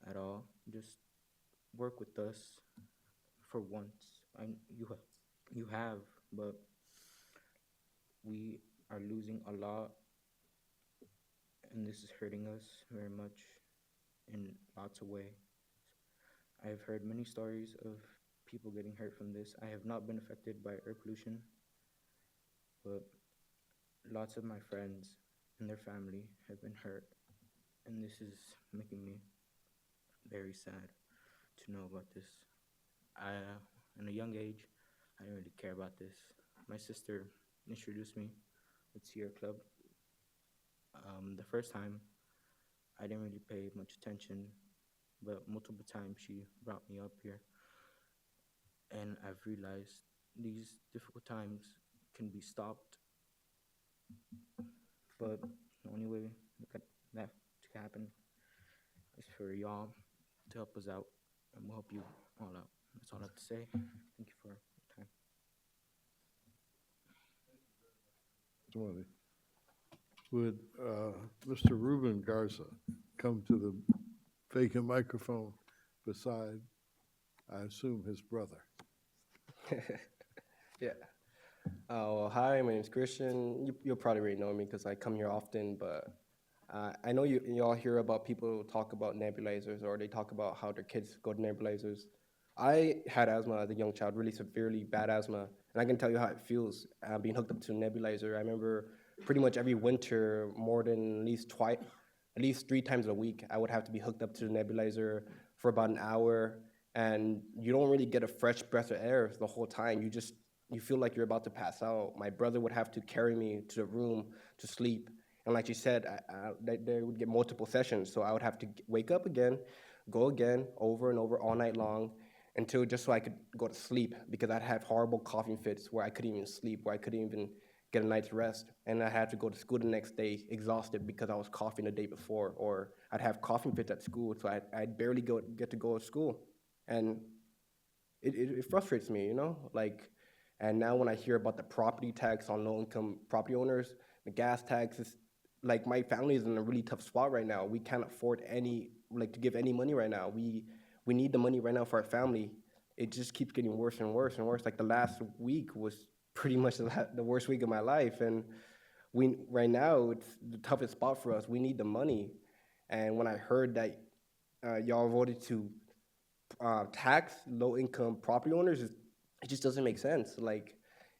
at all, just work with us for once. You have, but we are losing a lot, and this is hurting us very much in lots of ways. I have heard many stories of people getting hurt from this. I have not been affected by air pollution, but lots of my friends and their family have been hurt, and this is making me very sad to know about this. In a young age, I didn't really care about this. My sister introduced me with Sierra Club. The first time, I didn't really pay much attention, but multiple times she brought me up here, and I've realized these difficult times can be stopped, but the only way that to happen is for y'all to help us out, and we'll help you all out. That's all I have to say. Thank you for your time. Would Mr. Ruben Garza come to the vacant microphone beside, I assume, his brother? Yeah. Well, hi, my name is Christian. You'll probably already know me because I come here often, but I know you all hear about people talk about nebulizers, or they talk about how their kids go to nebulizers. I had asthma as a young child, really severely bad asthma, and I can tell you how it feels being hooked up to a nebulizer. I remember pretty much every winter, more than at least 3 times a week, I would have to be hooked up to the nebulizer for about an hour, and you don't really get a fresh breath of air the whole time. you feel like you're about to pass out. My brother would have to carry me to the room to sleep. And like you said, they would get multiple sessions. So I would have to wake up again, go again, over and over all night long, until just so I could go to sleep, because I'd have horrible coughing fits where I couldn't even sleep, where I couldn't even get a night's rest. And I had to go to school the next day exhausted because I was coughing the day before, or I'd have coughing fits at school, so I'd barely get to go to school. And it frustrates me, you know? Like, and now when I hear about the property tax on low-income property owners, the gas taxes, like my family is in a really tough spot right now. We can't afford to give any money right now. We need the money right now for our family. It just keeps getting worse and worse and worse. Like the last week was pretty much the worst week of my life. And right now, it's the toughest spot for us. We need the money. And when I heard that y'all voted to tax low-income property owners, it just doesn't make sense. Like,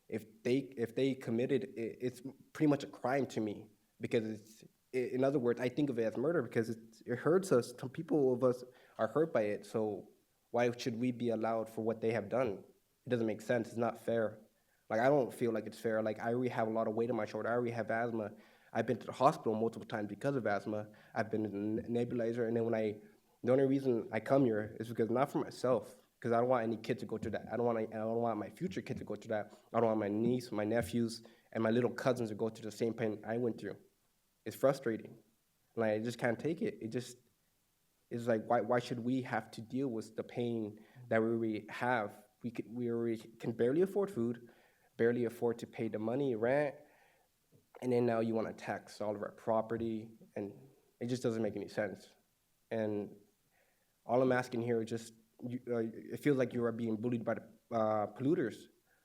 if they committed it, it's pretty much a crime to me, because in other words, I think of it as murder because it hurts us. Some people of us are hurt by it. So why should we be allowed for what they have done? It doesn't make sense. It's not fair. Like, I don't feel like it's fair. Like, I already have a lot of weight on my shoulder. I already have asthma. I've been to the hospital multiple times because of asthma. I've been in a nebulizer, and then the only reason I come here is because, not for myself, because I don't want any kid to go through that. I don't want my future kid to go through that. I don't want my niece, my nephews, and my little cousins to go through the same pain I went through. It's frustrating. Like, I just can't take it. It's like, why should we have to deal with the pain that we already have? We already can barely afford food, barely afford to pay the money, rent, and then now you want to tax all of our property, and it just doesn't make any sense. And all I'm asking here is just, it feels like you are being bullied by the polluters.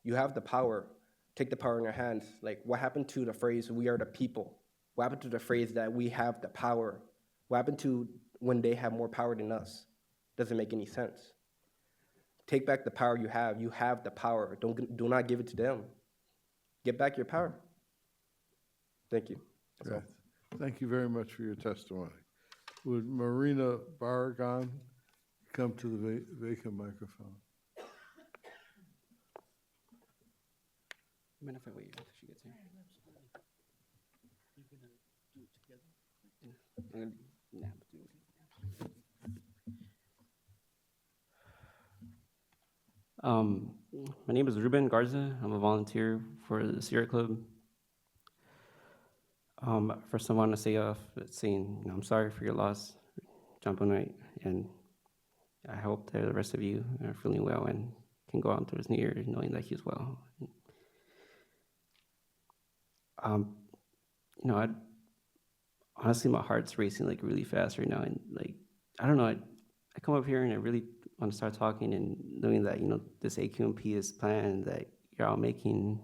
You have the power. Take the power in your hands. Like, what happened to the phrase, we are the people? What happened to the phrase that we have the power? What happened to when they have more power than us? Doesn't make any sense. Take back the power you have. You have the power. Do not give it to them. Get back your power. Thank you. That's all. Thank you very much for your testimony. Would Marina Barragan come to the vacant microphone? Mind if I wait until she gets here? My name is Ruben Garza. I'm a volunteer for the Sierra Club. First, I want to say I'm sorry for your loss, John Benoit, and I hope that the rest of you are feeling well and can go out into this new year knowing that he's well. Honestly, my heart's racing like really fast right now, and like, I don't know, I come up here and I really want to start talking, and knowing that, this AQMP is planned, that you're all making,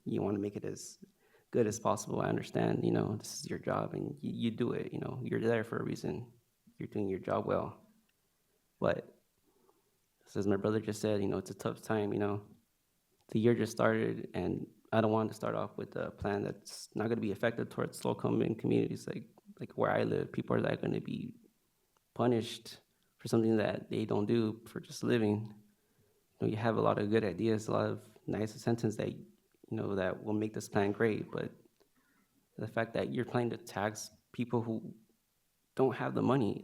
you want to make it as good as possible. I understand, this is your job, and you do it, you're there for a reason. You're doing your job well. But, as my brother just said, it's a tough time, The year just started, and I don't want to start off with a plan that's not going to be effective towards low-income communities like where I live. People are not going to be punished for something that they don't do for just living. You have a lot of good ideas, a lot of nice incentives that that will make this plan great, but the fact that you're planning to tax people who don't have the money,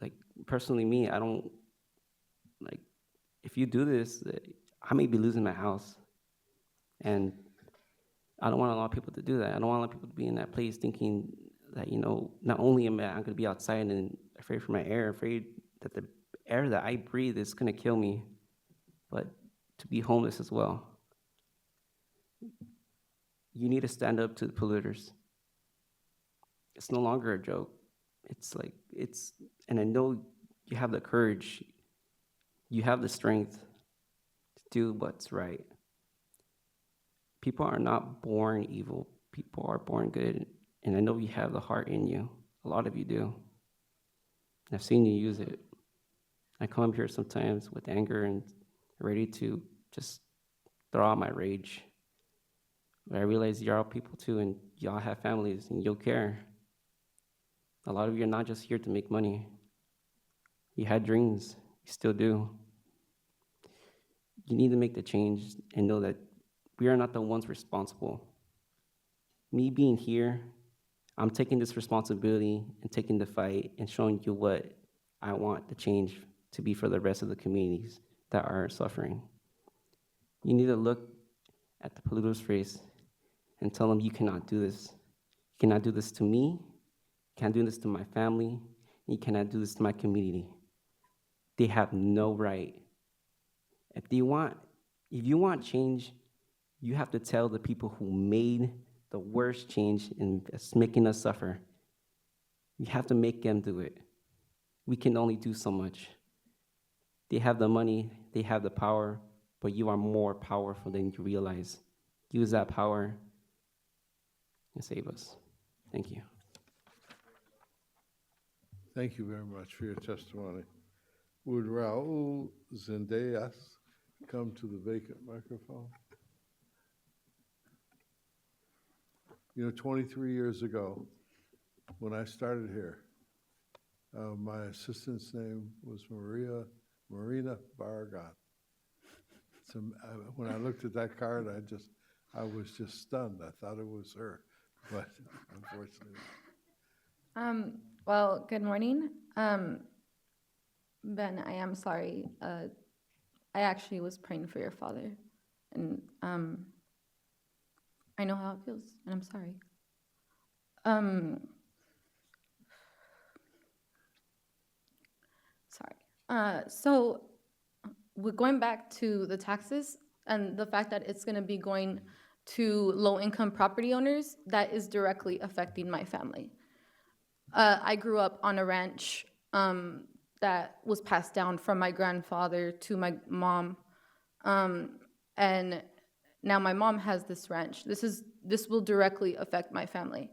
like personally me, I don't, like, if you do this, I may be losing my house, and I don't want a lot of people to do that. I don't want a lot of people to be in that place thinking that, not only am I going to be outside and afraid for my air, afraid that the air that I breathe is going to kill me, but to be homeless as well. You need to stand up to the polluters. It's no longer a joke. And I know you have the courage, you have the strength to do what's right. People are not born evil. People are born good. And I know you have the heart in you. A lot of you do. I've seen you use it. I come up here sometimes with anger and ready to just throw out my rage. But I realize you're all people too, and y'all have families, and you'll care. A lot of you are not just here to make money. You had dreams. You still do. You need to make the change and know that we are not the ones responsible. Me being here, I'm taking this responsibility and taking the fight and showing you what I want the change to be for the rest of the communities that are suffering. You need to look at the polluter's face and tell them you cannot do this. You cannot do this to me, you can't do this to my family, and you cannot do this to my community. They have no right. If you want change, you have to tell the people who made the worst change and it's making us suffer. You have to make them do it. We can only do so much. They have the money, they have the power, but you are more powerful than you realize. Use that power and save us. Thank you. Thank you very much for your testimony. Would Raul Zendejas come to the vacant microphone? You know, 23 years ago, when I started here, my assistant's name was Marina Barragan. So when I looked at that card, I was just stunned. I thought it was her, but unfortunately. Well, good morning. Ben, I am sorry. I actually was praying for your father, and I know how it feels, and I'm sorry. So we're going back to the taxes and the fact that it's going to be going to low-income property owners, that is directly affecting my family. I grew up on a ranch that was passed down from my grandfather to my mom, and now my mom has this ranch. This will directly affect my family.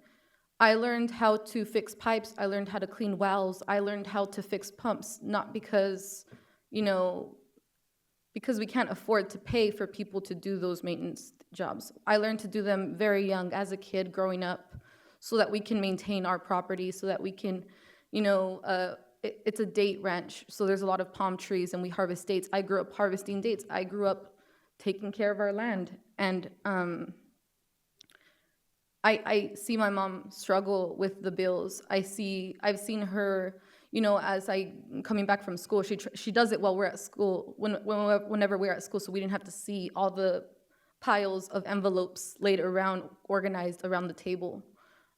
I learned how to fix pipes. I learned how to clean wells. I learned how to fix pumps, not because, because we can't afford to pay for people to do those maintenance jobs. I learned to do them very young as a kid growing up so that we can maintain our property, so that we can, it's a date ranch, so there's a lot of palm trees and we harvest dates. I grew up harvesting dates. I grew up taking care of our land, and I see my mom struggle with the bills. I've seen her, as I'm coming back from school, she does it while we're at school, whenever we're at school, so we didn't have to see all the piles of envelopes laid around, organized around the table.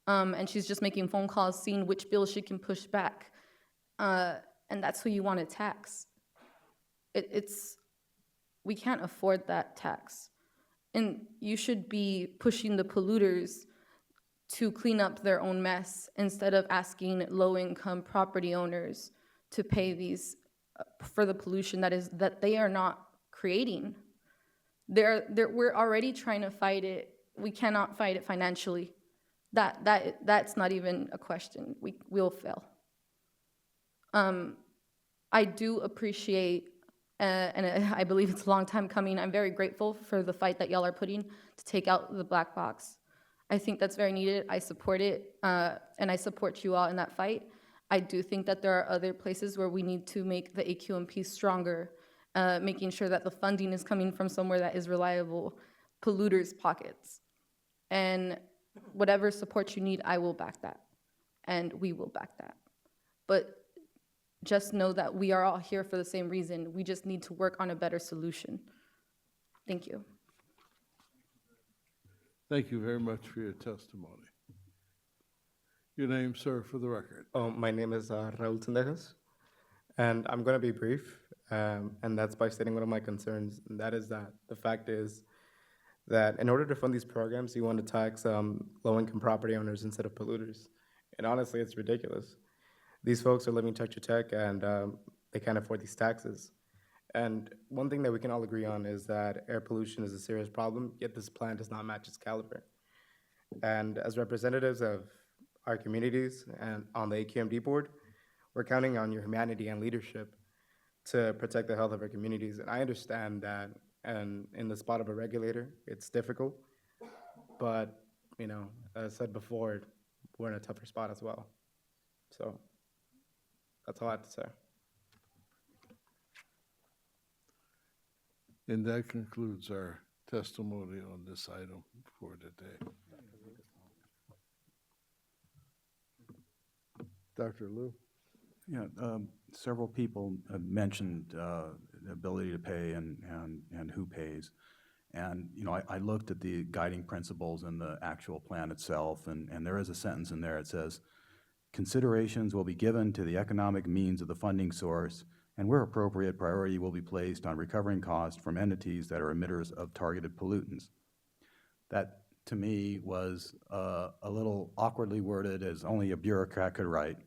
And she's just making phone calls, seeing which bills she can push back. And that's who you want to tax. We can't afford that tax. And you should be pushing the polluters to clean up their own mess instead of asking low-income property owners to pay these for the pollution that they are not creating. We're already trying to fight it. We cannot fight it financially. That's not even a question. We'll fail. I do appreciate, and I believe it's a long time coming. I'm very grateful for the fight that y'all are putting to take out the black box. I think that's very needed. I support it, and I support you all in that fight. I do think that there are other places where we need to make the AQMP stronger, making sure that the funding is coming from somewhere that is reliable, polluters' pockets. And whatever support you need, I will back that, and we will back that. But just know that we are all here for the same reason. We just need to work on a better solution. Thank you. Thank you very much for your testimony. Your name, sir, for the record. My name is Raul Zendejas, and I'm going to be brief, and that's by stating one of my concerns, and that is that the fact is that in order to fund these programs, you want to tax low-income property owners instead of polluters. And honestly, it's ridiculous. These folks are living tech to tech, and they can't afford these taxes. And one thing that we can all agree on is that air pollution is a serious problem, yet this plan does not match its caliber. And as representatives of our communities and on the AQMD board, we're counting on your humanity and leadership to protect the health of our communities. And I understand that, and in the spot of a regulator, it's difficult, but, as I said before, we're in a tougher spot as well. So that's all I have to say. And that concludes our testimony on this item for today. Dr. Liu? Yeah, several people have mentioned the ability to pay and who pays. And, you know, I looked at the guiding principles in the actual plan itself, and there is a sentence in there. It says, considerations will be given to the economic means of the funding source, and where appropriate, priority will be placed on recovering costs from entities that are emitters of targeted pollutants. That, to me, was a little awkwardly worded, as only a bureaucrat could write.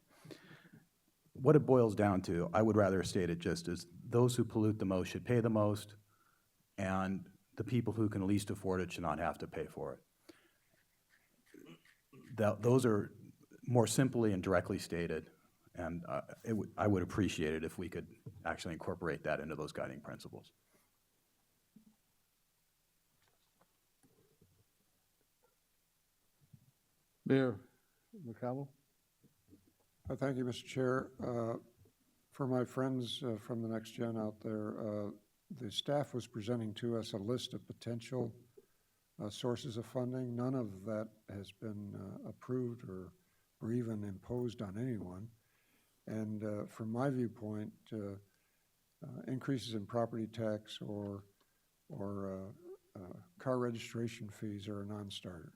What it boils down to, I would rather state it just as those who pollute the most should pay the most, and the people who can least afford it should not have to pay for it. Those are more simply and directly stated, and I would appreciate it if we could actually incorporate that into those guiding principles. Mayor McConnell? Thank you, Mr. Chair. For my friends from the Next Gen out there, the staff was presenting to us a list of potential sources of funding. None of that has been approved or even imposed on anyone. And from my viewpoint, increases in property tax or car registration fees are a non-starter.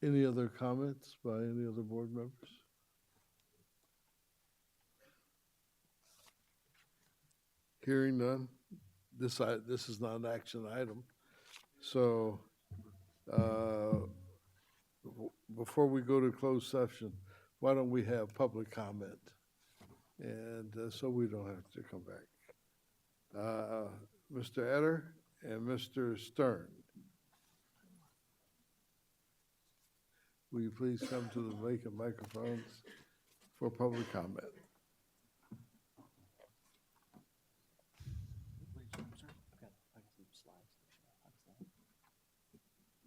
Any other comments by any other board members? Hearing none, this is not an action item. So before we go to closed session, why don't we have public comment? And so we don't have to come back. Mr. Etter and Mr. Stern. Will you please come to the vacant microphones for public comment?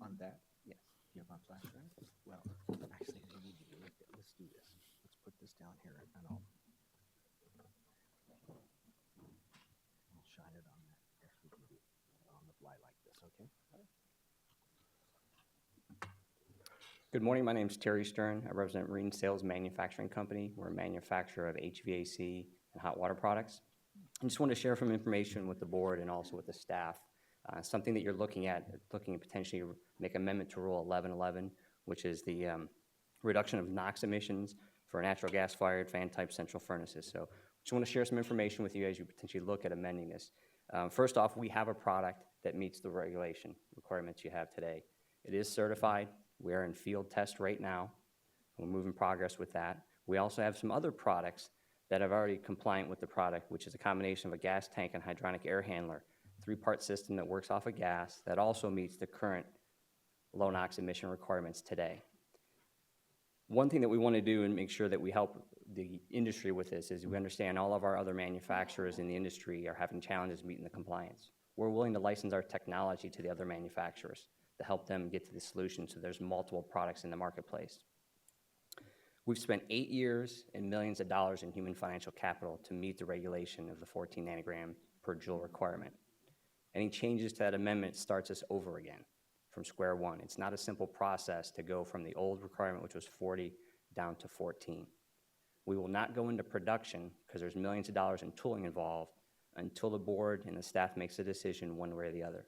On that, yes. You have my flash drive? Well, actually, I need to do it. Let's do this. Let's put this down here, and I'll shine it on that. Yes, we can do it on the fly like this, okay? Good morning, my name is Terry Stern. I represent Marine Sales Manufacturing Company. We're a manufacturer of HVAC and hot water products. I just want to share some information with the board and also with the staff. Something that you're looking at potentially make amendment to Rule 1111, which is the reduction of NOx emissions for natural gas-fired fan-type central furnaces. So just want to share some information with you as you potentially look at amending this. First off, we have a product that meets the regulation requirements you have today. It is certified. We are in field test right now. We're moving progress with that. We also have some other products that are already compliant with the product, which is a combination of a gas tank and hydronic air handler, 3-part system that works off of gas that also meets the current low NOx emission requirements today. One thing that we want to do and make sure that we help the industry with this is we understand all of our other manufacturers in the industry are having challenges meeting the compliance. We're willing to license our technology to the other manufacturers to help them get to the solution so there's multiple products in the marketplace. We've spent 8 years and millions of dollars in human financial capital to meet the regulation of the 14 nanogram per joule requirement. Any changes to that amendment starts us over again from square one. It's not a simple process to go from the old requirement, which was 40, down to 14. We will not go into production because there's millions of dollars in tooling involved until the board and the staff makes a decision one way or the other.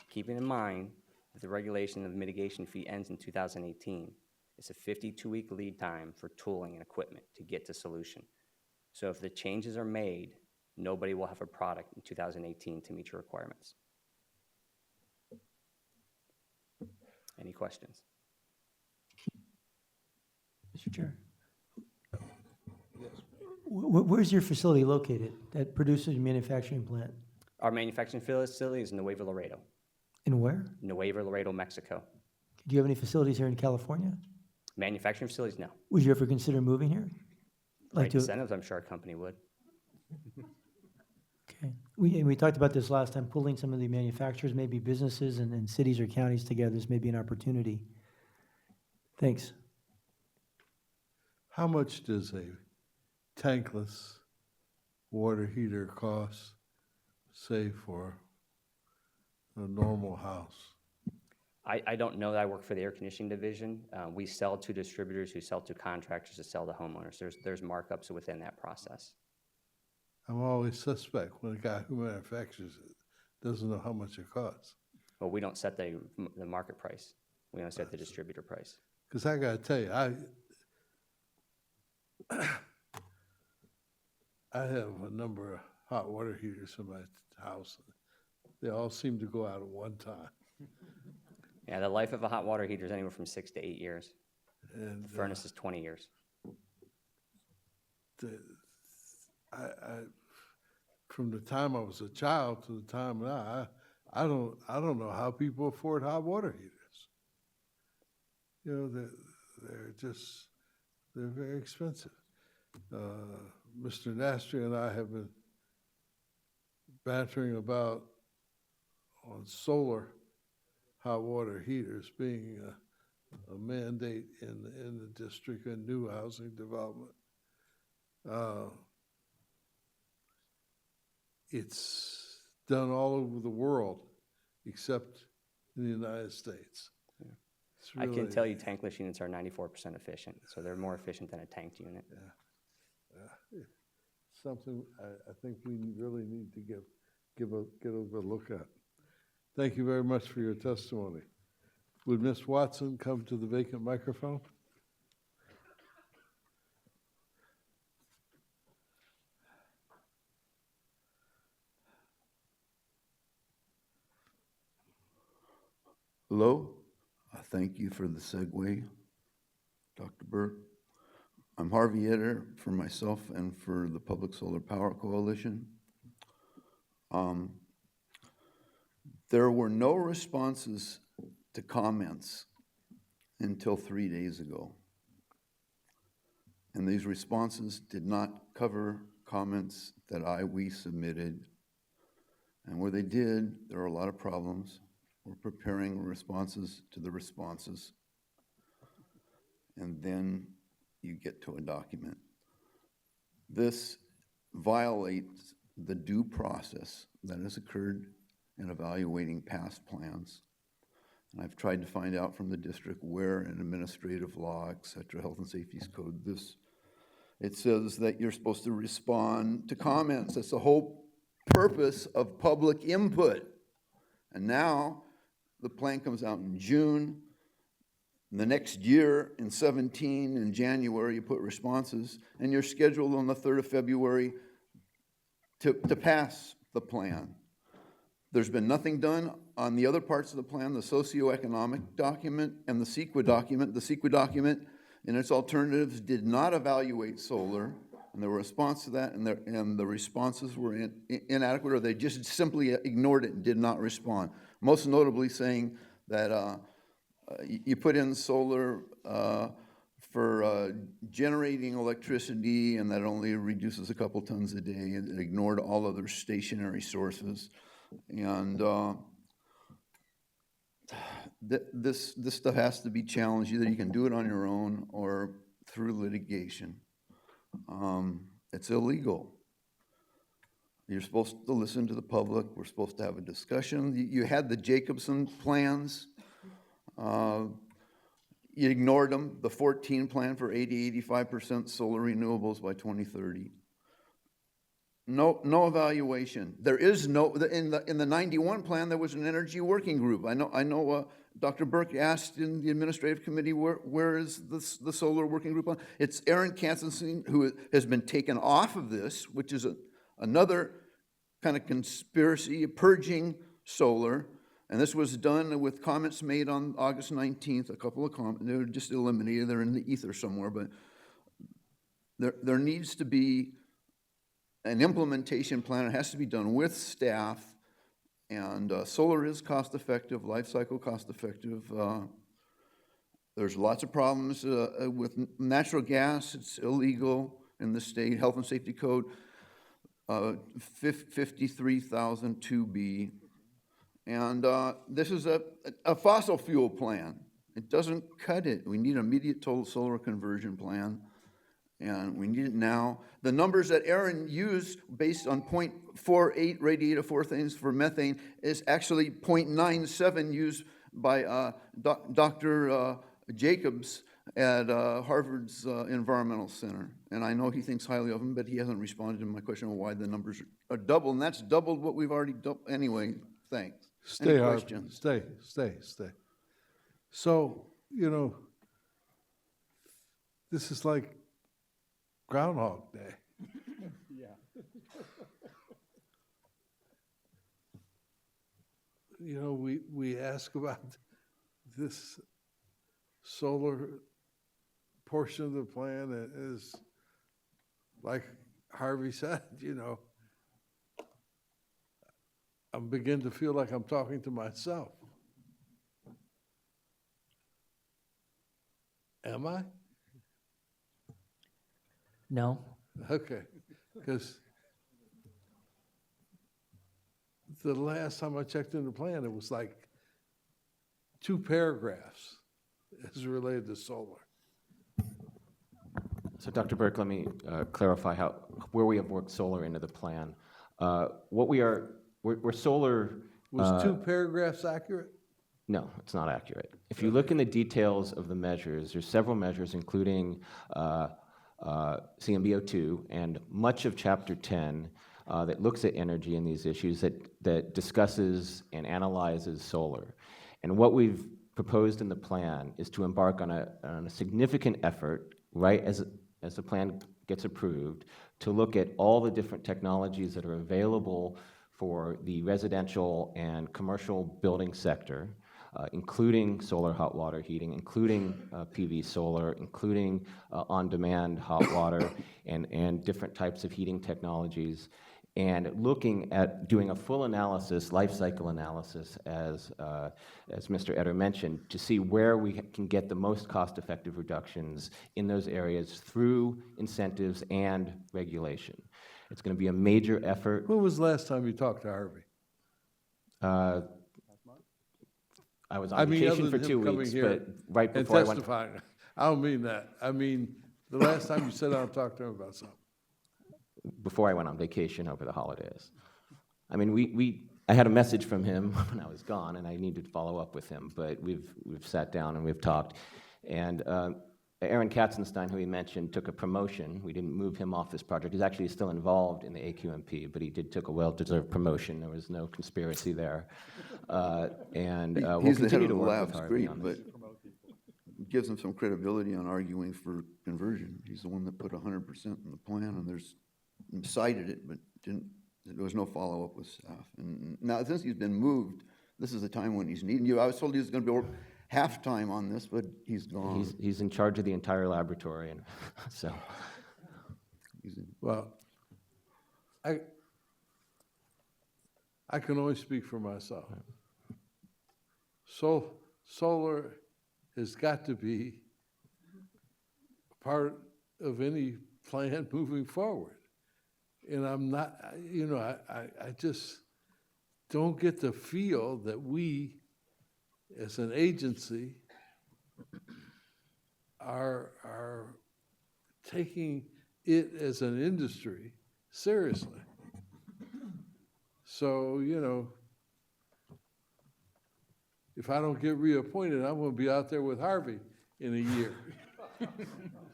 Keeping in mind that the regulation of the mitigation fee ends in 2018. It's a 52-week lead time for tooling and equipment to get to solution. So if the changes are made, nobody will have a product in 2018 to meet your requirements. Any questions? Mr. Chair. Where's your facility located that produces your manufacturing plant? Our manufacturing facility is in Nuevo Laredo. In where? Nuevo Laredo, Mexico. Do you have any facilities here in California? Manufacturing facilities, no. Would you ever consider moving here? Right incentives, I'm sure a company would. Okay. We talked about this last time, pulling some of the manufacturers, maybe businesses and cities or counties together. This may be an opportunity. Thanks. How much does a tankless water heater costs, say, for a normal house? I don't know that. I work for the air conditioning division. We sell to distributors who sell to contractors to sell to homeowners. There's markups within that process. I'm always suspect when a guy who manufactures it doesn't know how much it costs. Well, we don't set the market price. We only set the distributor price. Because I gotta tell you, I have a number of hot water heaters in my house. They all seem to go out at one time. Yeah, the life of a hot water heater is anywhere from 6 to 8 years. And The furnace is 20 years. From the time I was a child to the time now, I don't know how people afford hot water heaters. You know, they're very expensive. Mr. Nastri and I have been bantering about on solar hot water heaters being a mandate in the district and new housing development. It's done all over the world except in the United States. It's I can really- tell you tankless units are 94% efficient, so they're more efficient than a tanked unit. Yeah. Something I think we really need to get a look at. Thank you very much for your testimony. Would Ms. Watson come to the vacant microphone? Hello, thank you for the segue, Dr. Burke. I'm Harvey Etter for myself and for the Public Solar Power Coalition. There were no responses to comments until 3 days ago. And these responses did not cover comments that we submitted. And where they did, there are a lot of problems. We're preparing responses to the responses. And then you get to a document. This violates the due process that has occurred in evaluating past plans. And I've tried to find out from the district where in administrative law, et cetera, health and safety code, it says that you're supposed to respond to comments. That's the whole purpose of public input. And now the plan comes out in June. The next year, in 17, in January, you put responses, and you're scheduled on the 3rd of February to pass the plan. There's been nothing done on the other parts of the plan, the socioeconomic document and the CEQA document. The CEQA document, in its alternatives, did not evaluate solar, and there were responses to that, and the responses were inadequate, or they just simply ignored it and did not respond. Most notably saying that you put in solar for generating electricity, and that only reduces a couple tons a day, and it ignored all other stationary sources. And this stuff has to be challenged. Either you can do it on your own or through litigation. It's illegal. You're supposed to listen to the public. We're supposed to have a discussion. You had the Jacobson plans. You ignored them, the 14 plan for 85% solar renewables by 2030. No evaluation. There is no, in the 91 plan, there was an energy working group. I know Dr. Burke asked in the administrative committee, where is the solar working group on? It's Aaron Katzenstein, who has been taken off of this, which is another kind of conspiracy, purging solar. And this was done with comments made on August 19th, a couple of comments. They were just eliminated. They're in the ether somewhere, but there needs to be an implementation plan. It has to be done with staff, and solar is cost-effective, life cycle cost-effective. There's lots of problems with natural gas. It's illegal in the state health and safety code, 53,002B. And this is a fossil fuel plan. It doesn't cut it. We need an immediate total solar conversion plan. and we need it now. The numbers that Aaron used, based on 0.48 radiated four things for methane, is actually 0.97 used by Dr. Jacobs at Harvard's Environmental Center. And I know he thinks highly of him, but he hasn't responded to my question on why the numbers are double, and that's doubled what we've already done. Anyway, thanks. Stay, Any Harvey. questions? Stay. So, this is like Groundhog Day. We ask about this solar portion of the plan that is, like Harvey said, I'm beginning to feel like I'm talking to myself. Am I? No. Okay, because the last time I checked in the plan, it was like 2 paragraphs as related to solar. So Dr. Burke, let me clarify where we have worked solar into the plan. We're solar. Was 2 paragraphs accurate? No, it's not accurate. If you look in the details of the measures, there's several measures, including CMBO2 and much of Chapter 10 that looks at energy and these issues that discusses and analyzes solar. And what we've proposed in the plan is to embark on a significant effort, right as the plan gets approved, to look at all the different technologies that are available for the residential and commercial building sector, including solar hot water heating, including PV solar, including on-demand hot water and different types of heating technologies, and looking at doing a full analysis, life cycle analysis, as Mr. Etter mentioned, to see where we can get the most cost-effective reductions in those areas through incentives and regulation. It's going to be a major effort. When was the last time you talked to Harvey? I was on vacation for 2 weeks, but right before I went. Testifying. I don't mean that. I mean the last time you sat down and talked to him about something. Before I went on vacation over the holidays. I mean, I had a message from him when I was gone, and I needed to follow up with him, but we've sat down and we've talked. And Aaron Katzenstein, who he mentioned, took a promotion. We didn't move him off this project. He's actually still involved in the AQMP, but he took a well-deserved promotion. There was no conspiracy there. We'll continue to work with Harvey on this. It gives him some credibility on arguing for conversion. He's the one that put 100% in the plan, and cited it, but there was no follow-up with staff. And now, since he's been moved, this is the time when he's needed. I was told he was going to be half-time on this, but he's gone. He's in charge of the entire laboratory, and so. Well, I can only speak for myself. Solar has got to be part of any plan moving forward. And I'm not, I just don't get the feel that we, as an agency, are taking it as an industry seriously. So, if I don't get reappointed, I'm going to be out there with Harvey in a year.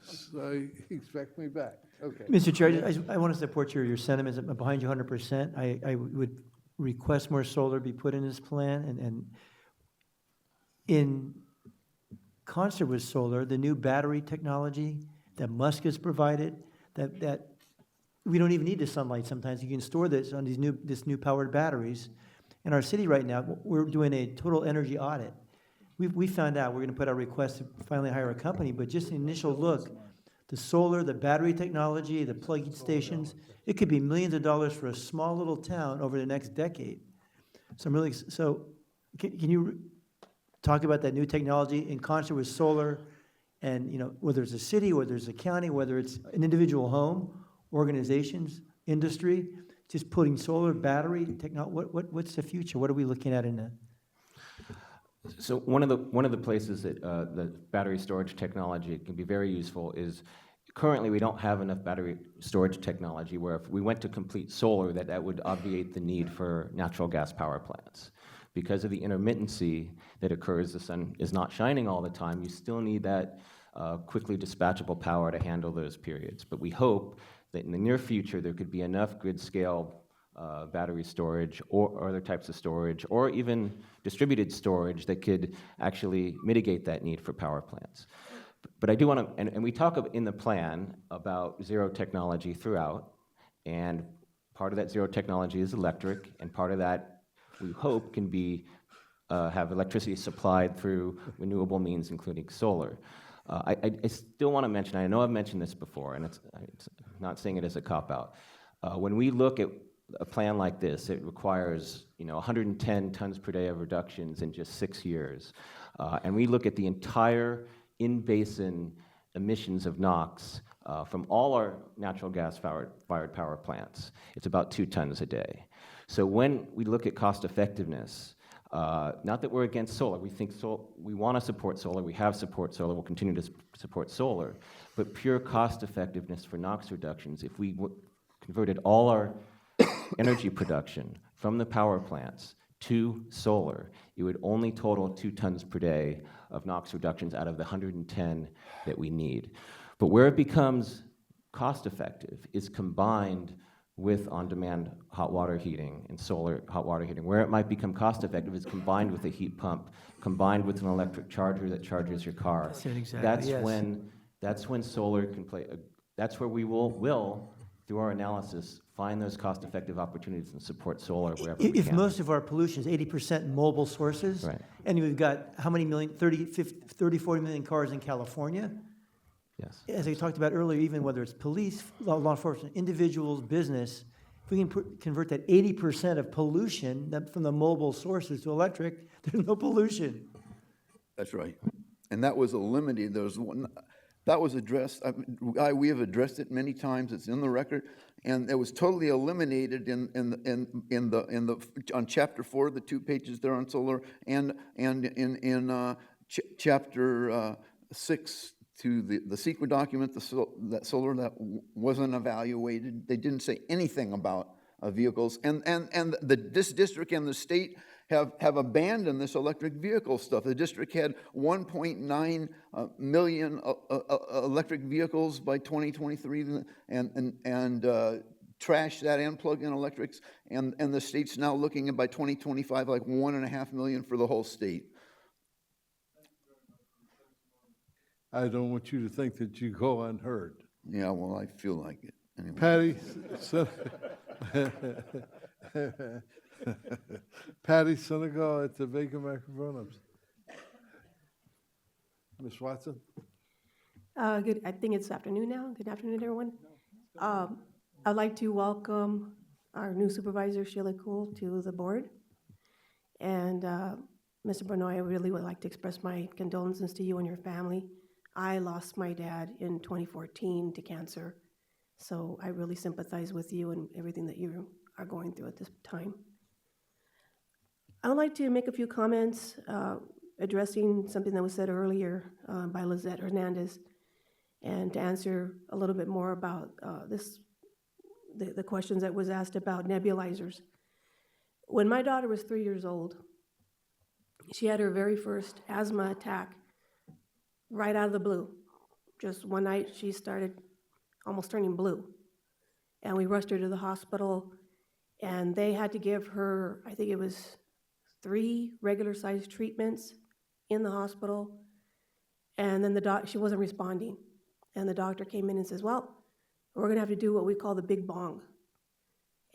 So expect me back. Okay. Mr. Chair, I want to support your sentiments. I'm behind you 100%. I would request more solar be put in this plan, and in concert with solar, the new battery technology that Musk has provided, that we don't even need the sunlight sometimes. You can store this on this new powered batteries. In our city right now, we're doing a total energy audit. We found out we're going to put our request to finally hire a company, but just an initial look, the solar, the battery technology, the plug-in stations, it could be millions of dollars for a small little town over the next decade. So can you talk about that new technology in concert with solar, and whether it's a city, whether it's a county, whether it's an individual home, organizations, industry, just putting solar, battery technology, what's the future? What are we looking at in that? So one of the places that the battery storage technology can be very useful is currently we don't have enough battery storage technology where if we went to complete solar, that would obviate the need for natural gas power plants. Because of the intermittency that occurs, the sun is not shining all the time, you still need that quickly dispatchable power to handle those periods. But we hope that in the near future there could be enough grid scale battery storage or other types of storage, or even distributed storage that could actually mitigate that need for power plants. But I do want to, and we talk in the plan about zero technology throughout, and part of that zero technology is electric, and part of that we hope can be have electricity supplied through renewable means, including solar. I still want to mention, I know I've mentioned this before, and it's not saying it as a cop-out. When we look at a plan like this, it requires 110 tons per day of reductions in just 6 years. And we look at the entire in-basin emissions of NOx from all our natural gas-fired power plants. It's about 2 tons a day. So when we look at cost effectiveness, not that we're against solar, we want to support solar, we have support solar, we'll continue to support solar, but pure cost effectiveness for NOx reductions, if we converted all our energy production from the power plants to solar, it would only total 2 tons per day of NOx reductions out of the 110 that we need. But where it becomes cost effective is combined with on-demand hot water heating and solar hot water heating. Where it might become cost effective is combined with a heat pump, combined with an electric charger that charges your car. That's it, exactly, That's yes. that's when solar can play, that's where we will, through our analysis, find those cost-effective opportunities and support solar wherever we If can. most of our pollution is 80% mobile sources, Right. and we've got how many million, 30, 50, 30, 40 million cars in California? Yes. As I talked about earlier, even whether it's police, law enforcement, individuals, business, if we can convert that 80% of pollution from the mobile sources to electric, there's no pollution. That's right. And that was eliminated. There was one, that was addressed, we have addressed it many times, it's in the record, and it was totally eliminated on chapter 4, the 2 pages there on solar, and in chapter 6 to the SEQA document, that solar that wasn't evaluated. They didn't say anything about vehicles, and this district and the state have abandoned this electric vehicle stuff. The district had 1.9 million electric vehicles by 2023, and trashed that and plug-in electrics, and the state's now looking at by 2025 like 1.5 million for the whole state. I don't want you to think that you go unheard. Yeah, well, I feel like it. Anyway. Patty, Patty Senegal at the vacant microphone. Ms. Watson? Good. I think it's afternoon now. Good afternoon, everyone. I'd like to welcome our new supervisor, Sheila Cool, to the board. And Mr. Benoit, I really would like to express my condolences to you and your family. I lost my dad in 2014 to cancer, so I really sympathize with you and everything that you are going through at this time. I would like to make a few comments addressing something that was said earlier by Lizette Hernandez, and to answer a little bit more about the questions that was asked about nebulizers. When my daughter was 3 years old, she had her very first asthma attack right out of the blue. Just one night, she started almost turning blue. And we rushed her to the hospital, and they had to give her, I think it was 3 regular-sized treatments in the hospital. And then she wasn't responding. And the doctor came in and says, well, we're gonna have to do what we call the big bong.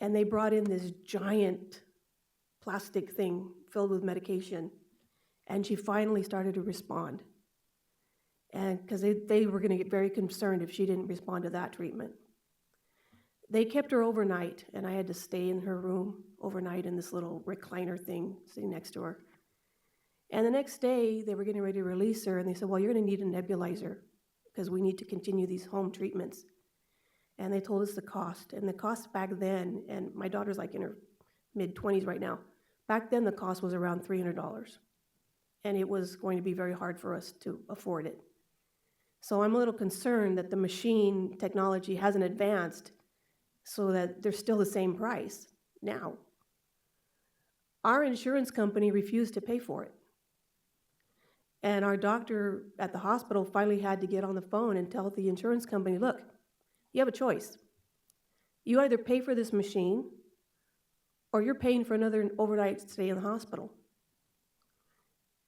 And they brought in this giant plastic thing filled with medication. And she finally started to respond. And because they were gonna get very concerned if she didn't respond to that treatment. They kept her overnight, and I had to stay in her room overnight in this little recliner thing sitting next to her. And the next day, they were getting ready to release her, and they said, well, you're gonna need a nebulizer because we need to continue these home treatments. And they told us the cost, and the cost back then, and my daughter's like in her mid-20s right now, back then the cost was around $300. And it was going to be very hard for us to afford it. So I'm a little concerned that the machine technology hasn't advanced so that they're still the same price now. Our insurance company refused to pay for it. And our doctor at the hospital finally had to get on the phone and tell the insurance company, look, you have a choice. You either pay for this machine or you're paying for another overnight stay in the hospital.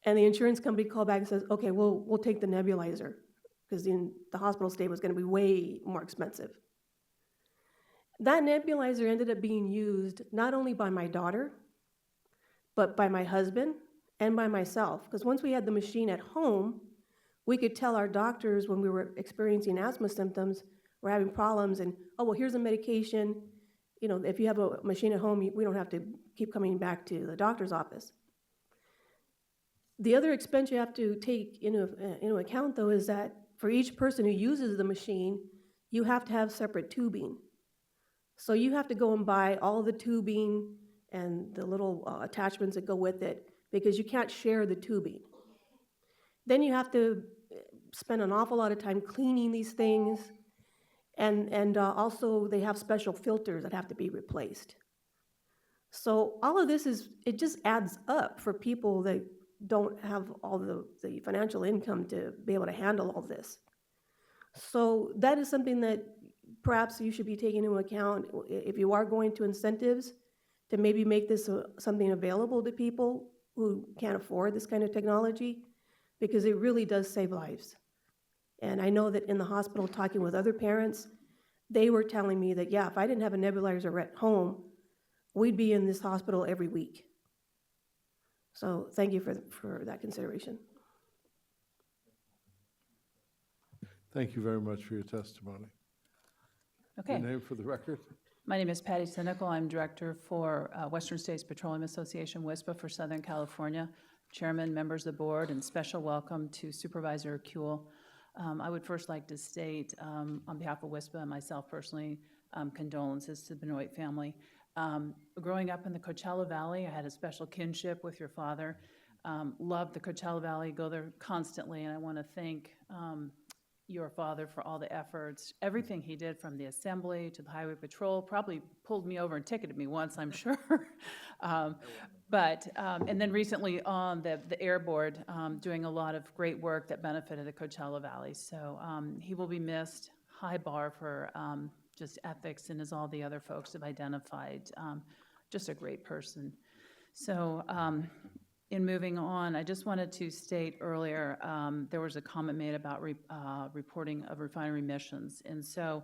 And the insurance company called back and says, okay, we'll take the nebulizer because the hospital stay was going to be way more expensive. That nebulizer ended up being used not only by my daughter, but by my husband and by myself. Because once we had the machine at home, we could tell our doctors when we were experiencing asthma symptoms, we're having problems, and, oh, well, here's a medication. You know, if you have a machine at home, we don't have to keep coming back to the doctor's office. The other expense you have to take into account, though, is that for each person who uses the machine, you have to have separate tubing. So you have to go and buy all the tubing and the little attachments that go with it, because you can't share the tubing. Then you have to spend an awful lot of time cleaning these things, and also they have special filters that have to be replaced. So all of this it just adds up for people that don't have all the financial income to be able to handle all this. So that is something that perhaps you should be taking into account if you are going to incentives, to maybe make this something available to people who can't afford this kind of technology, because it really does save lives. And I know that in the hospital, talking with other parents, they were telling me that, yeah, if I didn't have a nebulizer at home, we'd be in this hospital every week. So thank you for that consideration. Thank you very much for your testimony. Okay. Your name for the record? My name is Patty Sinical. I'm Director for Western States Petroleum Association, WSPA, for Southern California. Chairman, members of the board, and special welcome to Supervisor Kuehl. I would first like to state, on behalf of WSPA and myself personally, condolences to the Benoit family. Growing up in the Coachella Valley, I had a special kinship with your father. Loved the Coachella Valley, go there constantly, and I want to thank your father for all the efforts, everything he did from the assembly to the highway patrol. Probably pulled me over and ticketed me once, I'm sure. And then recently on the air board, doing a lot of great work that benefited the Coachella Valley. So he will be missed. High bar for just ethics, and as all the other folks have identified, just a great person. So in moving on, I just wanted to state earlier, there was a comment made about reporting of refinery emissions. And so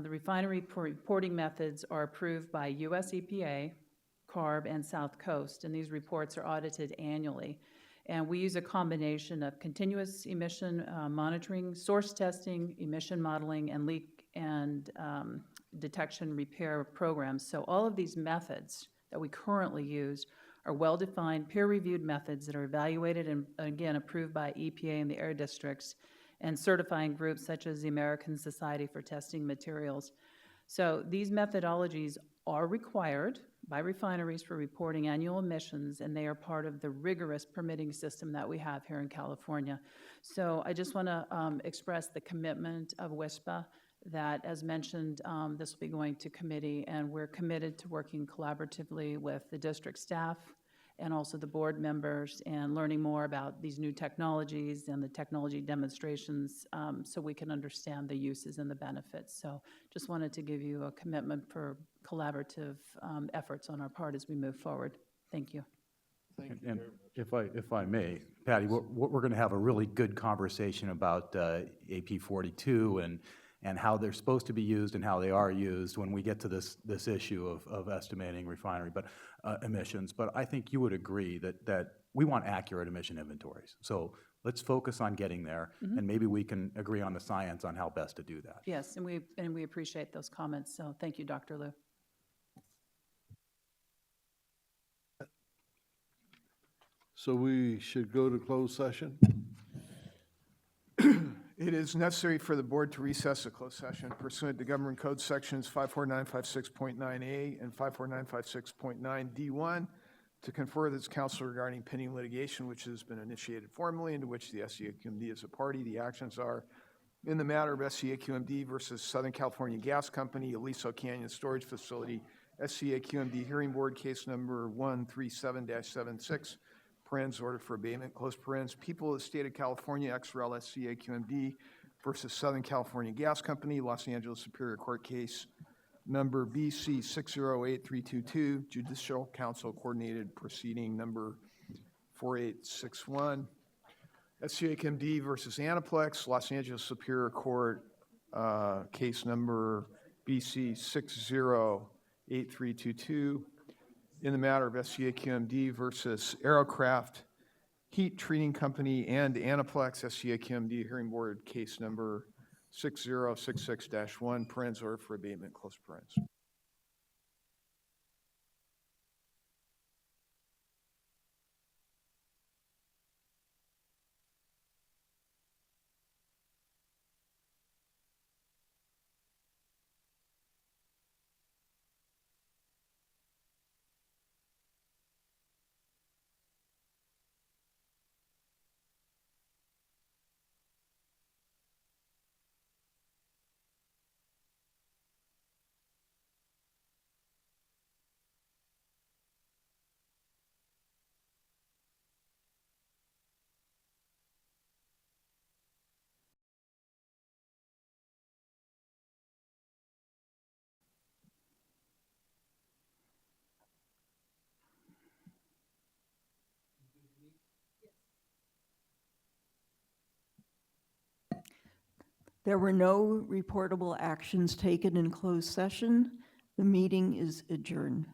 the refinery reporting methods are approved by US EPA, CARB, and South Coast, and these reports are audited annually. And we use a combination of continuous emission monitoring, source testing, emission modeling, and leak and detection repair programs. So all of these methods that we currently use are well-defined, peer-reviewed methods that are evaluated and, again, approved by EPA and the air districts and certifying groups such as the American Society for Testing Materials. So these methodologies are required by refineries for reporting annual emissions, and they are part of the rigorous permitting system that we have here in California. So I just want to express the commitment of WSPA that, as mentioned, this will be going to committee, and we're committed to working collaboratively with the district staff and also the board members and learning more about these new technologies and the technology demonstrations so we can understand the uses and the benefits. So just wanted to give you a commitment for collaborative efforts on our part as we move forward. Thank you. Thank you. And if I may, Patty, we're going to have a really good conversation about AP 42 and how they're supposed to be used and how they are used when we get to this issue of estimating refinery emissions. But I think you would agree that we want accurate emission inventories. So let's focus on getting there, and maybe we can agree on the science on how best to do that. Yes, and we appreciate those comments. So thank you, Dr. Liu. So we should go to closed session? It is necessary for the board to recess a closed session pursuant to Government Code Sections 54956.9A and 54956.9D1 to confer with its counsel regarding pending litigation which has been initiated formally, into which the SCAQMD is a party. The actions are in the matter of SCAQMD versus Southern California Gas Company, Aliso Canyon Storage Facility, SCAQMD Hearing Board, case number 137-76, parens, order for abatement, close parens, People of the State of California, XREL SCAQMD versus Southern California Gas Company, Los Angeles Superior Court, case number BC 608322, Judicial Council Coordinated Proceeding number 4861. SCAQMD versus Anaplex, Los Angeles Superior Court, case number BC 608322. In the matter of SCAQMD versus Aerocraft Heat Treating Company and Anaplex, SCAQMD Hearing Board, case number 6066-1, parens, order for abatement, close parens. There were no reportable actions taken in closed session. The meeting is adjourned.